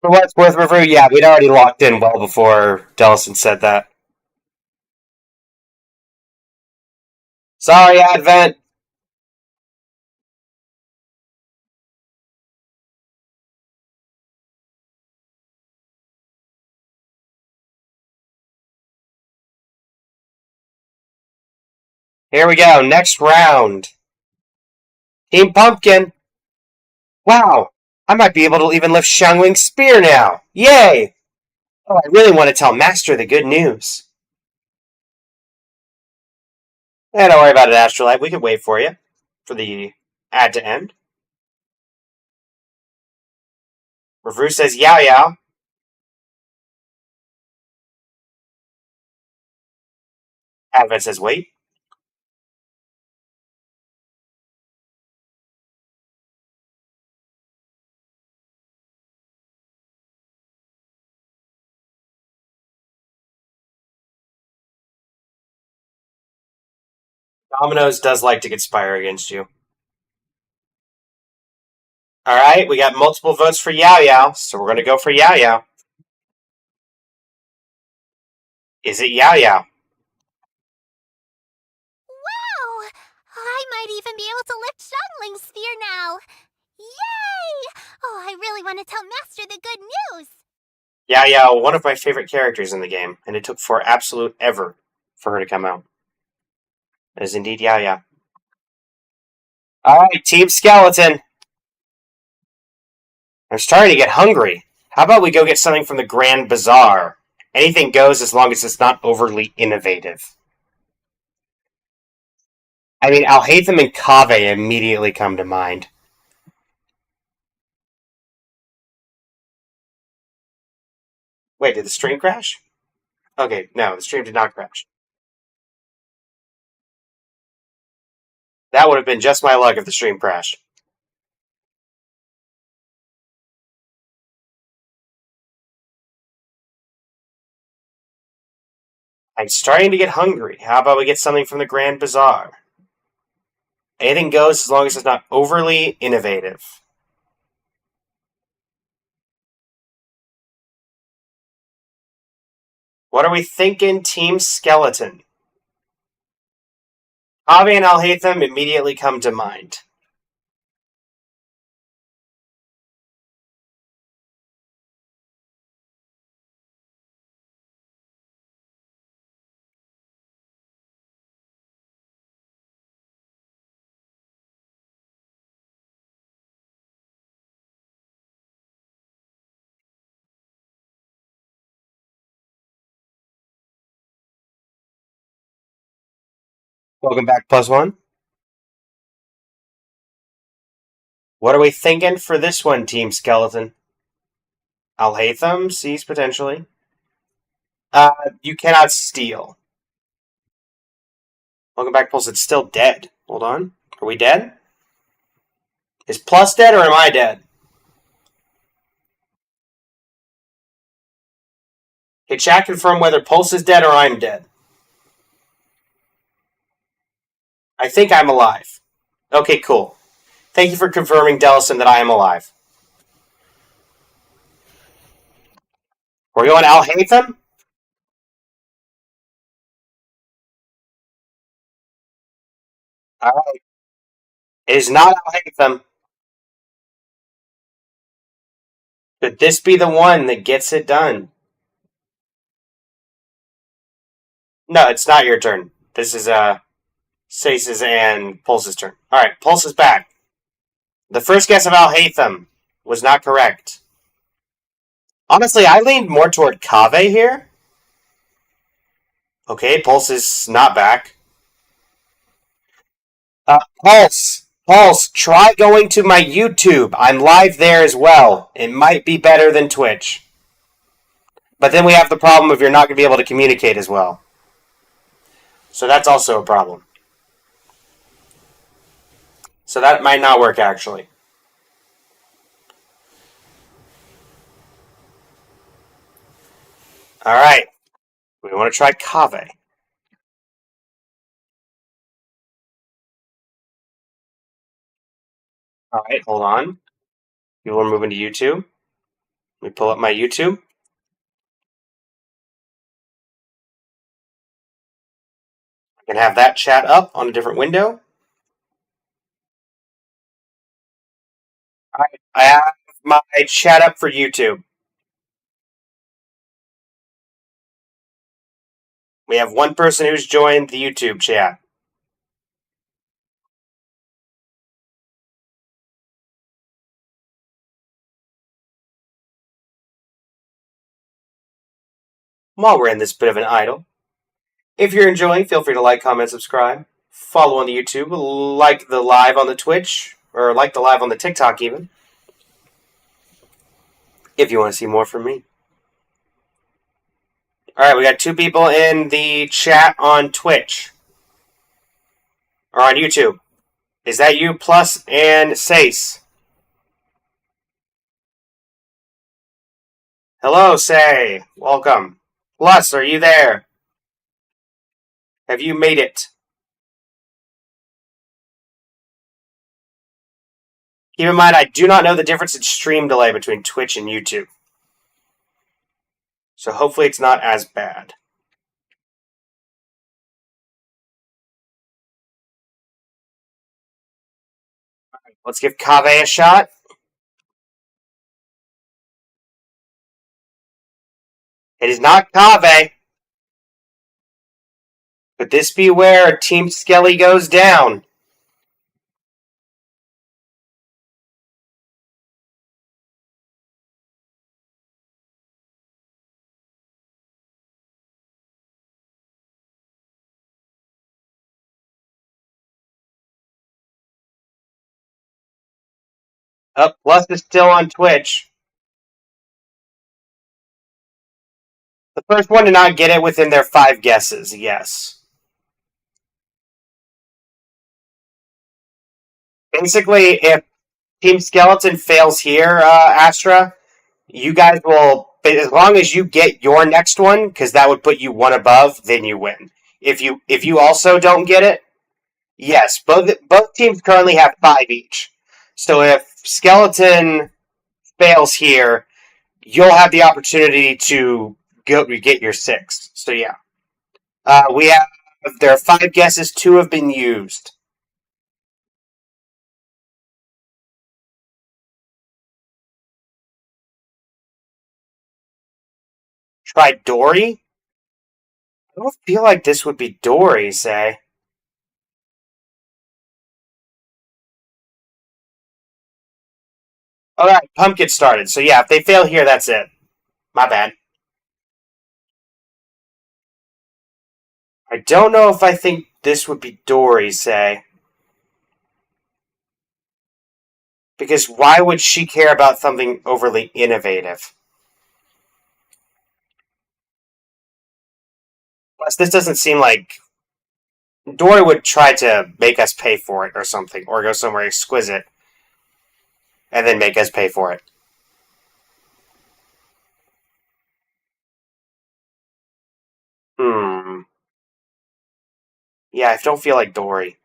For what it's worth, Review, yeah, we'd already locked in well before Dellison said that. Sorry, Advent. Here we go, next round. Team Pumpkin. Wow, I might be able to even lift Xiangwing's spear now. Yay! Oh, I really want to tell Master the good news. Don't worry about it, Astrolight. We can wait for you. For the ad to end. Review says Yao Yao. Advent says wait. Dominoes does like to conspire against you. Alright, we got multiple votes for Yao Yao, so we're going to go for Yao Yao. Is it Yao Yao? Wow! I might even be able to lift Xiangling's spear now! Yay! Oh, I really want to tell Master the good news! Yao Yao, one of my favorite characters in the game, and it took for absolute ever for her to come out. It is indeed Yao Yao. Alright, Team Skeleton. I'm starting to get hungry. How about we go get something from the Grand Bazaar? Anything goes as long as it's not overly innovative. I mean, Alhaitham and Kaveh immediately come to mind. Wait, did the stream crash? Okay, no, the stream did not crash. That would have been just my luck if the stream crashed. I'm starting to get hungry. How about we get something from the Grand Bazaar? Anything goes as long as it's not overly innovative. What are we thinking, Team Skeleton? Avi and Alhaitham immediately come to mind. Welcome back, +1. What are we thinking for this one, Team Skeleton? Alhaitham sees potentially. You cannot steal. Welcome back, Pulse. It's still dead. Hold on. Are we dead? Is Plus dead or am I dead? Hey, chat, confirm whether Pulse is dead or I'm dead. I think I'm alive. Okay, cool. Thank you for confirming, Delson, that I am alive. We're going Alhaitham? Alright. It is not Alhaitham. Could this be the one that gets it done? No, it's not your turn. This is Sace's and Pulse's turn. Alright, Pulse is back. The first guess of Alhaitham was not correct. Honestly, I leaned more toward Kaveh here. Okay, Pulse is not back. Pulse, try going to my YouTube. I'm live there as well. It might be better than Twitch. But then we have the problem of you're not going to be able to communicate as well. So that's also a problem. So that might not work, actually. Alright. We want to try Kaveh. Alright, hold on. People are moving to YouTube. Let me pull up my YouTube. I can have that chat up on a different window. Alright, I have my chat up for YouTube. We have one person who's joined the YouTube chat. While we're in this bit of an idle, if you're enjoying, feel free to like, comment, subscribe, follow on the YouTube, like the live on the Twitch, or like the live on the TikTok even, if you want to see more from me. Alright, we got 2 people in the chat on Twitch. Or on YouTube. Is that you, Plus and Sace? Hello, Say. Welcome. Plus, are you there? Have you made it? Keep in mind, I do not know the difference in stream delay between Twitch and YouTube. So hopefully it's not as bad. Let's give Kaveh a shot. It is not Kaveh. Could this be where Team Skelly goes down? Plus is still on Twitch. The first one to not get it within their 5 guesses, yes. Basically, if Team Skeleton fails here, Astra, you guys will, as long as you get your next one, because that would put you one above, then you win. If you also don't get it, yes, both teams currently have 5 each. So if Skeleton fails here, you'll have the opportunity to get your 6. So yeah, we have there are 5 guesses. 2 have been used. Try Dory. I don't feel like this would be Dory. Say. All right, Pumpkin started. So yeah, if they fail here, that's it. My bad. I don't know if I think this would be Dory. Say. Because why would she care about something overly innovative? Plus, this doesn't seem like Dory would try to make us pay for it or something, or go somewhere exquisite and then make us pay for it. Hmm. Yeah, I don't feel like Dory.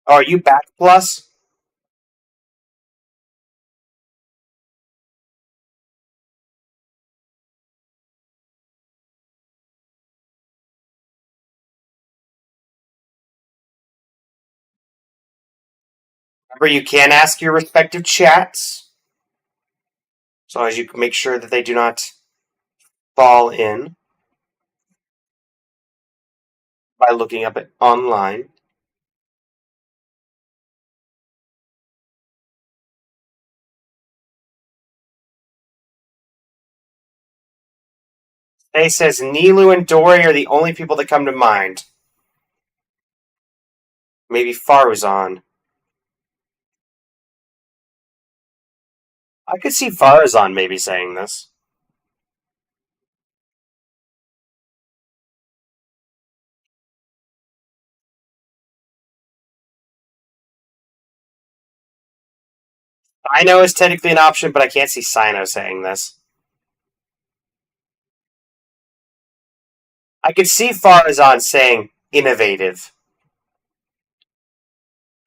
Oh, are you back, Plus? Remember, you can ask your respective chats, as long as you make sure that they do not fall in by looking up it online. Faye says Nilu and Dory are the only people that come to mind. Maybe Farazan. I could see Farazan maybe saying this. Sino is technically an option, but I can't see Sino saying this. I could see Farazan saying innovative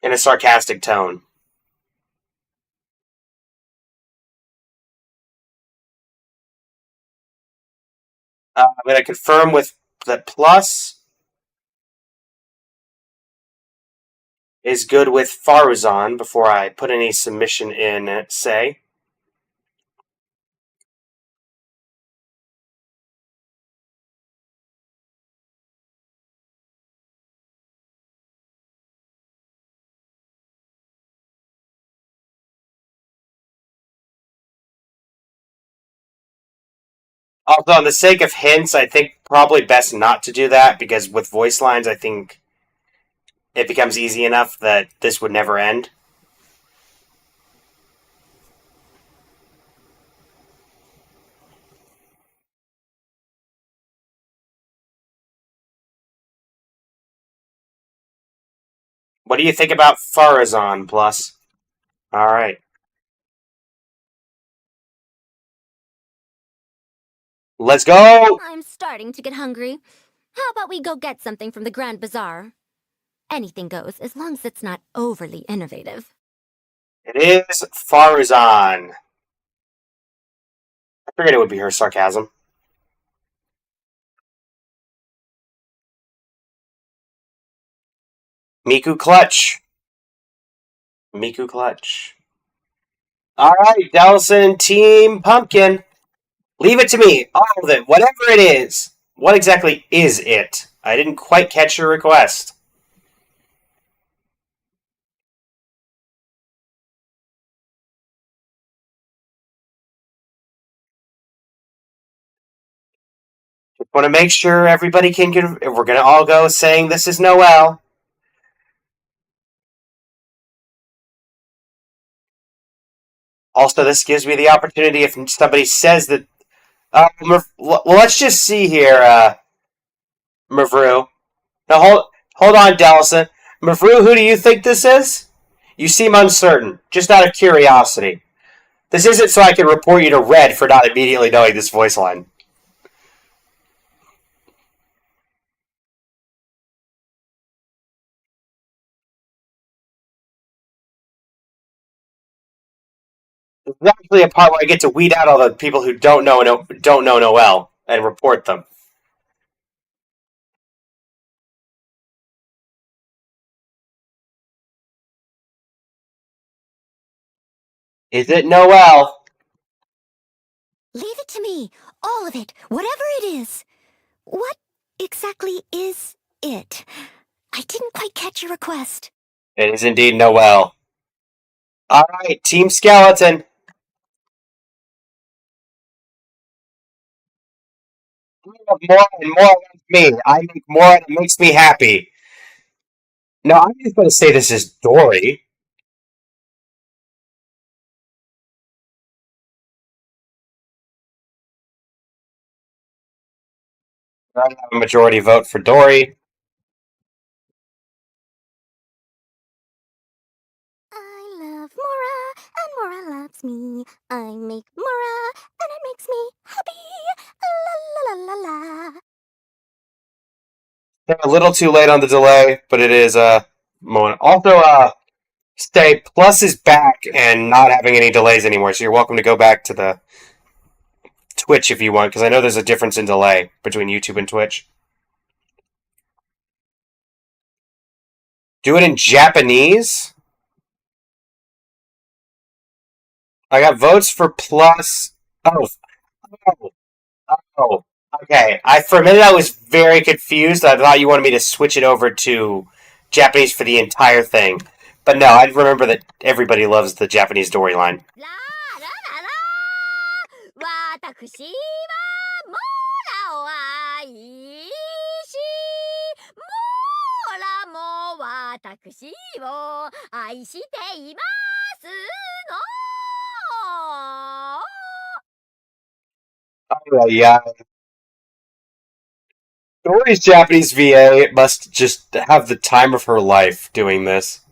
in a sarcastic tone. I'm going to confirm with that Plus is good with Faruzan before I put any submission in, say. Also, on the sake of hints, I think probably best not to do that because with voice lines, I think it becomes easy enough that this would never end. What do you think about Farazan, Plus? Alright. Let's go! I'm starting to get hungry. How about we go get something from the Grand Bazaar? Anything goes, as long as it's not overly innovative. It is Farazan. I figured it would be her sarcasm. Miku Clutch. Miku Clutch. Alright, Delson, Team Pumpkin. Leave it to me. All of it. Whatever it is. What exactly is it? I didn't quite catch your request. Just want to make sure everybody can. We're going to all go saying this is Noel. Also, this gives me the opportunity if somebody says that. Well, let's just see here, Mavru. Now, hold on, Dallison. Mavru, who do you think this is? You seem uncertain, just out of curiosity. This isn't so I can report you to Red for not immediately knowing this voice line. This is actually a part where I get to weed out all the people who don't know Noel and report them. Is it Noel? Leave it to me. All of it. Whatever it is. What exactly is it? I didn't quite catch your request. It is indeed Noel. Alright, Team Skeleton. More and more like me. I make more and it makes me happy. No, I'm just going to say this is Dory. I have a majority vote for Dory. I love Mora, and Mora loves me. I make Mora, and it makes me happy. La la la la la. They're a little too late on the delay, but it is moment. Also, Stay Plus is back and not having any delays anymore, so you're welcome to go back to the Twitch if you want, because I know there's a difference in delay between YouTube and Twitch. Do it in Japanese? I got votes for Plus. Oh, oh, oh. Okay. For a minute I was very confused. I thought you wanted me to switch it over to Japanese for the entire thing. But no, I remember that everybody loves the Japanese storyline. 私はモーラを愛し、モーラも私を愛していますの。Yeah. Dory's Japanese VA must just have the time of her life doing this.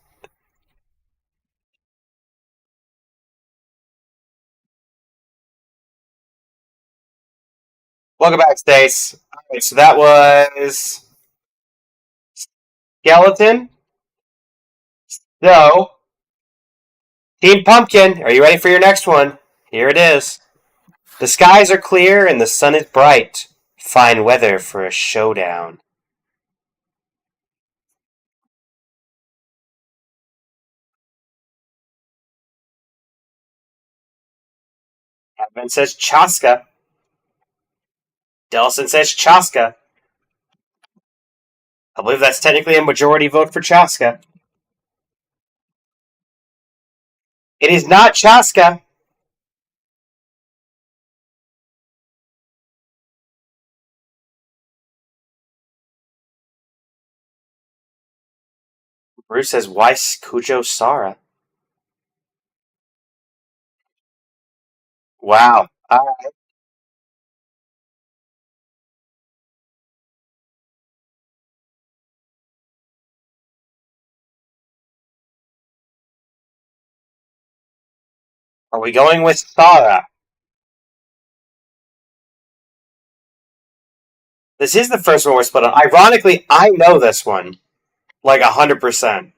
Welcome back, Stace. Alright, so that was Skeleton. So, Team Pumpkin, are you ready for your next one? Here it is. The skies are clear and the sun is bright. Fine weather for a showdown. Evan says Chaska. Delson says Chaska. I believe that's technically a majority vote for Chaska. It is not Chaska. Bruce says, why Kujo Sara? Wow. Alright. Are we going with Sara? This is the first one we're split on. Ironically, I know this one. Like 100%.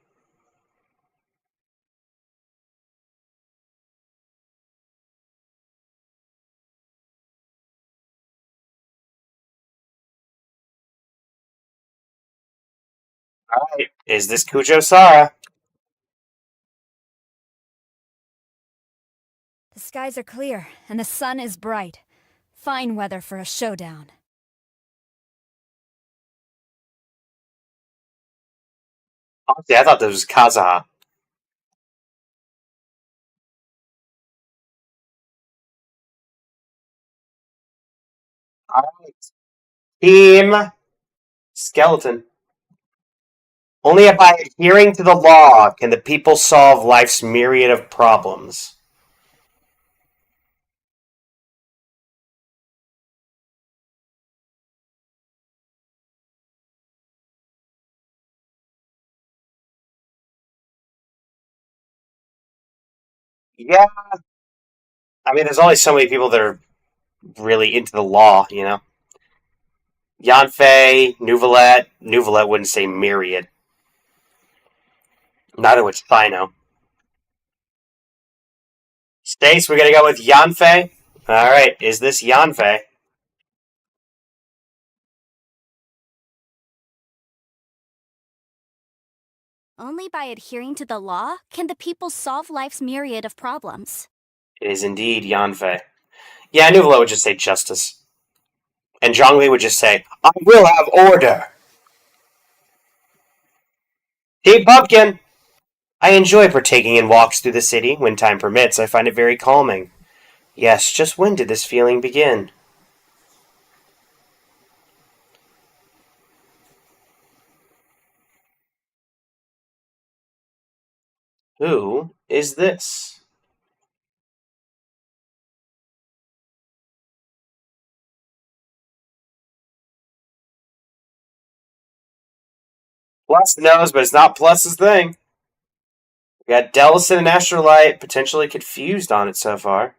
Alright. Is this Kujo Sara? The skies are clear, and the sun is bright. Fine weather for a showdown. Honestly, I thought this was Kazuha. Alright. Team Skeleton. Only by adhering to the law can the people solve life's myriad of problems. Yeah, I mean, there's only so many people that are really into the law, you know? Yanfei, Nouvelette. Nouvelette wouldn't say myriad. Neither would Sino. Stace, we're gonna go with Yanfei. Alright, is this Yanfei? Only by adhering to the law can the people solve life's myriad of problems. It is indeed Yanfei. Yeah, Nouvelette would just say justice. And Zhongli would just say, I will have order! Team Pumpkin! I enjoy partaking in walks through the city. When time permits, I find it very calming. Yes, just when did this feeling begin? Who is this? Plus knows, but it's not Plus's thing. We got Delson and Astrolight potentially confused on it so far.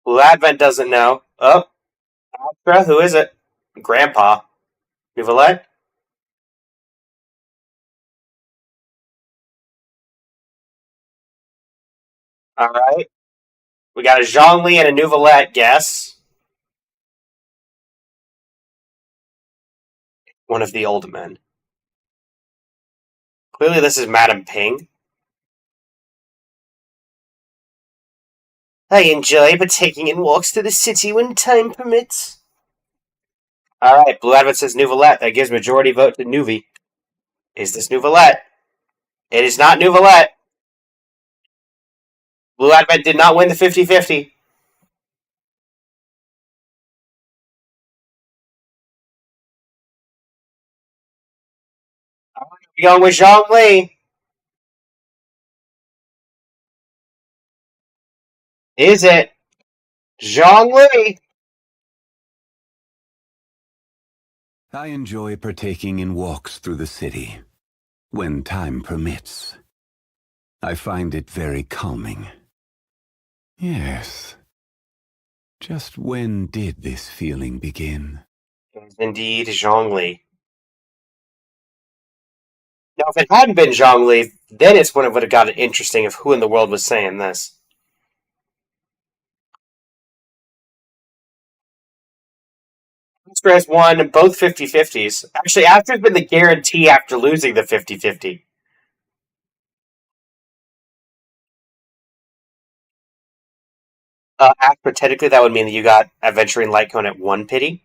Blue Advent doesn't know. Oh, Astra, who is it? Grandpa. Nouvelette? Alright. We got a Zhongli and a Nouvelette guess. One of the old men. Clearly this is Madame Ping. I enjoy partaking in walks through the city when time permits. Alright, Blue Advent says Nouvelette. That gives majority vote to Nuvi. Is this Nouvelette? It is not Nouvelette. Blue Advent did not win the 50-50. We're going with Zhongli. Is it Zhongli? I enjoy partaking in walks through the city, when time permits. I find it very calming. Yes. Just when did this feeling begin? It is indeed Zhongli. Now, if it hadn't been Zhongli, then it's when it would have gotten interesting of who in the world was saying this. Astra has won both 50-50s. Actually, Astra's been the guarantee after losing the 50-50. Astra, technically that would mean that you got Adventuring Light Cone at 1 pity.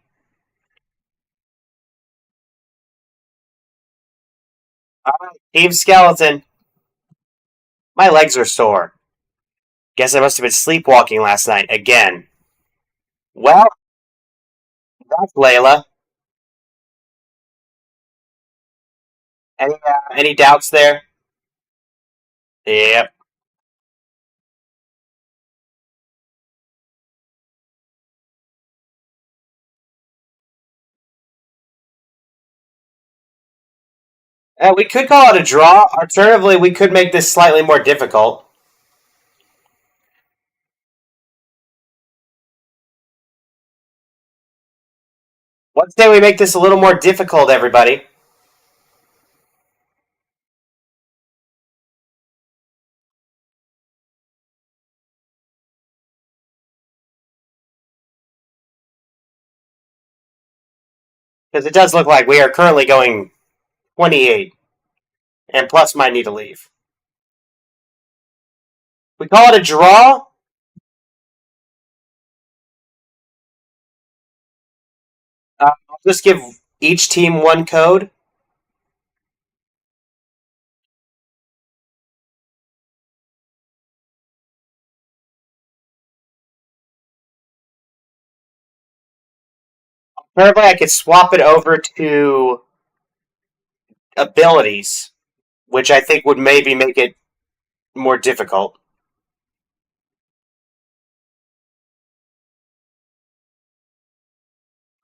Alright, Team Skeleton. My legs are sore. Guess I must have been sleepwalking last night again. Well, that's Layla. Any doubts there? Yep. We could call it a draw. Alternatively, we could make this slightly more difficult. Let's say we make this a little more difficult, everybody. Because it does look like we are currently going 28. And Plus might need to leave. We call it a draw. I'll just give each team one code. Alternatively, I could swap it over to abilities, which I think would maybe make it more difficult.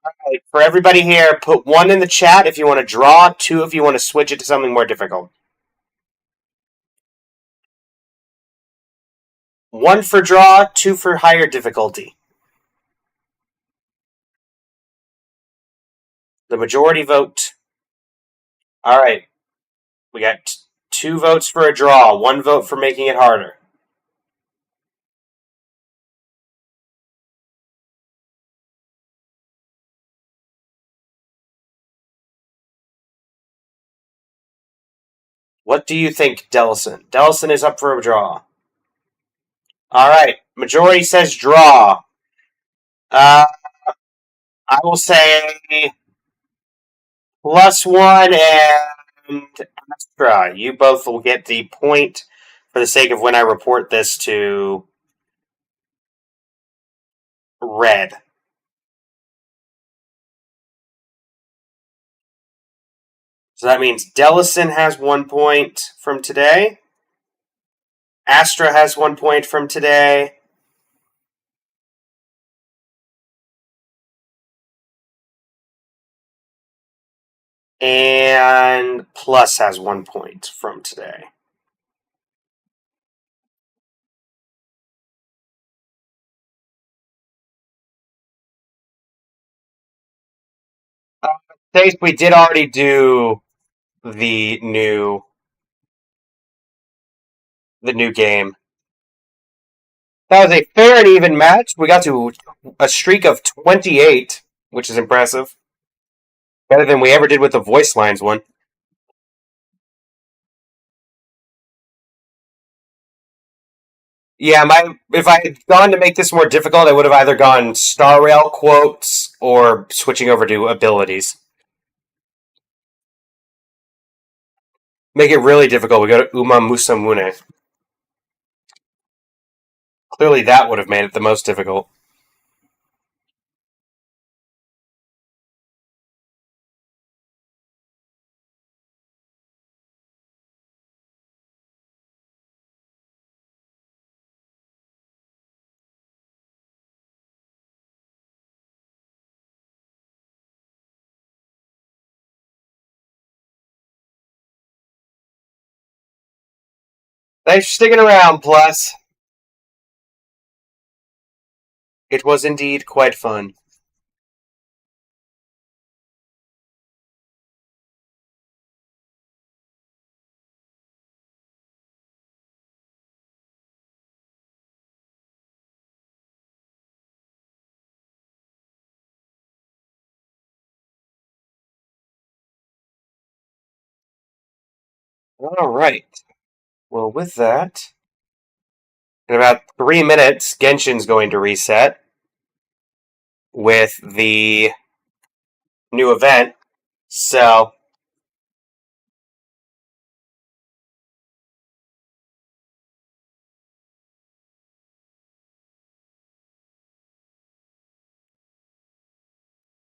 Alright, for everybody here, put 1 in the chat if you want to draw, 2 if you want to switch it to something more difficult. 1 for draw, 2 for higher difficulty. The majority vote. Alright. We got 2 votes for a draw, 1 vote for making it harder. What do you think, Delson? Delson is up for a draw. Alright, majority says draw. I will say +1 and Astra. You both will get the point for the sake of when I report this to red. So that means Dellison has 1 point from today. Astra has 1 point from today. And Plus has 1 point from today. Stace, we did already do the new game. That was a fair and even match. We got to a streak of 28, which is impressive. Better than we ever did with the voice lines one. Yeah, if I had gone to make this more difficult, I would have either gone Star Rail quotes or switching over to abilities. Make it really difficult. We go to Uma Musamune. Clearly that would have made it the most difficult. Thanks for sticking around, Plus. It was indeed quite fun. All right. Well, with that, in about 3 minutes, Genshin's going to reset with the new event. So,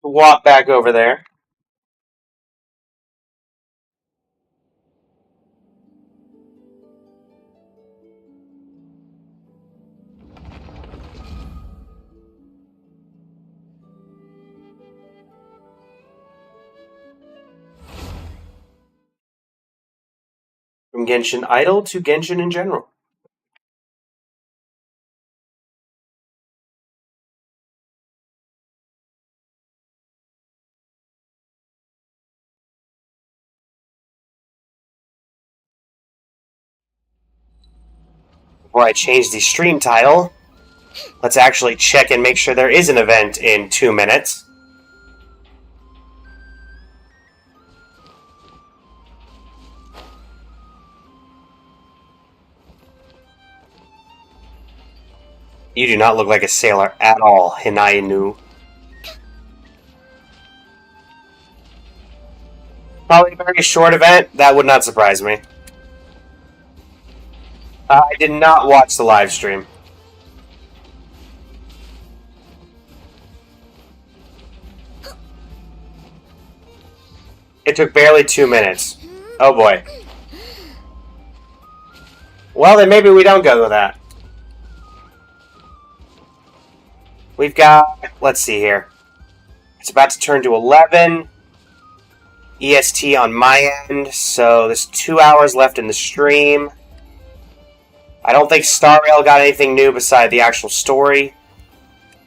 walk back over there. From Genshin Idol to Genshin in general. Before I change the stream title, let's actually check and make sure there is an event in 2 minutes. You do not look like a sailor at all, Hinainu. Probably a very short event. That would not surprise me. I did not watch the live stream. It took barely 2 minutes. Oh boy. Well, then maybe we don't go with that. We've got, let's see here. It's about to turn to 11 EST on my end, so there's 2 hours left in the stream. I don't think Star Rail got anything new beside the actual story,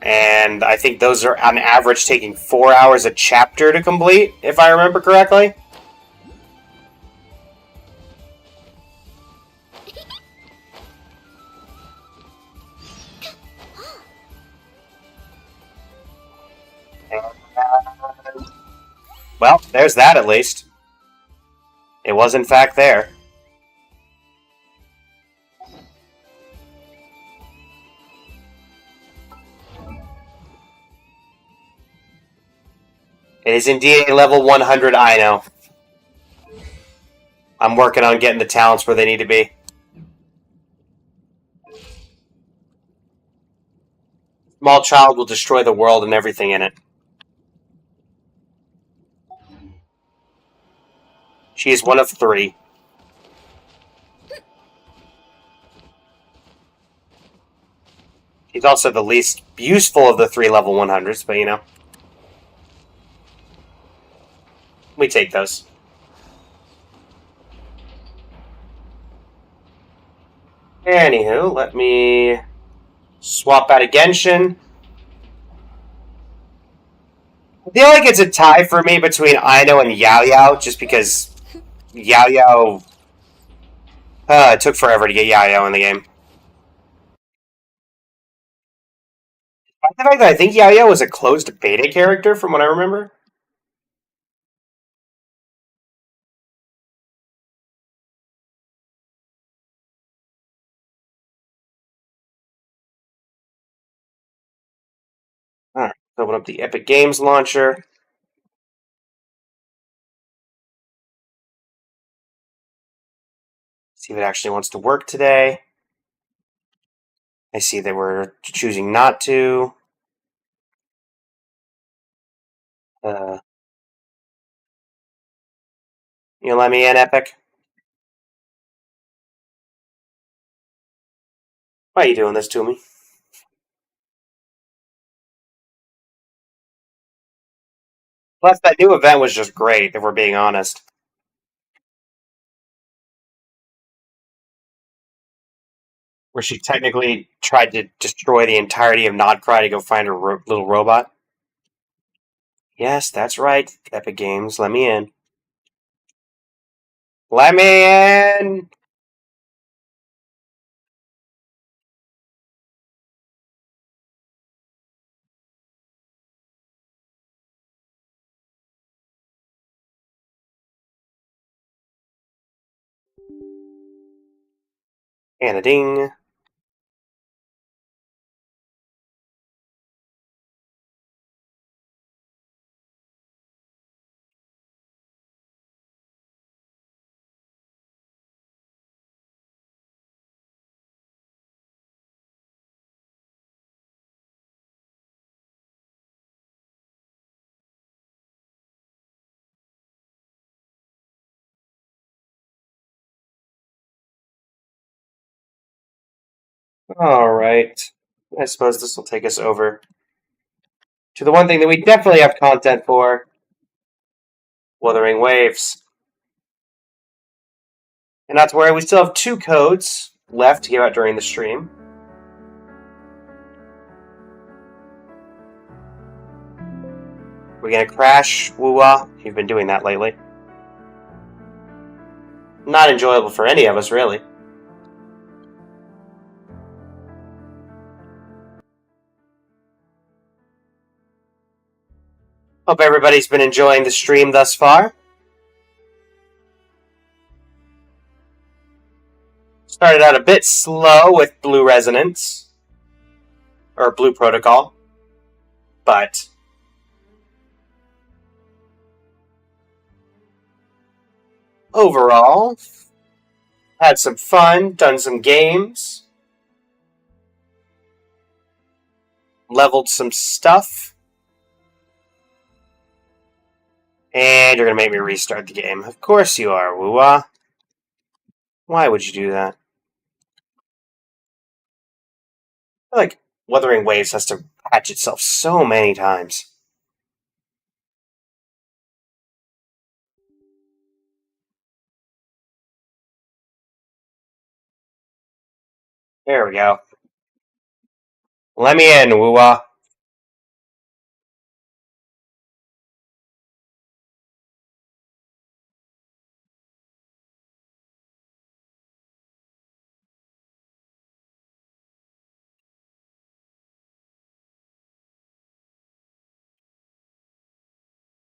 and I think those are on average taking 4 hours a chapter to complete, if I remember correctly. Well, there's that at least. It was in fact there. It is indeed a level 100 Ino. I'm working on getting the talents where they need to be. Small child will destroy the world and everything in it. She is one of 3. She's also the least useful of the 3 level 100s, but you know. We take those. Anywho, let me swap out a Genshin. I feel like it's a tie for me between Ino and Yao Yao, just because Yao Yao... it took forever to get Yao Yao in the game. The fact that I think Yao Yao was a closed beta character, from what I remember. Alright, open up the Epic Games launcher. See if it actually wants to work today. I see that we're choosing not to. You let me in, Epic? Why are you doing this to me? Plus, that new event was just great, if we're being honest. Where she technically tried to destroy the entirety of Nodcry to go find her little robot. Yes, that's right, Epic Games. Let me in. Let me in! And a ding. Alright. I suppose this will take us over to the one thing that we definitely have content for. Wuthering Waves. And that's where we still have 2 codes left to give out during the stream. We're gonna crash Woo-Wah. You've been doing that lately. Not enjoyable for any of us, really. Hope everybody's been enjoying the stream thus far. Started out a bit slow with Blue Resonance. Or Blue Protocol. But overall, had some fun, done some games, leveled some stuff, and you're gonna make me restart the game. Of course you are, Woo-Wah. Why would you do that? I feel like Wuthering Waves has to patch itself so many times. There we go. Let me in, woo-wah.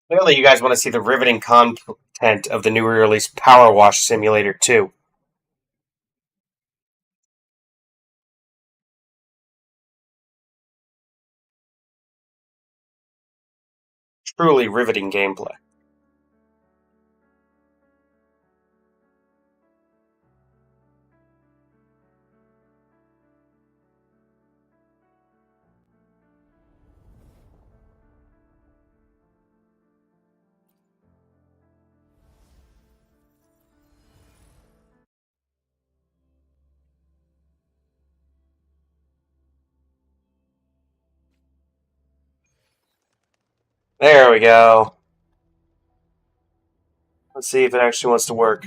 Clearly, you guys want to see the riveting content of the newly released Power Wash Simulator 2. Truly riveting gameplay. There we go. Let's see if it actually wants to work.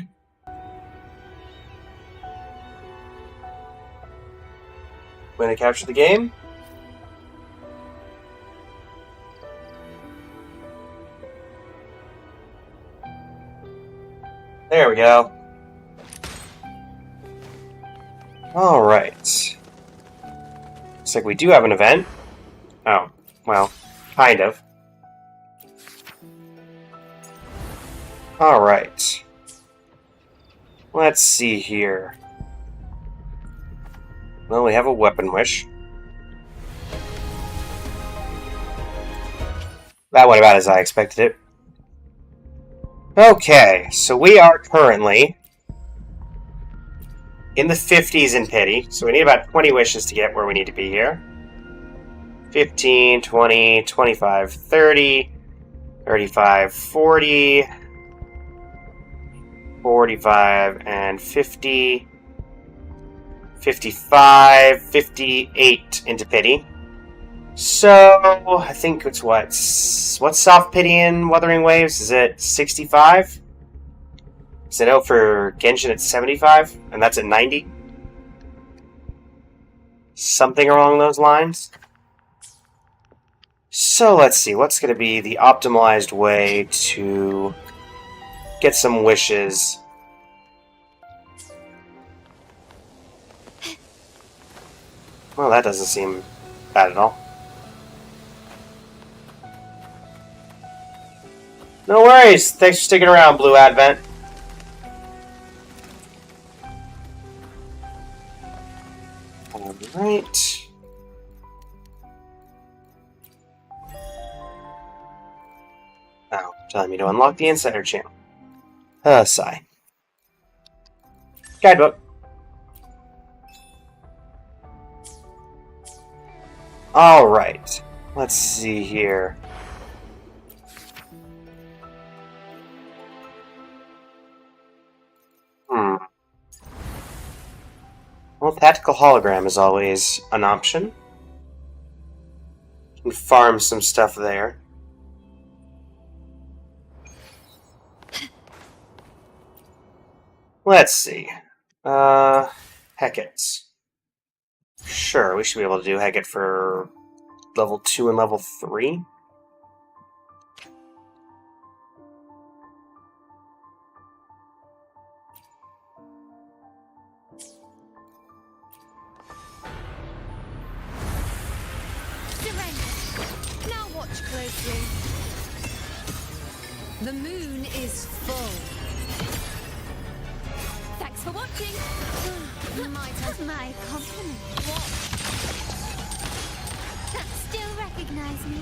Going to capture the game. There we go. Alright. Looks like we do have an event. Oh, well, kind of. Alright. Let's see here. Well, we have a weapon wish. That went about as I expected it. Okay, so we are currently in the 50s in pity, so we need about 20 wishes to get where we need to be here. 15, 20, 25, 30, 35, 40, 45, and 50, 55, 58 into pity. So, I think it's what's soft pity in Wuthering Waves? Is it 65? Because I know for Genshin it's 75, and that's at 90. Something along those lines. So, let's see, what's going to be the optimized way to get some wishes? Well, that doesn't seem bad at all. No worries. Thanks for sticking around, Blue Advent. Alright. Now, telling me to unlock the Insider channel. Sigh. Guidebook. Alright. Let's see here. Well, tactical hologram is always an option. You can farm some stuff there. Let's see. Hecate. Sure, we should be able to do Hecate for level 2 and level 3. Now watch closely. The moon is full. Thanks for watching. You might have my compliment. What? Still recognize me?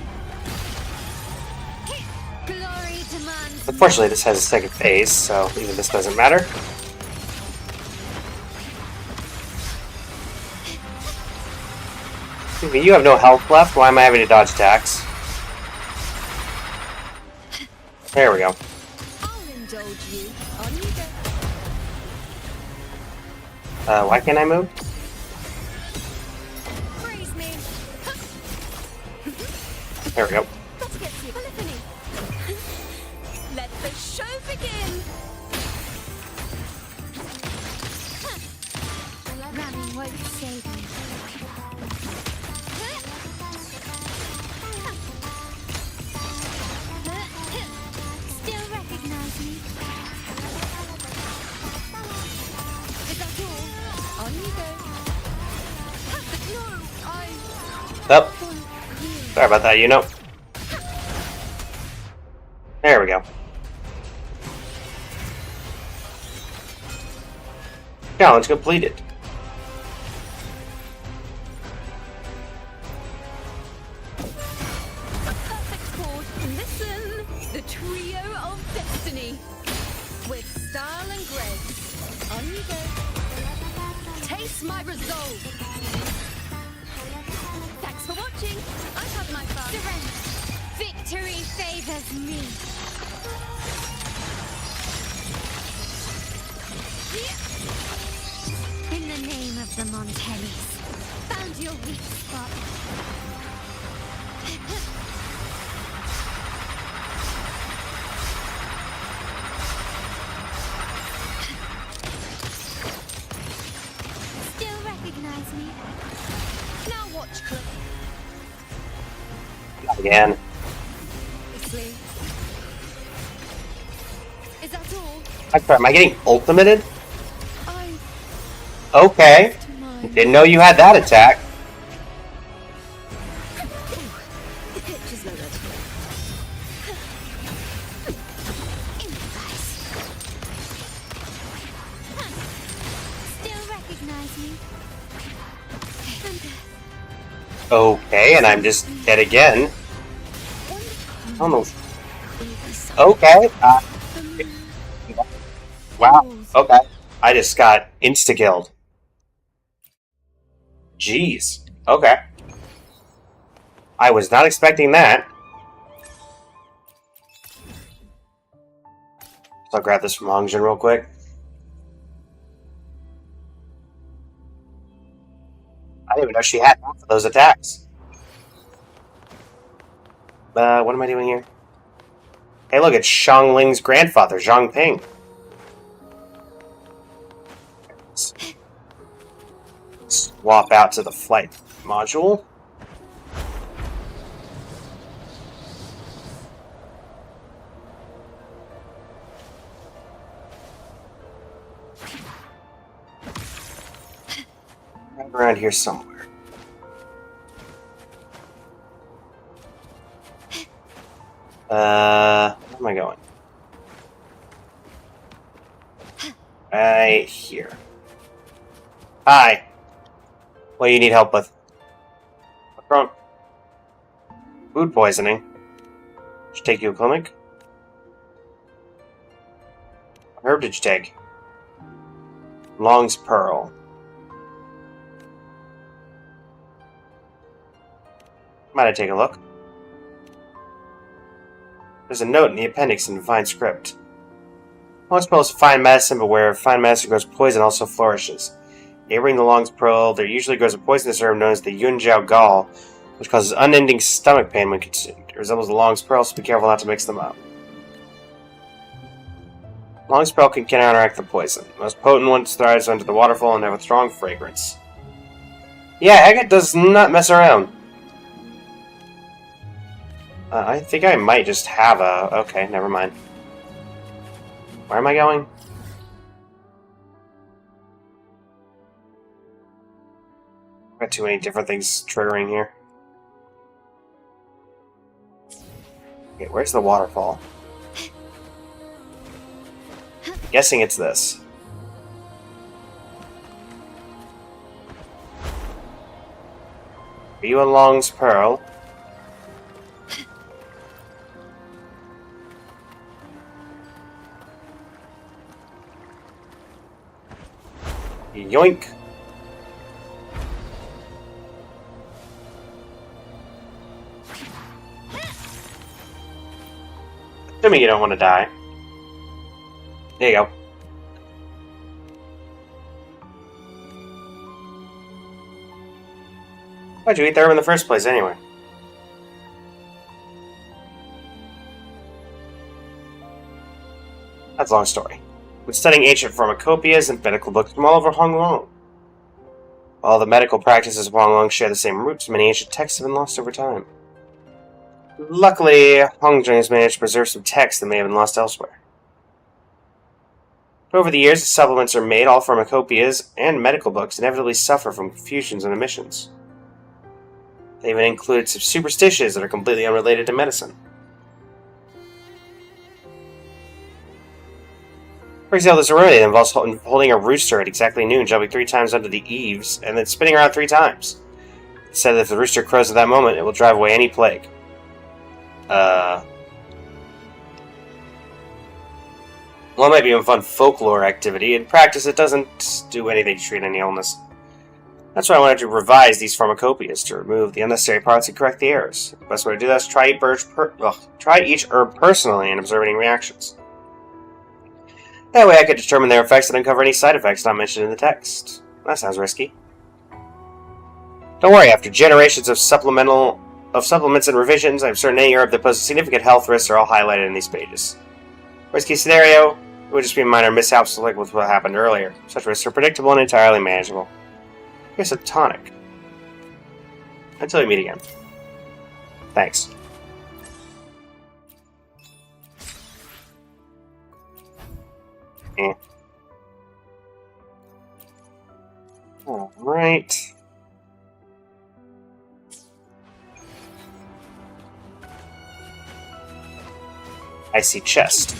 Glory demands. Unfortunately, this has a second phase, so even this doesn't matter. You have no health left. Why am I having to dodge attacks? There we go. I'll indulge you. On you go. Why can't I move? Praise me. There we go. Let's get to Polyphony. Let the show begin. Running won't save Sorry about that, you know. There we go. Challenge completed. Perfect chord. Listen, the trio of destiny. With style and grace. On you go. Taste my resolve. Thanks for watching. I've had my fun. Surrender. Victory favors me. In the name of the Montellis, found your weak spot. Still recognize me? Now watch, Cliff. Not again. Isley. Is that all? I'm sorry, am I getting ultimated? I Okay. Didn't know you had that attack. The pitch is lowered. Still recognize me? Okay, and I'm just dead again. Almost. Okay. Wow. Okay. I just got insta-killed. Jeez. Okay. I was not expecting that. So I'll grab this from Hongjin real quick. I didn't even know she had half of those attacks. What am I doing here? Hey, look, it's Xiangling's grandfather, Zhang Ping. Swap out to the flight module. Right around here somewhere. Where am I going? Right here. Hi. What do you need help with? What's wrong? Food poisoning. Should take you to a clinic? What herb did you take? Long's Pearl. Might I take a look? There's a note in the appendix in fine script. Long's Pearl is fine medicine, but where fine medicine grows, poison also flourishes. Neighboring the Long's Pearl, there usually grows a poisonous herb known as the Yunjiao Gall, which causes unending stomach pain when consumed. It resembles the Long's Pearl, so be careful not to mix them up. Long's Pearl can counteract the poison. The most potent ones thrives under the waterfall and have a strong fragrance. Yeah, Agate does not mess around. I think I might just have a... Okay, never mind. Where am I going? Got too many different things triggering here. Okay, where's the waterfall? Guessing it's this. Are you a Long's Pearl? Yoink! Assuming you don't want to die. There you go. Why'd you eat the herb in the first place, anyway? That's a long story. When studying ancient pharmacopoeias and medical books from all over Honglong. While the medical practices of Honglong share the same roots, many ancient texts have been lost over time. Luckily, Hongjin has managed to preserve some texts that may have been lost elsewhere. Over the years, as supplements are made, all pharmacopoeias and medical books inevitably suffer from confusions and omissions. They even include some superstitions that are completely unrelated to medicine. For example, this remedy involves holding a rooster at exactly noon, jumping 3 times under the eaves, and then spinning around 3 times. It said that if the rooster crows at that moment, it will drive away any plague. Well, it might be a fun folklore activity. In practice, it doesn't do anything to treat any illness. That's why I wanted to revise these pharmacopoeias to remove the unnecessary parts and correct the errors. The best way to do that is try each herb personally and observe any reactions. That way I could determine their effects and uncover any side effects not mentioned in the text. That sounds risky. Don't worry, after generations of supplements and revisions, I'm certain any herb that poses significant health risks are all highlighted in these pages. Worst case scenario, it would just be minor mishaps like with what happened earlier. Such risks are predictable and entirely manageable. Here's a tonic. Until we meet again. Thanks. Alright. I see chest.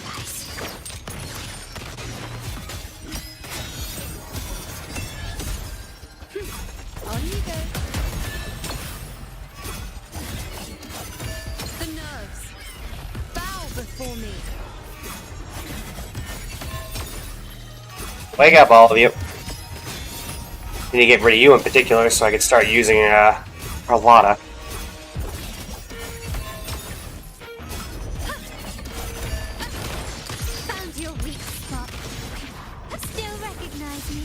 On you go. The nerves. Bow before me. Wake up, all of you. I need to get rid of you in particular so I can start using Carlotta. Found your weak spot. Still recognize me?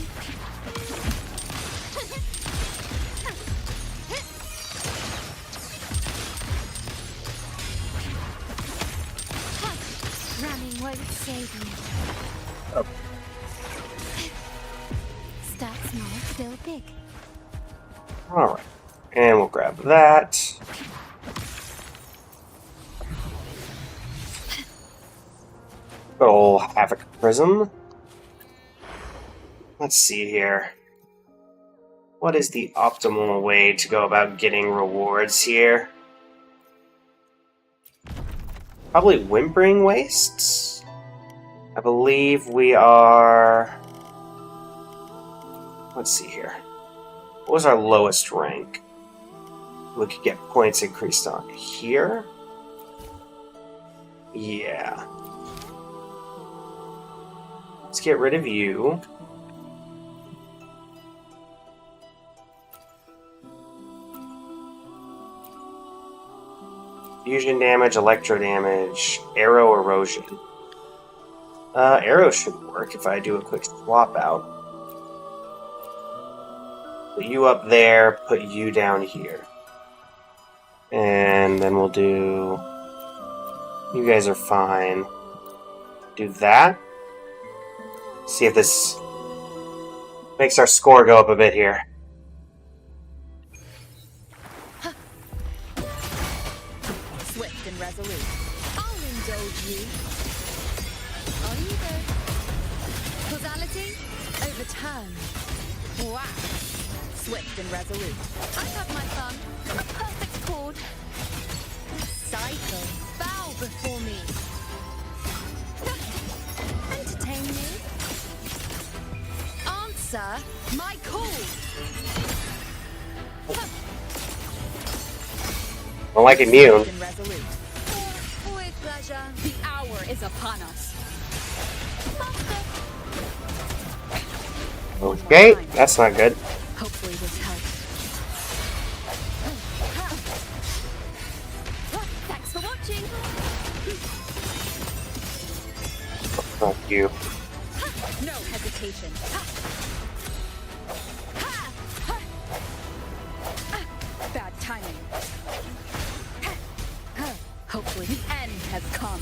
Running won't save you. Oh. Start small, build big. Alright. And we'll grab that. Good old Havoc Prism. Let's see here. What is the optimal way to go about getting rewards here? Probably Whimpering Wastes? I believe we are... Let's see here. What was our lowest rank? We could get points increased on here. Yeah. Let's get rid of you. Fusion damage, electro damage, arrow erosion. Arrow should work if I do a quick swap out. Put you up there, put you down here. And then we'll do... You guys are fine. Do that. See if this makes our score go up a bit here. Swift and resolute. I'll indulge you. On you go. Causality, overturn. Wow. Swift and resolute. I have my fun. A perfect chord. Cycle. Bow before me. Entertain me. Answer my call. I like immune. With pleasure. The hour is upon us. Okay, that's not good. Hopefully this helps. Thanks for watching. Fuck you. No hesitation. Bad timing. Hopefully the end has come.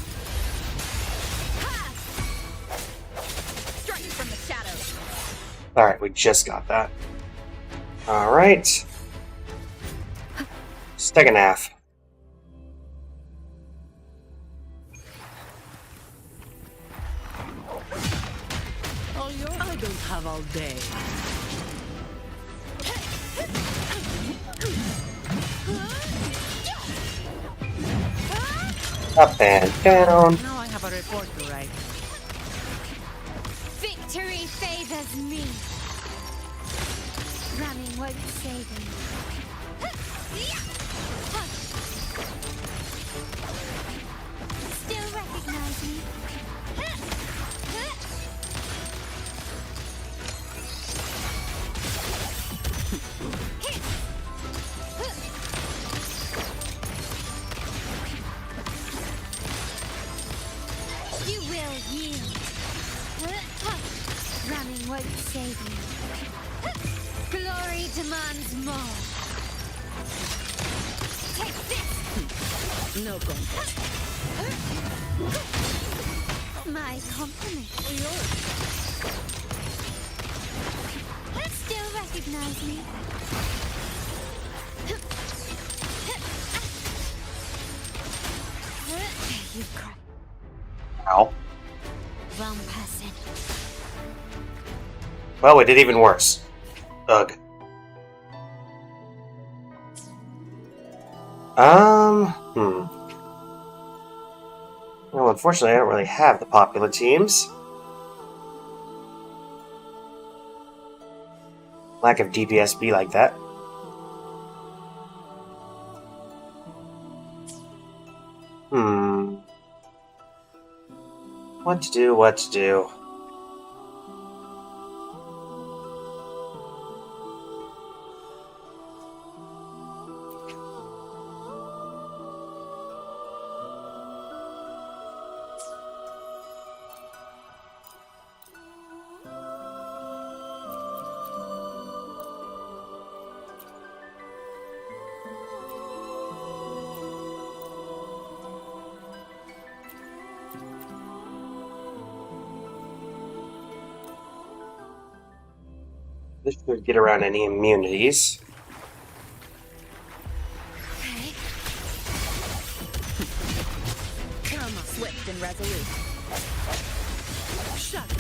Strike from the shadows. Alright, we just got that. Alright. Steganaf. I don't have all day. Up and down. Now I have a report to write. Victory favors me. Running won't save me. Still recognize me. You will yield. Running won't save me. Glory demands more. Take this! No contest. My compliment. Still recognize me. You cry. Ow. Wrong person. Well, we did even worse. Ugh. Well, unfortunately, I don't really have the popular teams. Lack of DPS be like that. What to do, what to do. This should get around any immunities. Come on, swift and resolute. Shut.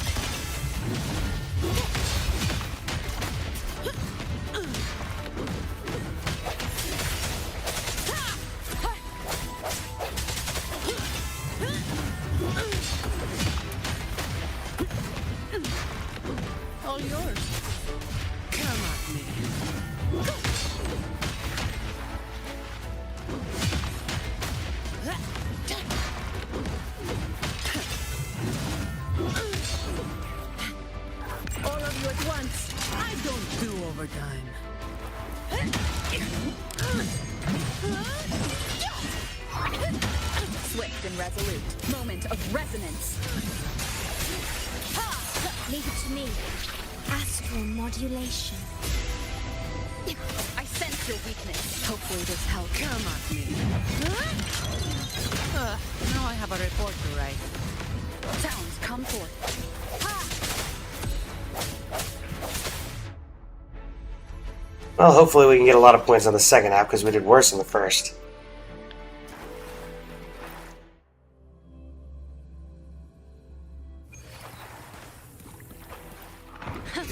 All yours. Come at me. All of you at once. I don't do overtime. Swift and resolute. Moment of resonance. Leave it to me. Astral modulation. I sense your weakness. Hopefully this helps. Come at me. Now I have a report to write. Sounds come forth. Well, hopefully we can get a lot of points on the second half because we did worse in the first.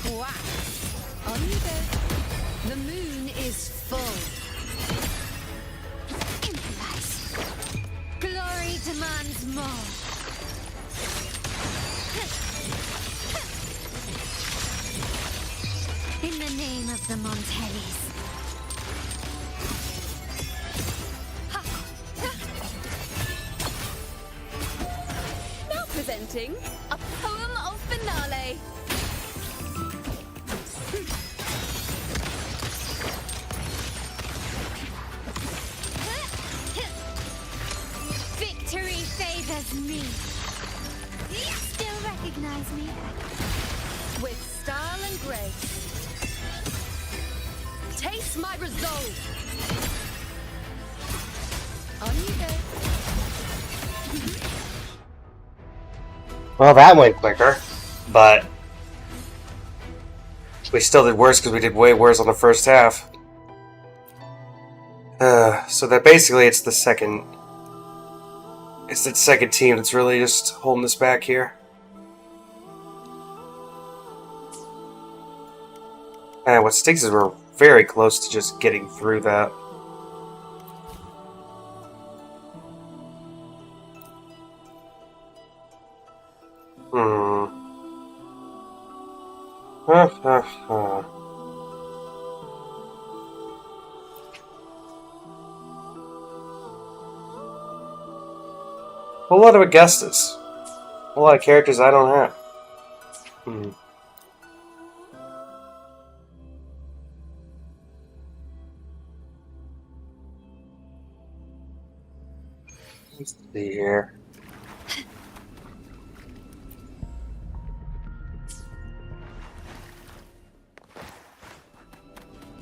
Wow. On you go. The moon is full. Improvise. Glory demands more. In the name of the Montellis. Now presenting a poem of finale. Victory favors me. Still recognize me. With style and grace. Taste my resolve. On you go. Well, that went quicker, but we still did worse because we did way worse on the first half. So that basically it's the second team that's really just holding us back here. And what stinks is we're very close to just getting through that. A lot of Augustus. A lot of characters I don't have. Let's see here.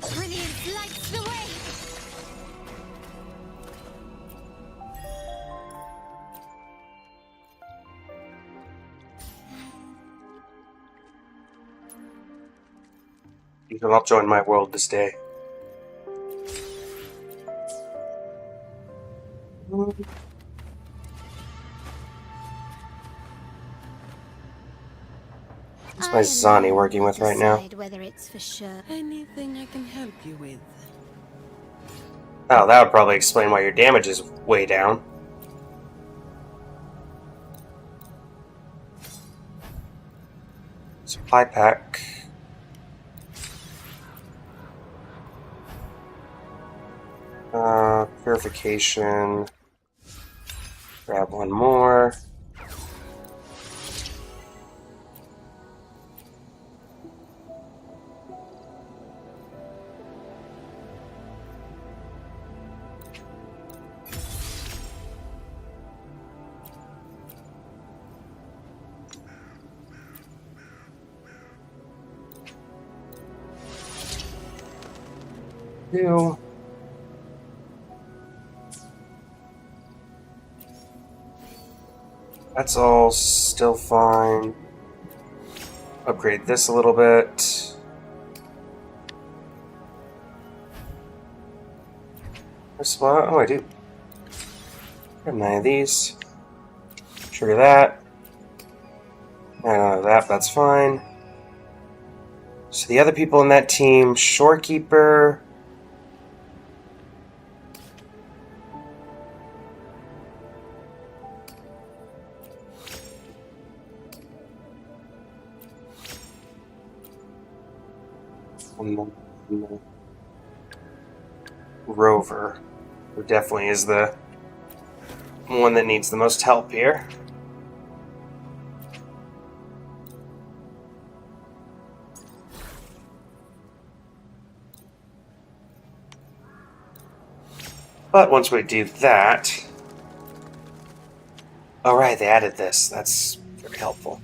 Brilliant lights the way! You can all join my world this day. What's my Zani working with right now? Whether it's for sure. Anything I can help you with? Oh, that would probably explain why your damage is way down. Supply pack. Purification. Grab one more. Two. That's all still fine. Upgrade this a little bit. Oh, I do. Grab 9 of these. Trigger that. That's fine. So the other people in that team, Shorekeeper. Rover, who definitely is the one that needs the most help here. But once we do that... Alright, they added this. That's very helpful.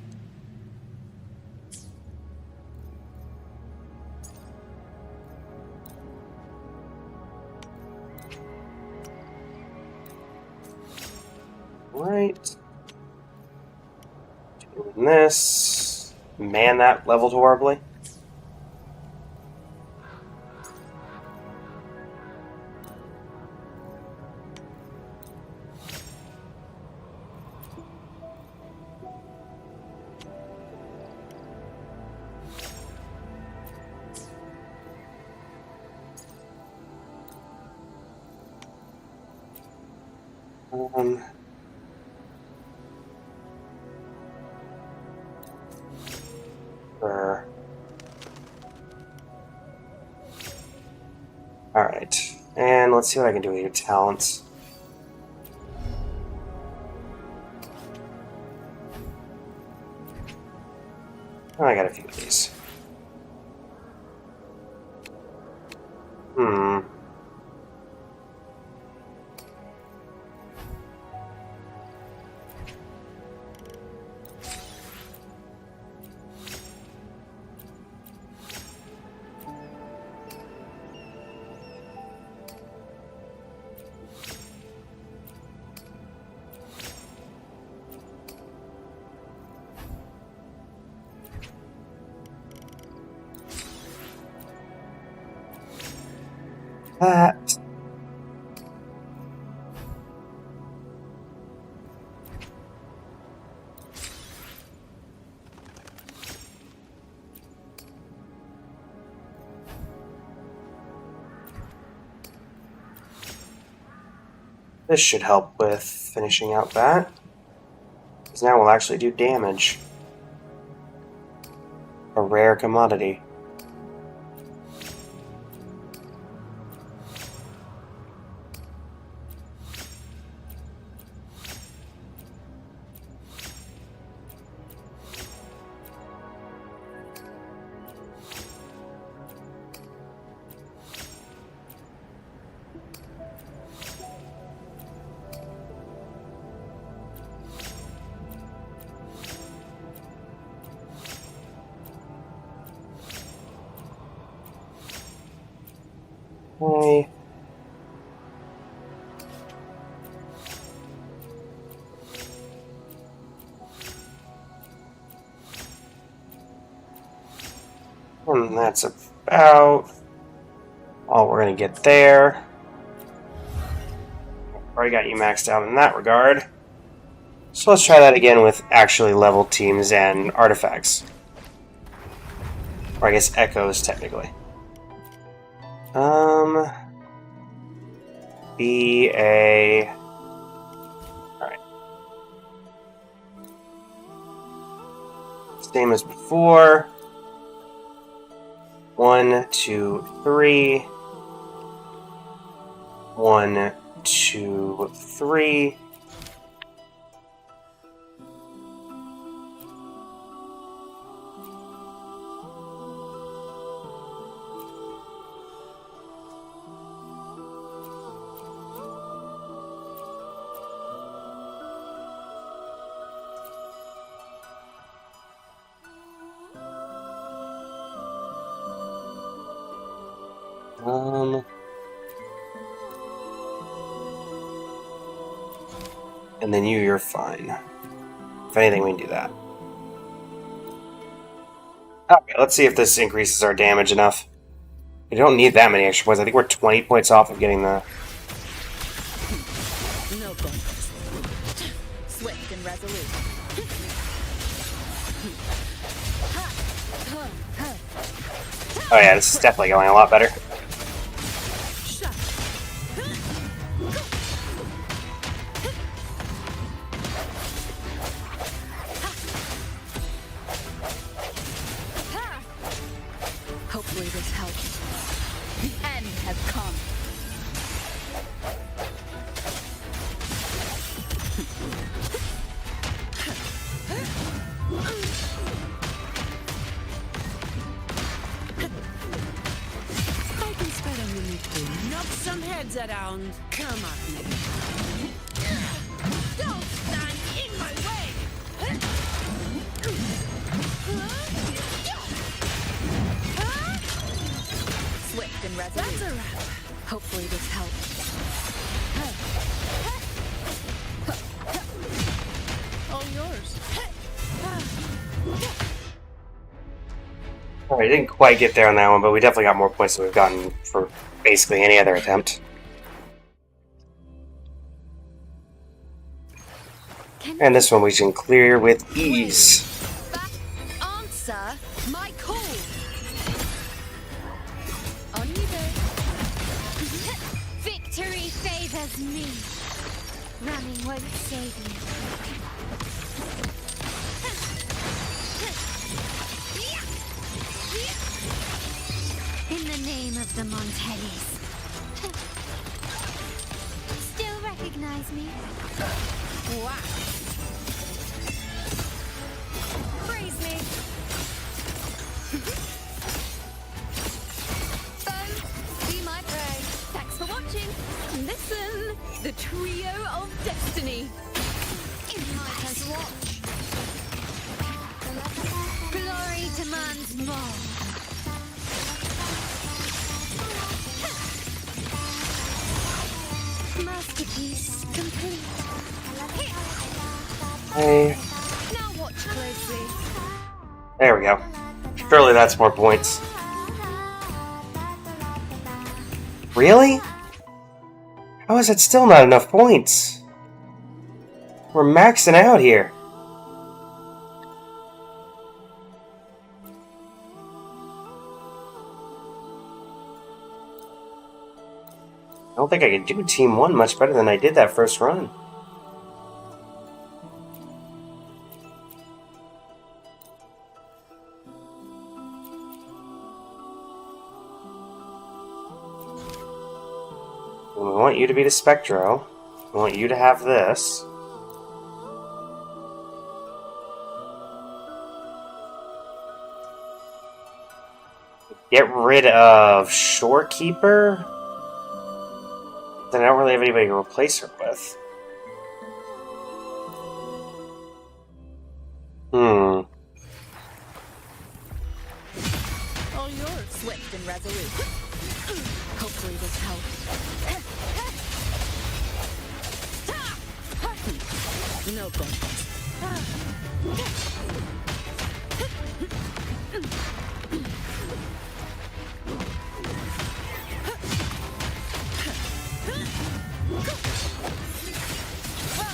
Right. Doing this. Man, that leveled horribly. Alright, and let's see what I can do with your talents. Oh, I got a few of these. That. This should help with finishing out that. Because now we'll actually do damage. A rare commodity. Hey. And that's about all we're going to get there. Already got you maxed out in that regard. So let's try that again with actually leveled teams and artifacts. Or I guess echoes, technically. Be a... Alright. Same as before. 1, 2, 3. 1, 2, 3. And then you're fine. If anything, we can do that. Okay, let's see if this increases our damage enough. We don't need that many extra points. I think we're 20 points off of getting the... No bumpers. Swift and resolute. Oh yeah, this is definitely going a lot better. Hopefully this helps. The end has come. I can spare a minute to knock some heads around. Come at me. Don't stand in my way! Swift and resolute. That's a wrap. Hopefully this helps. All yours. Alright, didn't quite get there on that one, but we definitely got more points than we've gotten for basically any other attempt. And this one we can clear with ease. Answer my call. On you go. Victory favors me. Running won't save you. In the name of the Montellis. Still recognize me? Wow. Praise me. Foe, be my prey. Thanks for watching. Listen, the trio of destiny. In my turn to watch. Glory demands more. Masterpiece complete. Hey. Now watch closely. There we go. Surely that's more points. Really? How is it still not enough points? We're maxing out here. I don't think I could do Team 1 much better than I did that first run. We want you to be the Spectro. We want you to have this. Get rid of Shorekeeper? Then I don't really have anybody to replace her with. All yours, swift and resolute. Hopefully this helps. No thanks.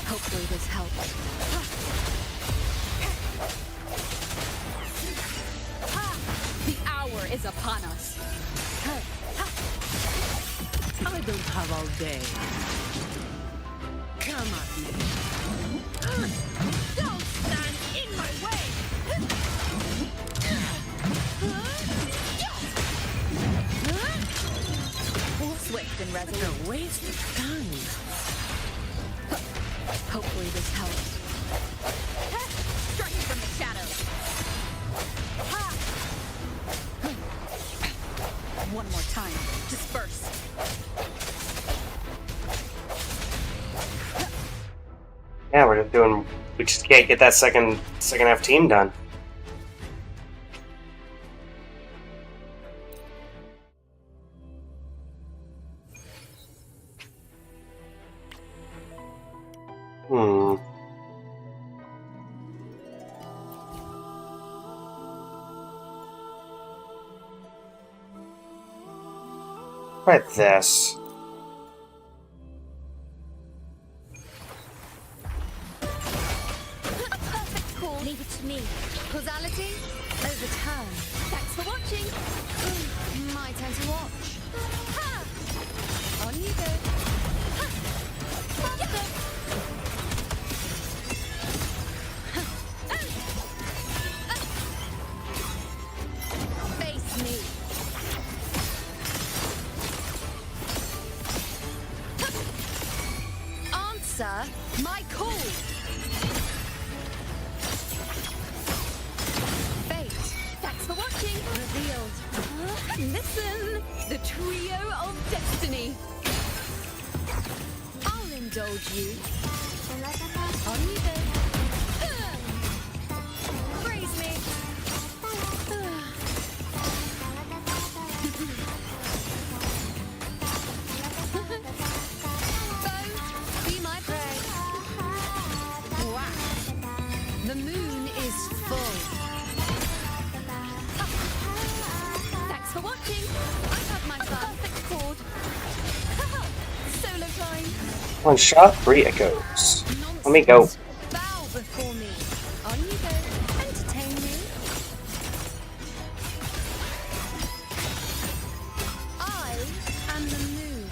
Hopefully this helps. The hour is upon us. I don't have all day. Come at me. Don't stand in my way! Swift and resolute. What a waste of time. Hopefully this helps. Strike from the shadows. One more time. Disperse. Yeah, we're just doing. We just can't get that second half team done. Try this. Perfect call. Leave it to me. Causality? Overturn. Thanks for watching. My turn to watch. Ha! On you go. Ha! Faster. Face me. Answer my call. Fate. Thanks for watching. Revealed. Listen. The trio of destiny. I'll indulge you. On you go. Praise me. Be my prey. Wow. The moon is full. Thanks for watching. I have my fun. Perfect chord. Solo time. One shot, 3 echoes. Let me go. Bow before me. On you go. Entertain me. I am the moon.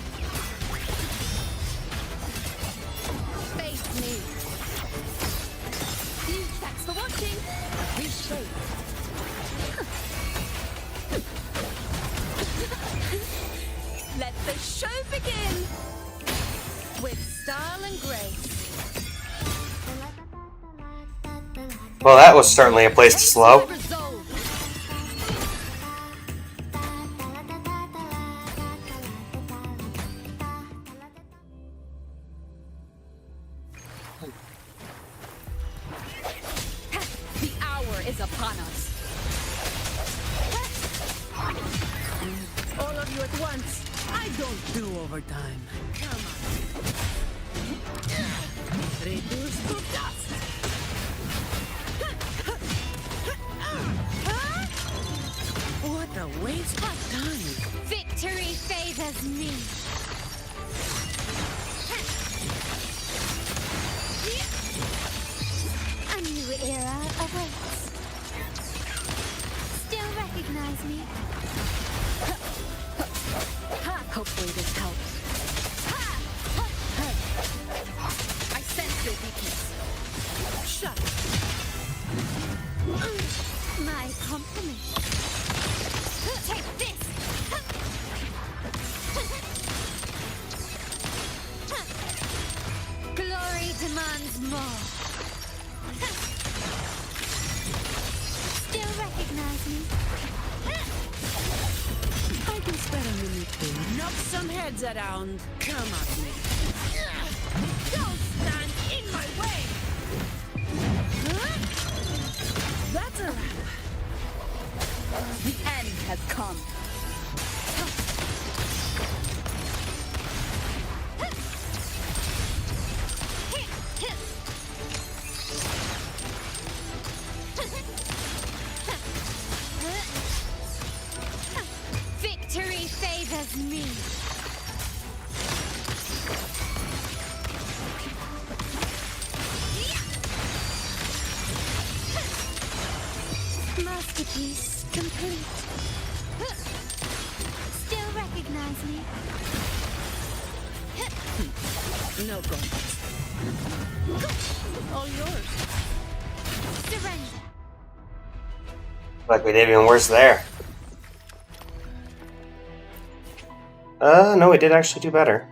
Face me. Thanks for watching. Reshape. Let the show begin. With style and grace. Well, that was certainly a place to slow. Resolve. The hour is upon us. All of you at once. I don't do overtime. Come on. Reduce to dust. What a waste of time. Victory favors me. A new era awaits. Still recognize me? Hopefully this helps. I sense your weakness. Shut. My compliment. Take this. demands more. Still recognize me? I can spare a minute to knock some heads around. Come at me. Don't stand in my way! That's a wrap. The end has come. Victory favors me. Masterpiece complete. Still recognize me? No comments. All yours. Surrender. Like we did even worse there. No, we did actually do better.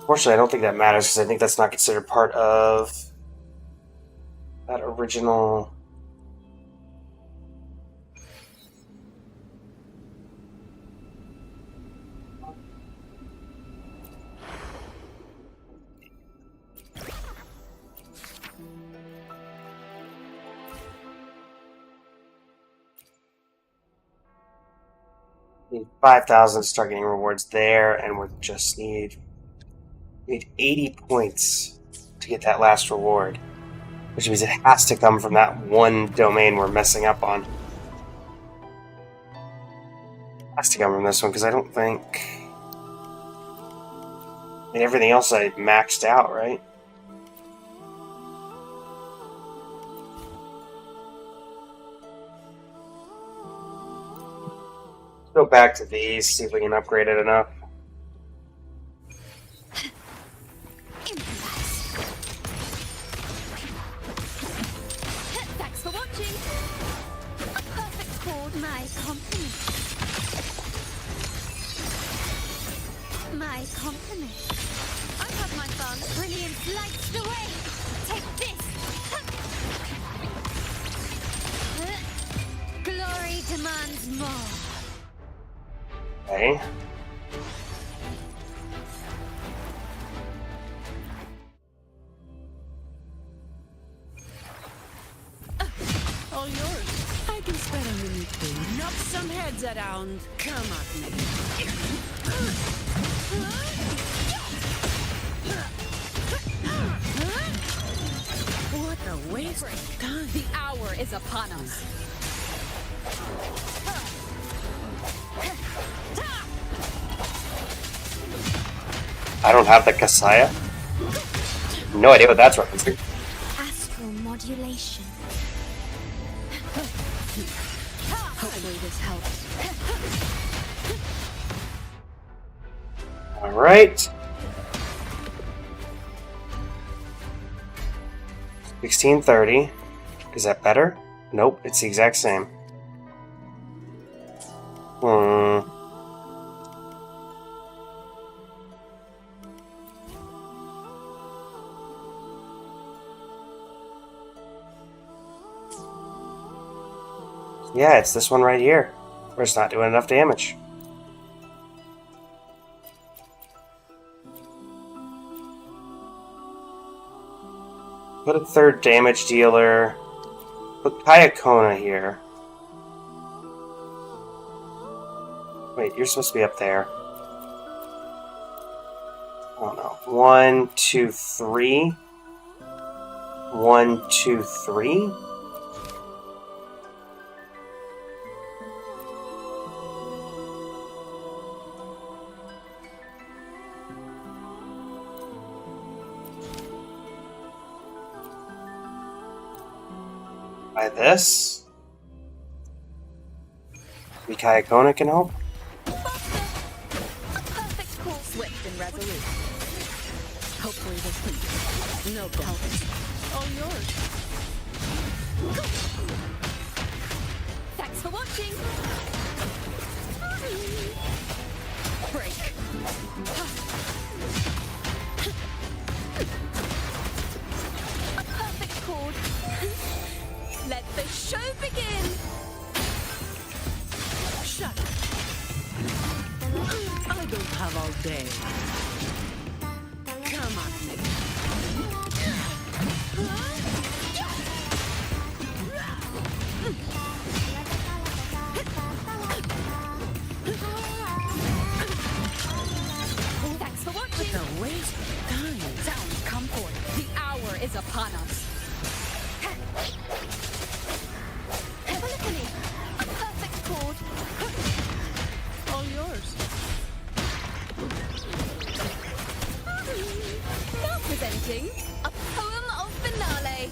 Fortunately, I don't think that matters because I think that's not considered part of that original. Need 5,000 to start getting rewards there, and we just need 80 points to get that last reward, which means it has to come from that one domain we're messing up on. It has to come from this one because I don't think. I mean, everything else I maxed out, right? Go back to these, see if we can upgrade it enough. Thanks for watching. A perfect chord, my compliment. My compliment. I've had my fun. Brilliant lights the way. Take this. Glory demands more. Okay. All yours. I can spare a minute to knock some heads around. Come at me. What a waste of time. The hour is upon us. I don't have the Kasaya. No idea what that's referencing. Astral modulation. Hopefully this helps. Alright. 1630. Is that better? Nope, it's the exact same. Yeah, it's this one right here. We're just not doing enough damage. Put a third damage dealer. Put Kayakona here. Wait, you're supposed to be up there. Oh no. 1, 2, 3. 1, 2, 3. By this. Maybe Kayakona can help? Perfect call. Swift and resolute. Hopefully this can no comments. All yours. Thanks for watching. break. A perfect chord. Let the show begin. Shut up. I don't have all day. Come at me. Thanks for watching. What a waste of time. Sound, come forth. The hour is upon us. Have a look at me. A perfect chord. All yours. Now presenting a poem of finale.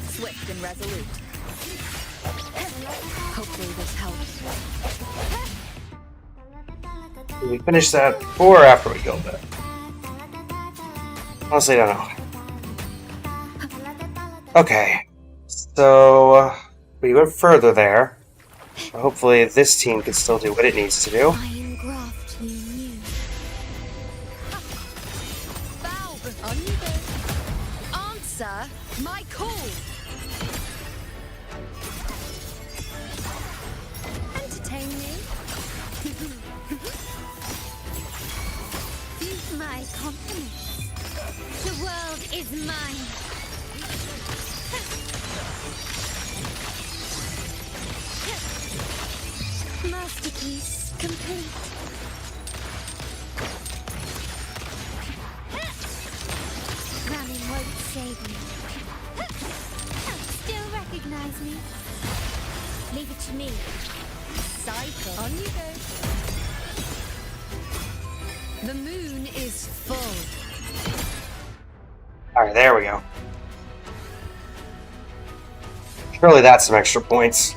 Swift and resolute. Hopefully this helps. Did we finish that before or after we killed it? Honestly, I don't know. Okay, so we went further there. Hopefully this team can still do what it needs to do. I engraft you new. Valve, on you go. Answer my call. Entertain me. Use my confidence. The world is mine. Masterpiece complete. Running won't save me. Still recognize me? Leave it to me. Cycle. On you go. The moon is full. Alright, there we go. Surely that's some extra points.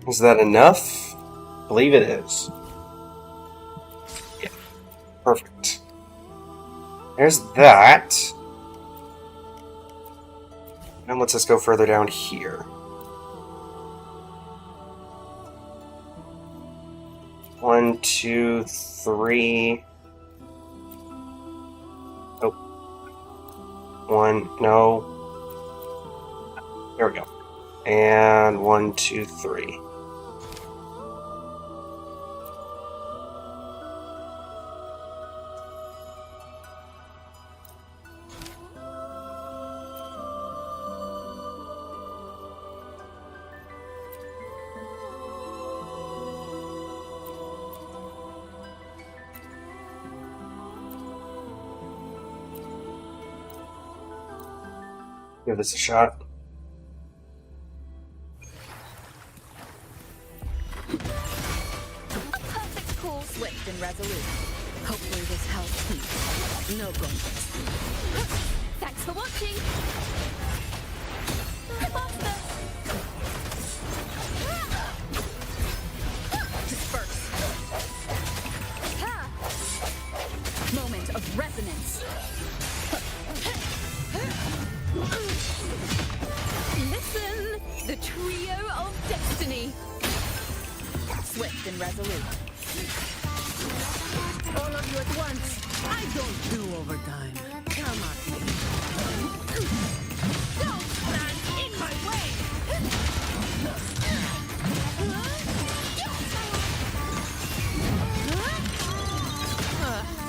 Is that enough? I believe it is. Yeah. Perfect. There's that. And let's just go further down here. One, two, three. Oh. One, no. There we go. And 1, 2, 3. Give this a shot. A perfect call, swift and resolute. Hopefully this helps. No contest. Thanks for watching. Faster. Disperse. Moment of resonance. Listen, the trio of destiny. Swift and resolute. All of you at once. I don't do overtime. Come at me. Don't stand in my way.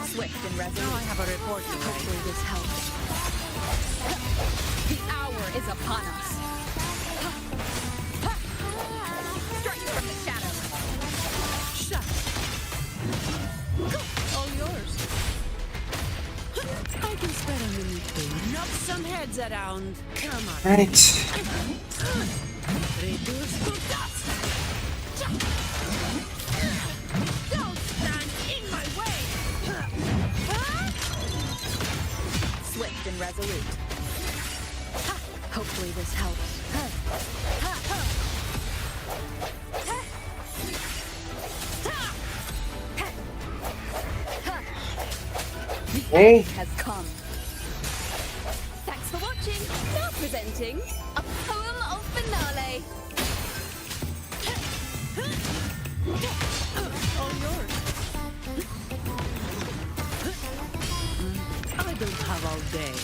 Swift and resolute. Now I have a report to write. Hopefully this helps. The hour is upon us. Strike from the shadow. Shut. All yours. I can spread a minute to knock some heads around. Come on. Right. Reduce to dust. Don't stand in my way. Swift and resolute. Hopefully this helps. The end has come. Thanks for watching. Now presenting a poem of finale. All yours. I don't have all day.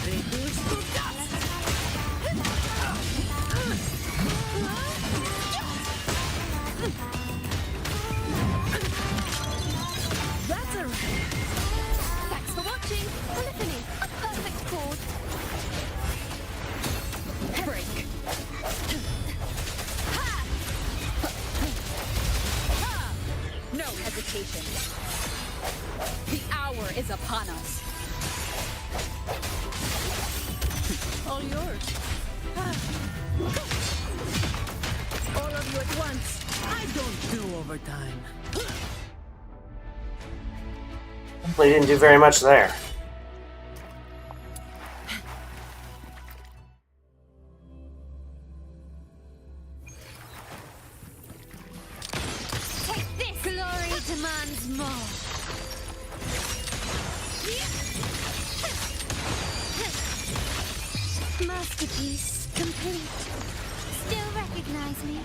Reduce to dust. That's a wrap. Thanks for watching. Polyphony, a perfect chord. Break. No hesitation. The hour is upon us. All yours. All of you at once. I don't do overtime. We didn't do very much there. Take this! Glory demands more. Masterpiece complete. Still recognize me?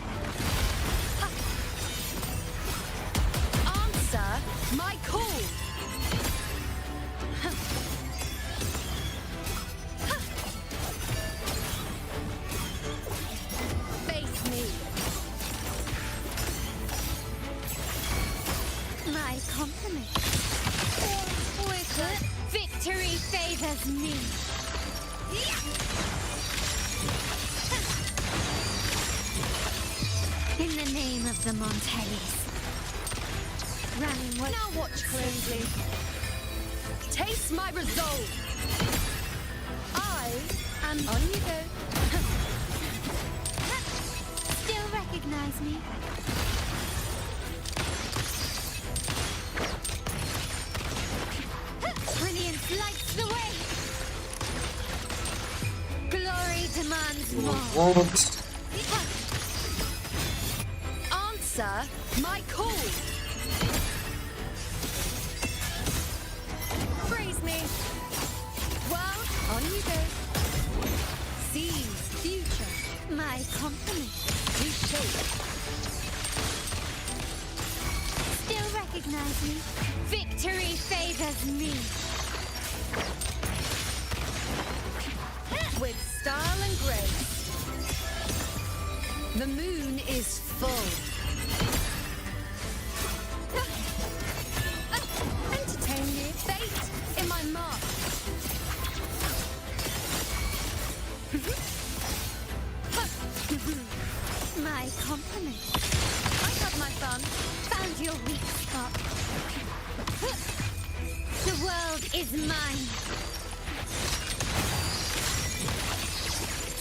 Answer my call. Face me. My compliment. Wicked. Victory favors me. In the name of the Montellis. Running what? Now watch closely. Taste my resolve. I am On you go. Still recognize me? Brilliance lights the way. Glory demands more. answer my call. Praise me. Well, on you go. Seize future. My compliment. Reshape. Still recognize me? Victory favors me. With style and grace. The moon is full. Entertain me. Fate in my mark. My compliment. I have my fun. Found your weak spot. The world is mine.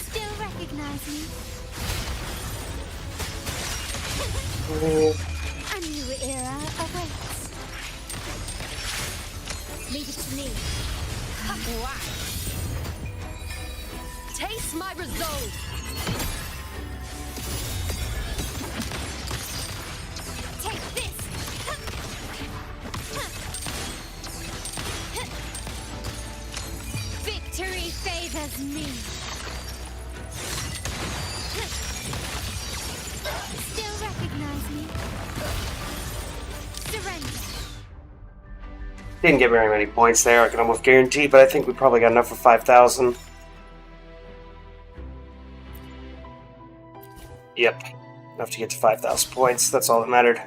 Still recognize me? A new era awaits. Leave it to me. Wow. Taste my resolve. Take this. Victory favors me. Still recognize me? Surrender. Didn't get very many points there, I can almost guarantee, but I think we probably got enough for 5,000. Yep, enough to get to 5,000 points. That's all that mattered.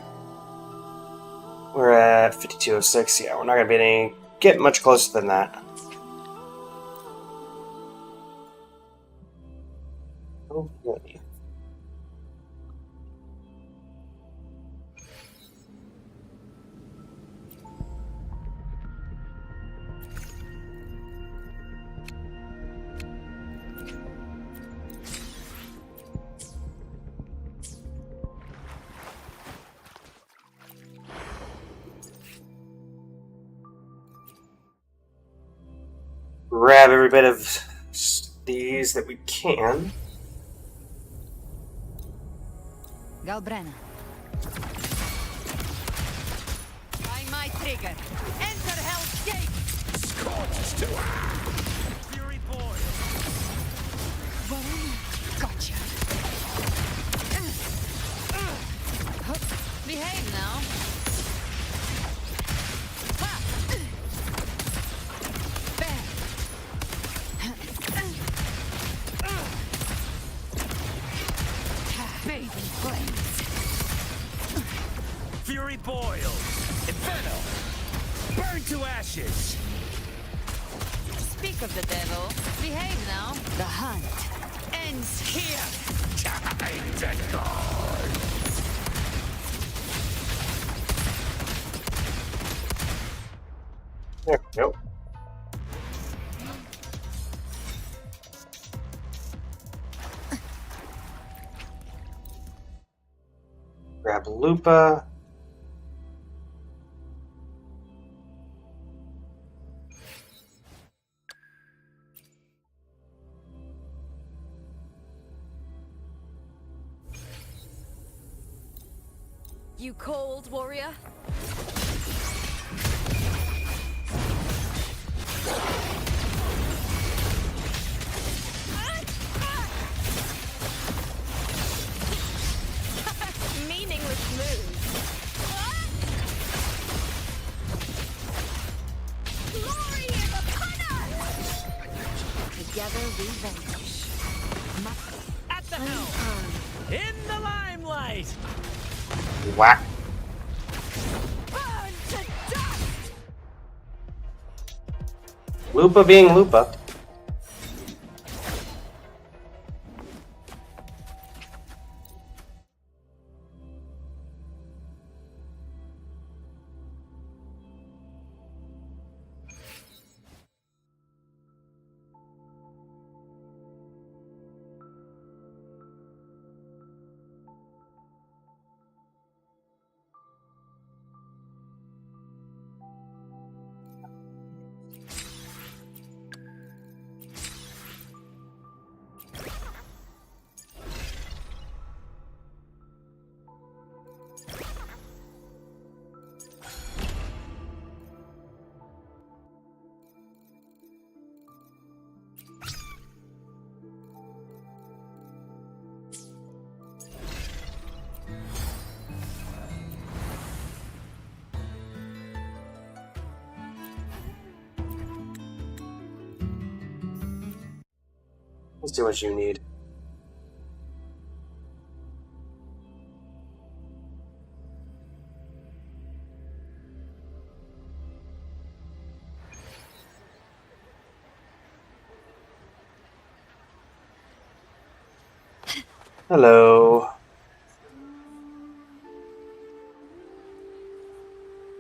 We're at 5206. Yeah, we're not going to be get much closer than that. Okay. Grab every bit of these that we can. Galbrena. Find my trigger. Enter Hell's Gate. Scorched to Fury boy. Galbrena. Gotcha. Behave now. Ha! There. Bathing flames. Fury boils. Inferno. Burn to ashes. Speak of the devil. Behave now. The hunt ends here. Time to die. There we go. Grab Lupa. You cold, warrior? Meaningless move. Glory is upon us! Together we vanish. At the helm. In the limelight. Whack. Burn to dust! Lupa being Lupa. Let's see what you need. Hello.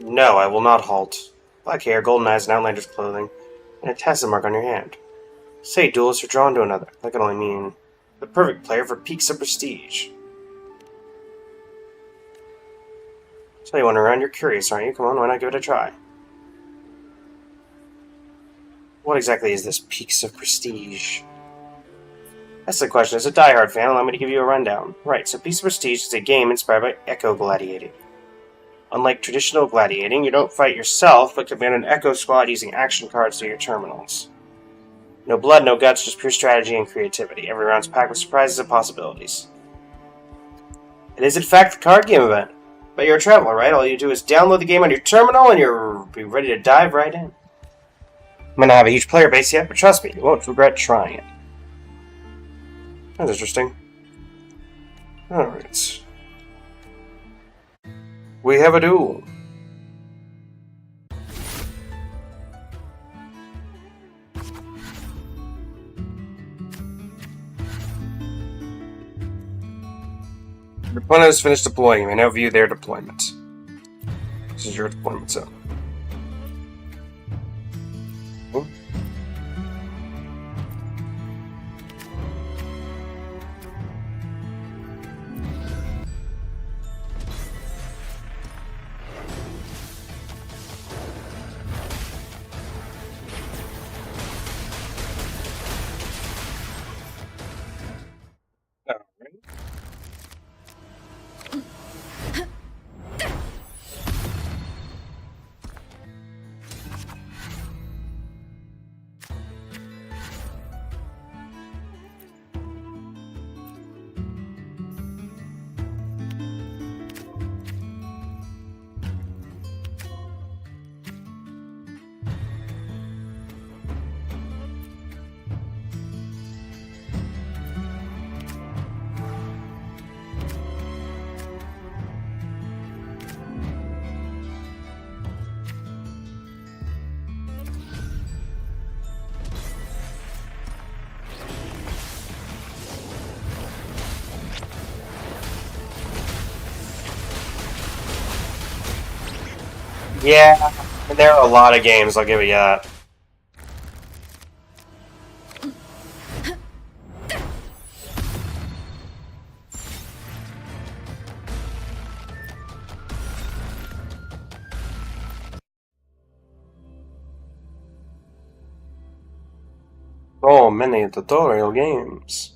No, I will not halt. Black hair, golden eyes, and outlander's clothing, and a tassel mark on your hand. Say, duelists are drawn to another. That can only mean the perfect player for peaks of prestige. So you want to run? You're curious, aren't you? Come on, why not give it a try? What exactly is this peaks of prestige? That's the question. As a diehard fan, allow me to give you a rundown. Right, so Peaks of Prestige is a game inspired by Echo Gladiating. Unlike traditional gladiating, you don't fight yourself, but command an Echo squad using action cards through your terminals. No blood, no guts, just pure strategy and creativity. Every round's packed with surprises and possibilities. It is in fact the card game event. But you're a traveler, right? All you do is download the game on your terminal and you'll be ready to dive right in. Might not have a huge player base yet, but trust me, you won't regret trying it. That's interesting. Alright. We have a duel. Your opponent has finished deploying. You may now view their deployment. This is your deployment zone. Yeah, and there are a lot of games, I'll give you that. Oh, many tutorial games.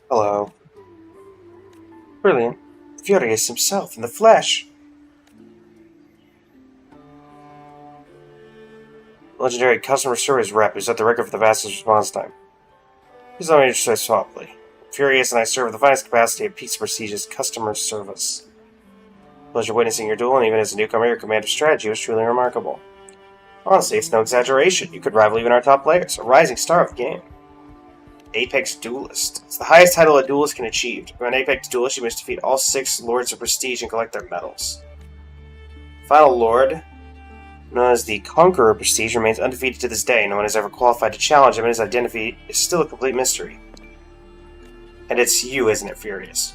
Hello. Brilliant. Furious himself in the flesh. Legendary customer service rep who set the record for the fastest response time. Please let me introduce softly. Furious and I serve the finest capacity of peace prestigious customer service. Pleasure witnessing your duel, and even as a newcomer, your command of strategy was truly remarkable. Honestly, it's no exaggeration. You could rival even our top players, a rising star of the game. Apex Duelist. It's the highest title a duelist can achieve. To become an Apex Duelist, you must defeat all 6 Lords of Prestige and collect their medals. Final Lord, known as the Conqueror Prestige, remains undefeated to this day. No one has ever qualified to challenge him, and his identity is still a complete mystery. And it's you, isn't it, Furious?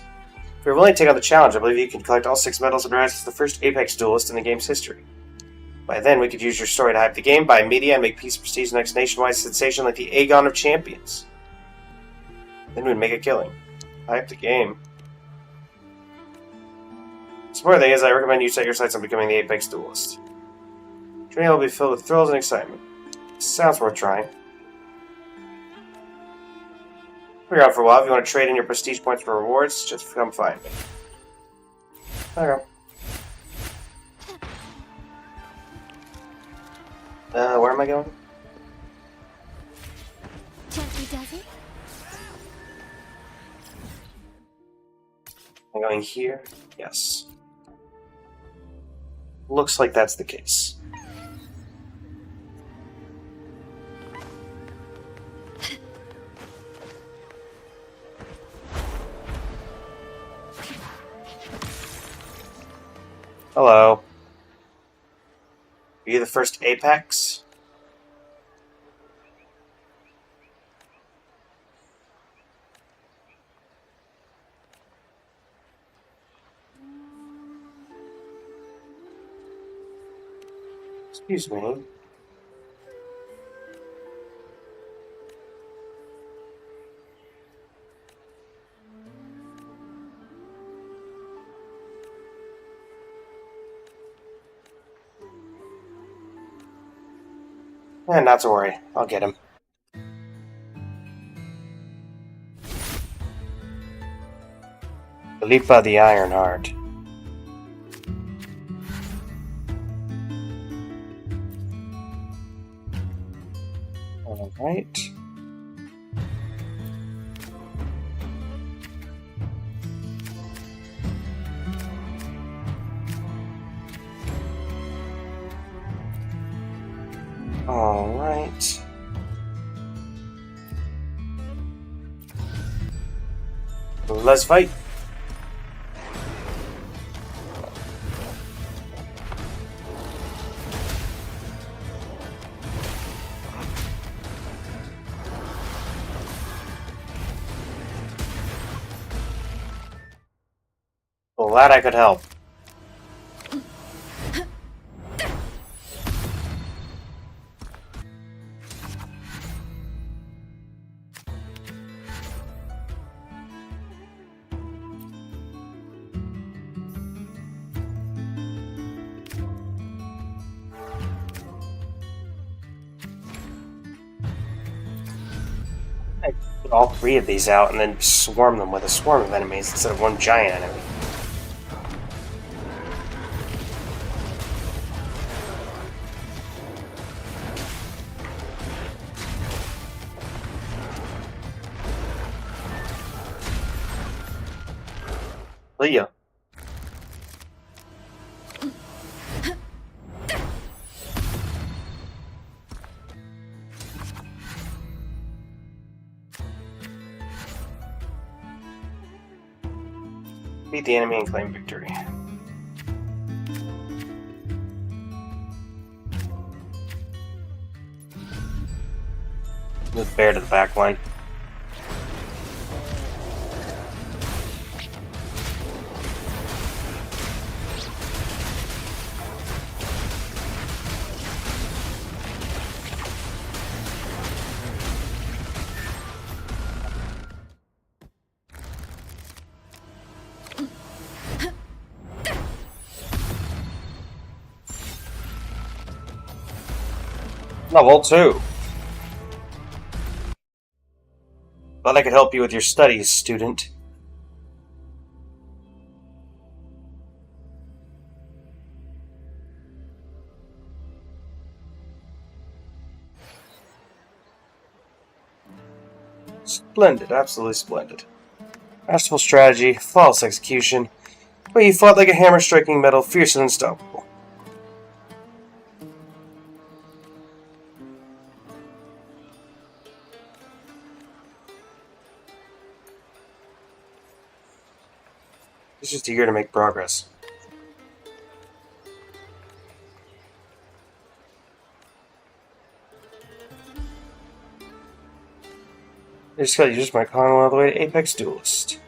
If you're willing to take on the challenge, I believe you can collect all 6 medals and rise as the first Apex Duelist in the game's history. By then, we could use your story to hype the game, buy media, and make Peace Prestige the next nationwide sensation like the Aegon of Champions. Then we'd make a killing. Hype the game. The important thing is, I recommend you set your sights on becoming the Apex Duelist. Training will be filled with thrills and excitement. Sounds worth trying. We're out for a while. If you want to trade in your prestige points for rewards, just come find me. Okay. Where am I going? Gently does it? I'm going here? Yes. Looks like that's the case. Hello. Are you the first Apex? Excuse me. Not to worry. I'll get him. Philippa the Ironheart. Alright. Alright. Let's fight. Glad I could help. I put all 3 of these out and then swarm them with a swarm of enemies instead of one giant enemy. Leah. Beat the enemy and claim victory. Move bear to the back line. Level 2. Thought I could help you with your studies, student. Splendid, absolutely splendid. Masterful strategy, flawless execution. But you fought like a hammer striking metal, fierce and unstoppable. He's just eager to make progress. I just gotta use my con all the way to Apex Duelist.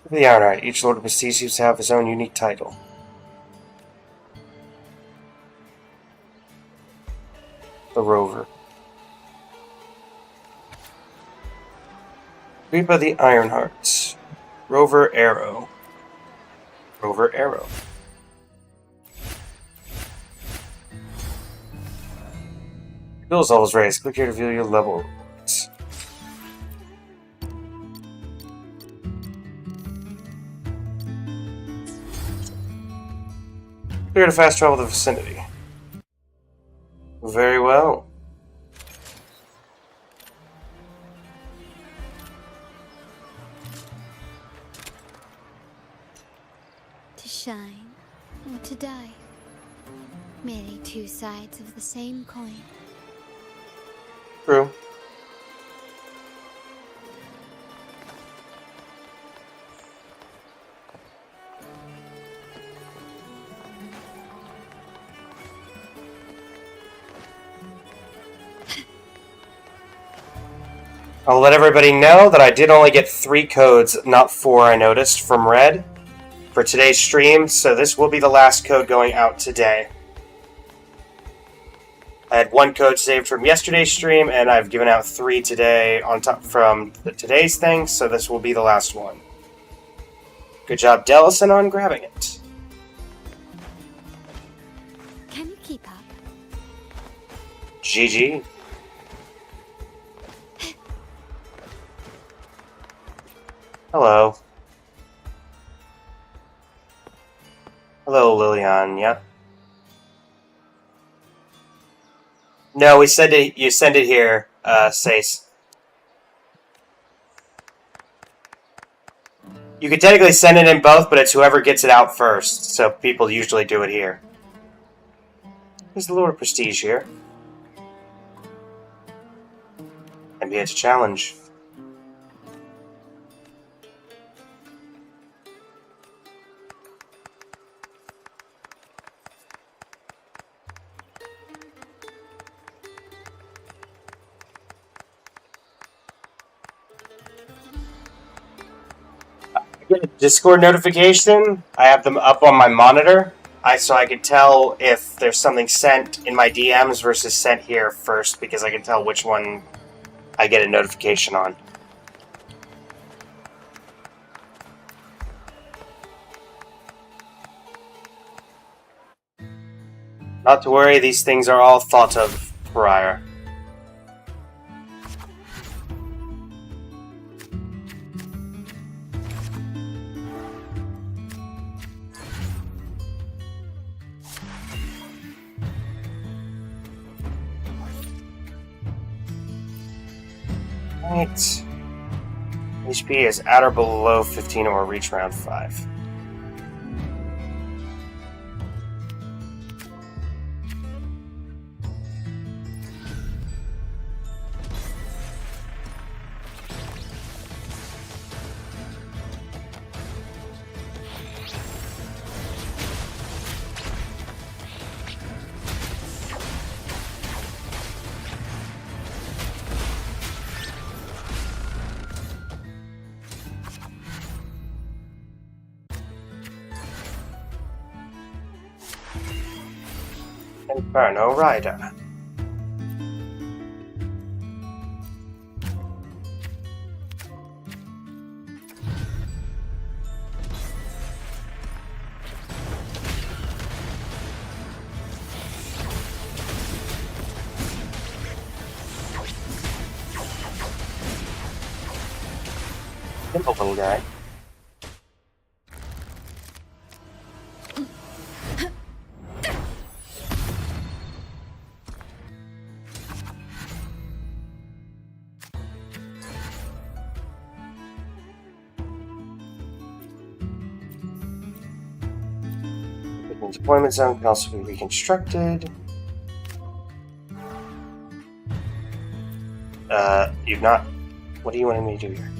The Ironheart. Each Lord of Prestige seems to have his own unique title. The Rover. Reap of the Ironheart. Rover Arrow. Rover Arrow. Bill's levels raised. Click here to view your level. Clear to fast travel to the vicinity. Very well. To shine or to die. Merely two sides of the same coin. True. I'll let everybody know that I did only get 3 codes, not 4 I noticed, from Red for today's stream, so this will be the last code going out today. I had 1 code saved from yesterday's stream, and I've given out 3 today on top from today's thing, so this will be the last one. Good job, Dellison, on grabbing it. Can you keep up? GG. Hello. Hello, Lilian. Yep. No, we send it. You send it here, Sace. You could technically send it in both, but it's whoever gets it out first. So people usually do it here. There's the Lord of Prestige here. And be a challenge. Get a Discord notification. I have them up on my monitor, so I can tell if there's something sent in my DMs versus sent here first, because I can tell which one I get a notification on. Not to worry, these things are all thought of prior. Right. HP is at or below 15 or reach round 5. Inferno Rider. Simple little guy. The deployment zone can also be reconstructed. You've not... What do you want me to do here?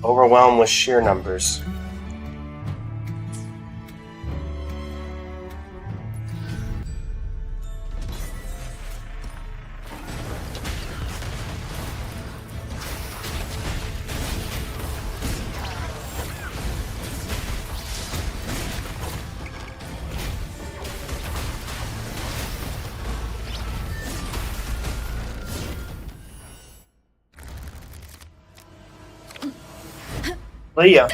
Overwhelmed with sheer numbers. Leah.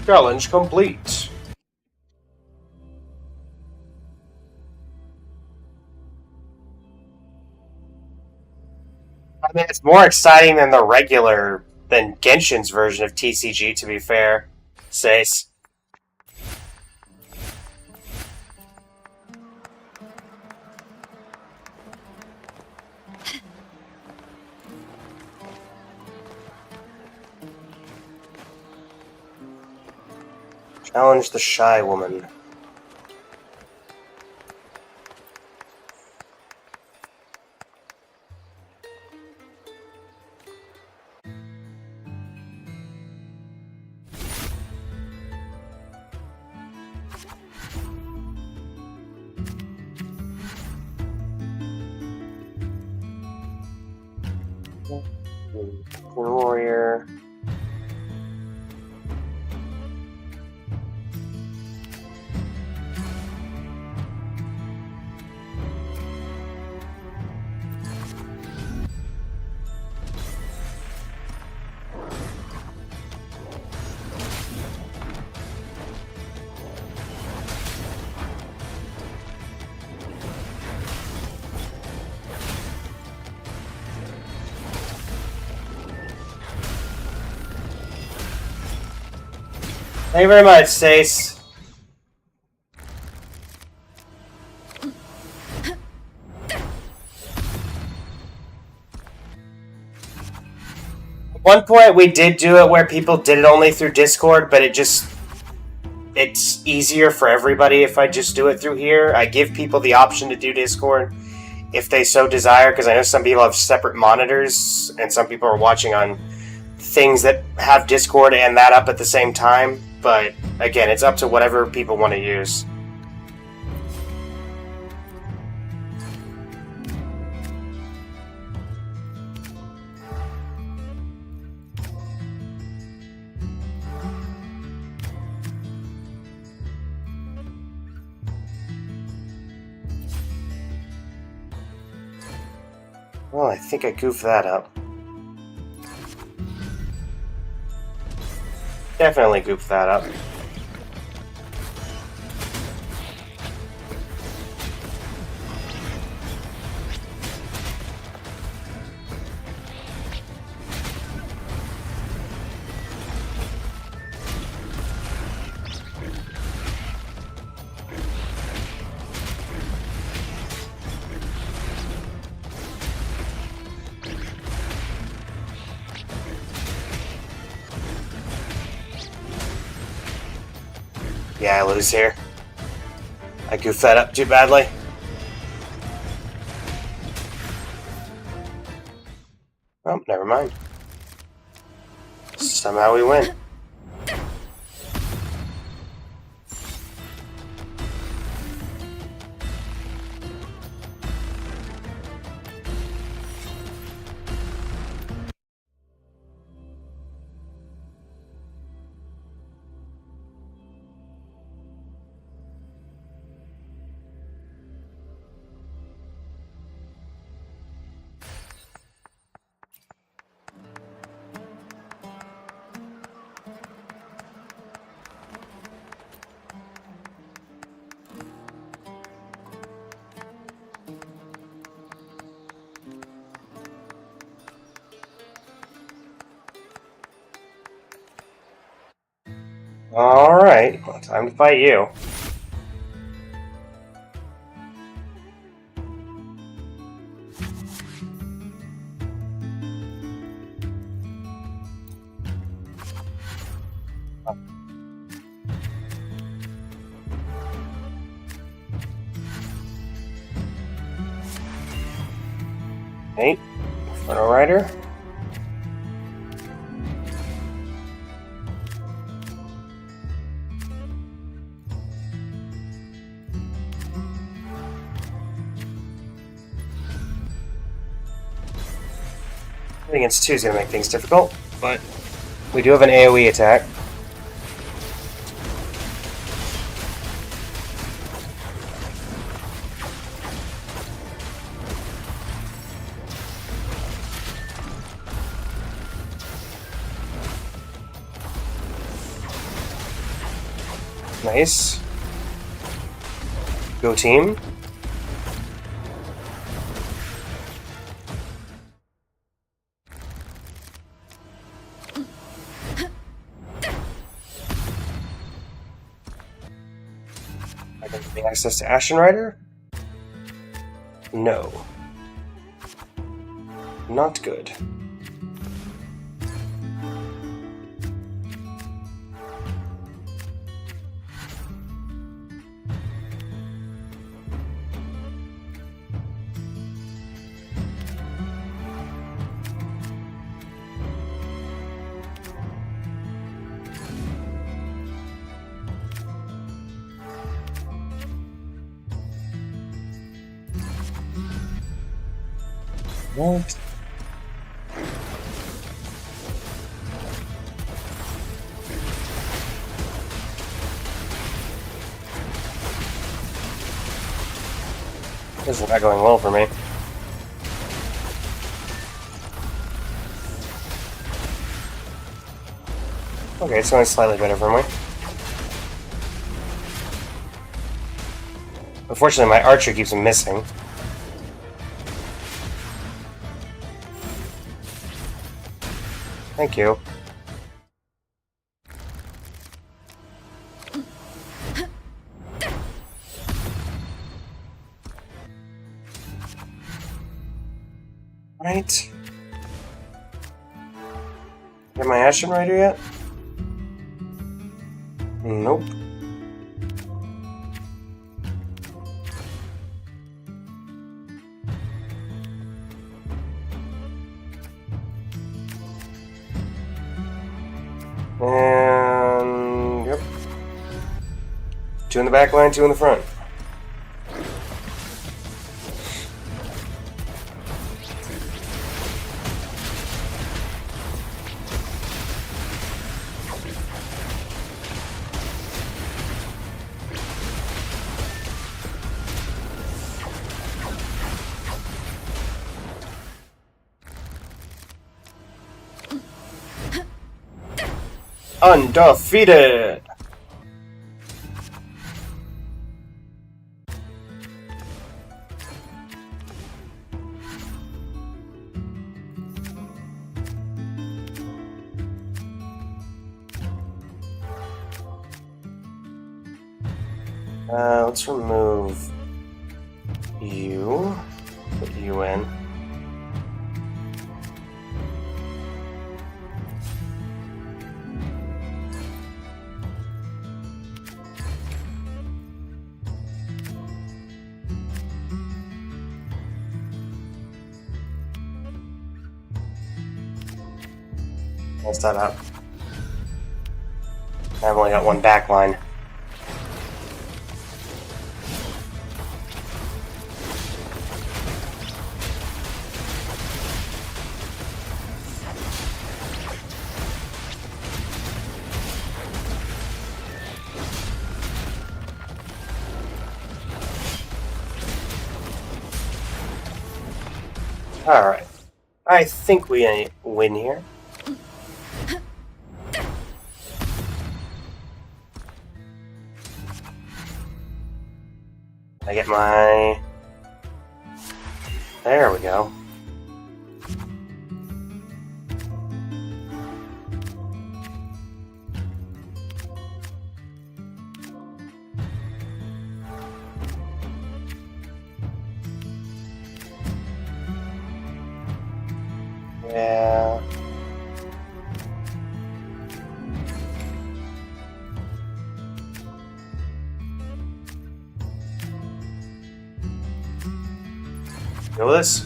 Challenge complete. I mean, it's more exciting than Genshin's version of TCG, to be fair. Says. Challenge the shy woman. Warrior. Thank you very much, Stace. At one point we did do it where people did it only through Discord, but it's easier for everybody if I just do it through here. I give people the option to do Discord if they so desire, because I know some people have separate monitors and some people are watching on things that have Discord and that up at the same time. But again, it's up to whatever people want to use. Well, I think I goofed that up. Definitely goofed that up. Yeah, I lose here. I goofed that up too badly. Oh, never mind. Somehow we win. Alright, well, time to fight you. Hey, Inferno Rider. Against 2 is going to make things difficult, but we do have an AoE attack. Nice. Go team. I can gain access to Ashen Rider? No. Not good. What? This is not going well for me. Okay, it's going slightly better for me. Unfortunately, my archer keeps missing. Thank you. Right. Get my Ashen Rider yet? Nope. And yep. 2 in the back line, 2 in the front. Undefeated! Let's remove you. Put you in. Mess that up. I've only got one back line. Alright. I think we win here. I get my... There we go. Yeah. Go with this.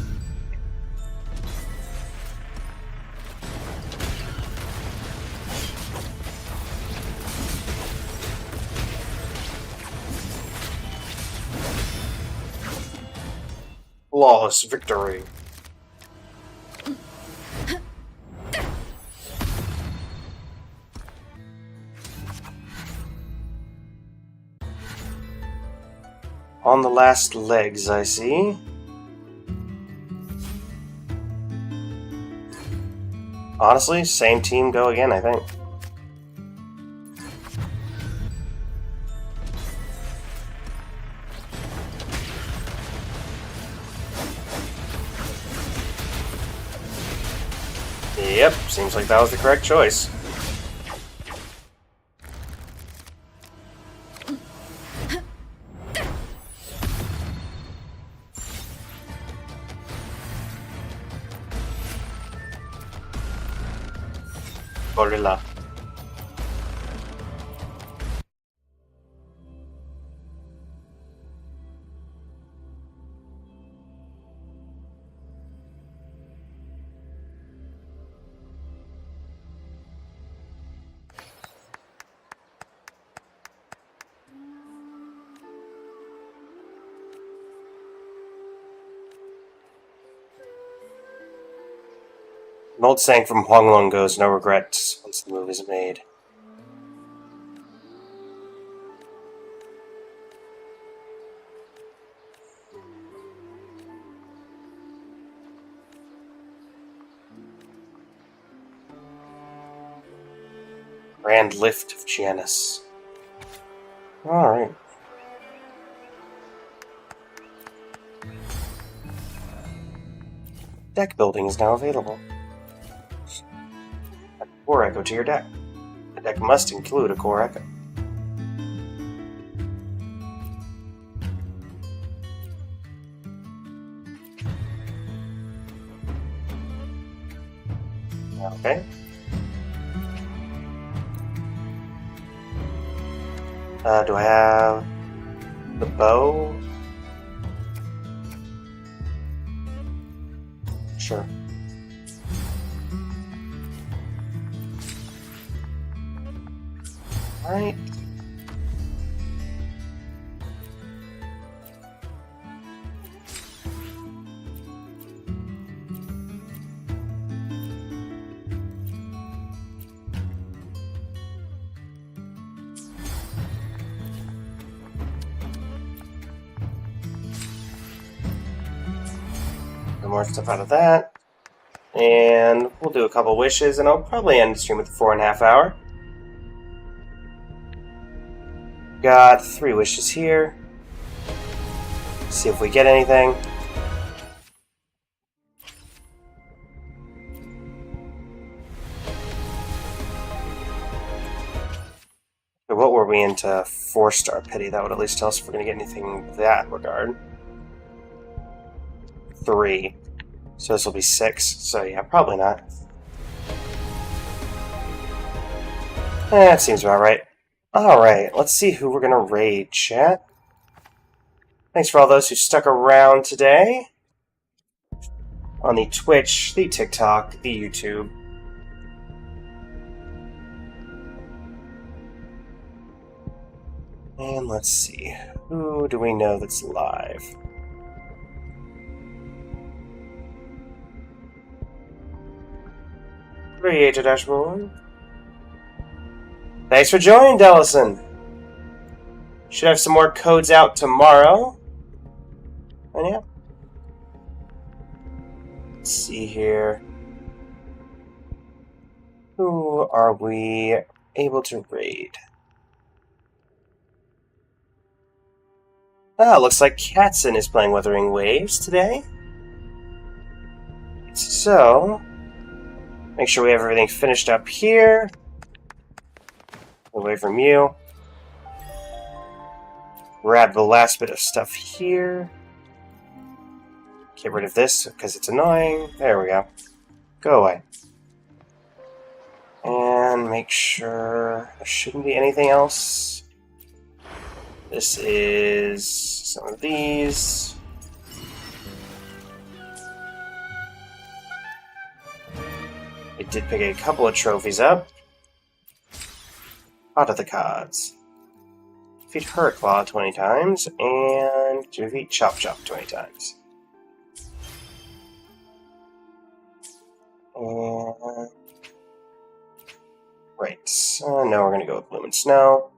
Flawless victory. On the last legs, I see. Honestly, same team go again, I think. Yep, seems like that was the correct choice. Gorilla. An old saying from Huanglong goes, no regrets once the movie's made. Grand Lift of Janus. Alright. Deck building is now available. Add a core echo to your deck. The deck must include a core echo. Okay. Do I have the bow? Sure. Alright. More stuff out of that. And we'll do a couple wishes, and I'll probably end the stream with a 4.5 hour. Got 3 wishes here. See if we get anything. What were we into? 4-star pity. That would at least tell us if we're going to get anything in that regard. 3. So this will be 6. So yeah, probably not. That seems about right. Alright, let's see who we're going to raid, chat. Thanks for all those who stuck around today. On the Twitch, the TikTok, the YouTube. And let's see, who do we know that's live? Creator dashboard. Thanks for joining, Dellison. Should have some more codes out tomorrow. And yeah. Let's see here. Who are we able to raid? Ah, looks like Katzen is playing Wuthering Waves today. So, make sure we have everything finished up here. Away from you. Grab the last bit of stuff here. Get rid of this because it's annoying. There we go. Go away. And make sure there shouldn't be anything else. This is some of these. I did pick a couple of trophies up. Out of the cards. Defeat Hurriclaw 20 times, and defeat Chop Chop 20 times. Right, so now we're going to go with Bloom and Snow.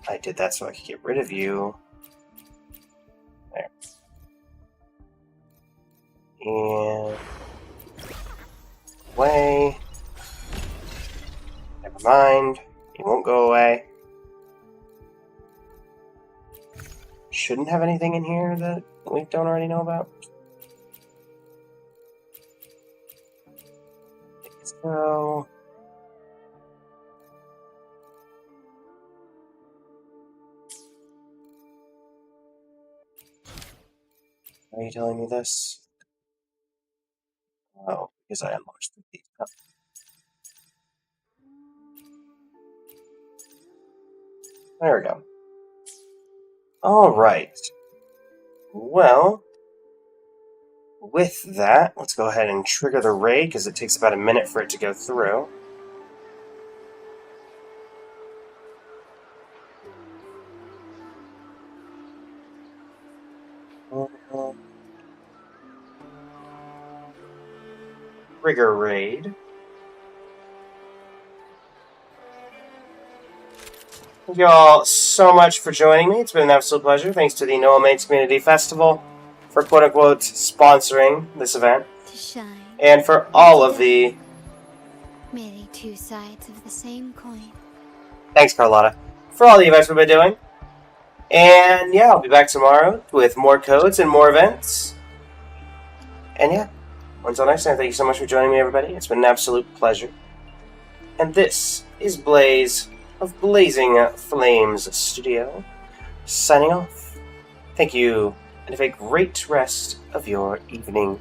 I did that so I could get rid of you. There. And... away. Never mind. It won't go away. Shouldn't have anything in here that we don't already know about. So... are you telling me this? Oh, because I unlocked the oh. There we go. Alright. Well, with that, let's go ahead and trigger the raid, because it takes about a minute for it to go through. Trigger raid. Thank you all so much for joining me. It's been an absolute pleasure. Thanks to the Noah Mates Community Festival for quote-unquote sponsoring this event. And for all of the... merely two sides of the same coin. Thanks, Carlotta. For all the events we've been doing. And yeah, I'll be back tomorrow with more codes and more events. And yeah, until next time, thank you so much for joining me, everybody. It's been an absolute pleasure. And this is Blaze of Blazing Flames Studio, signing off. Thank you, and have a great rest of your evening.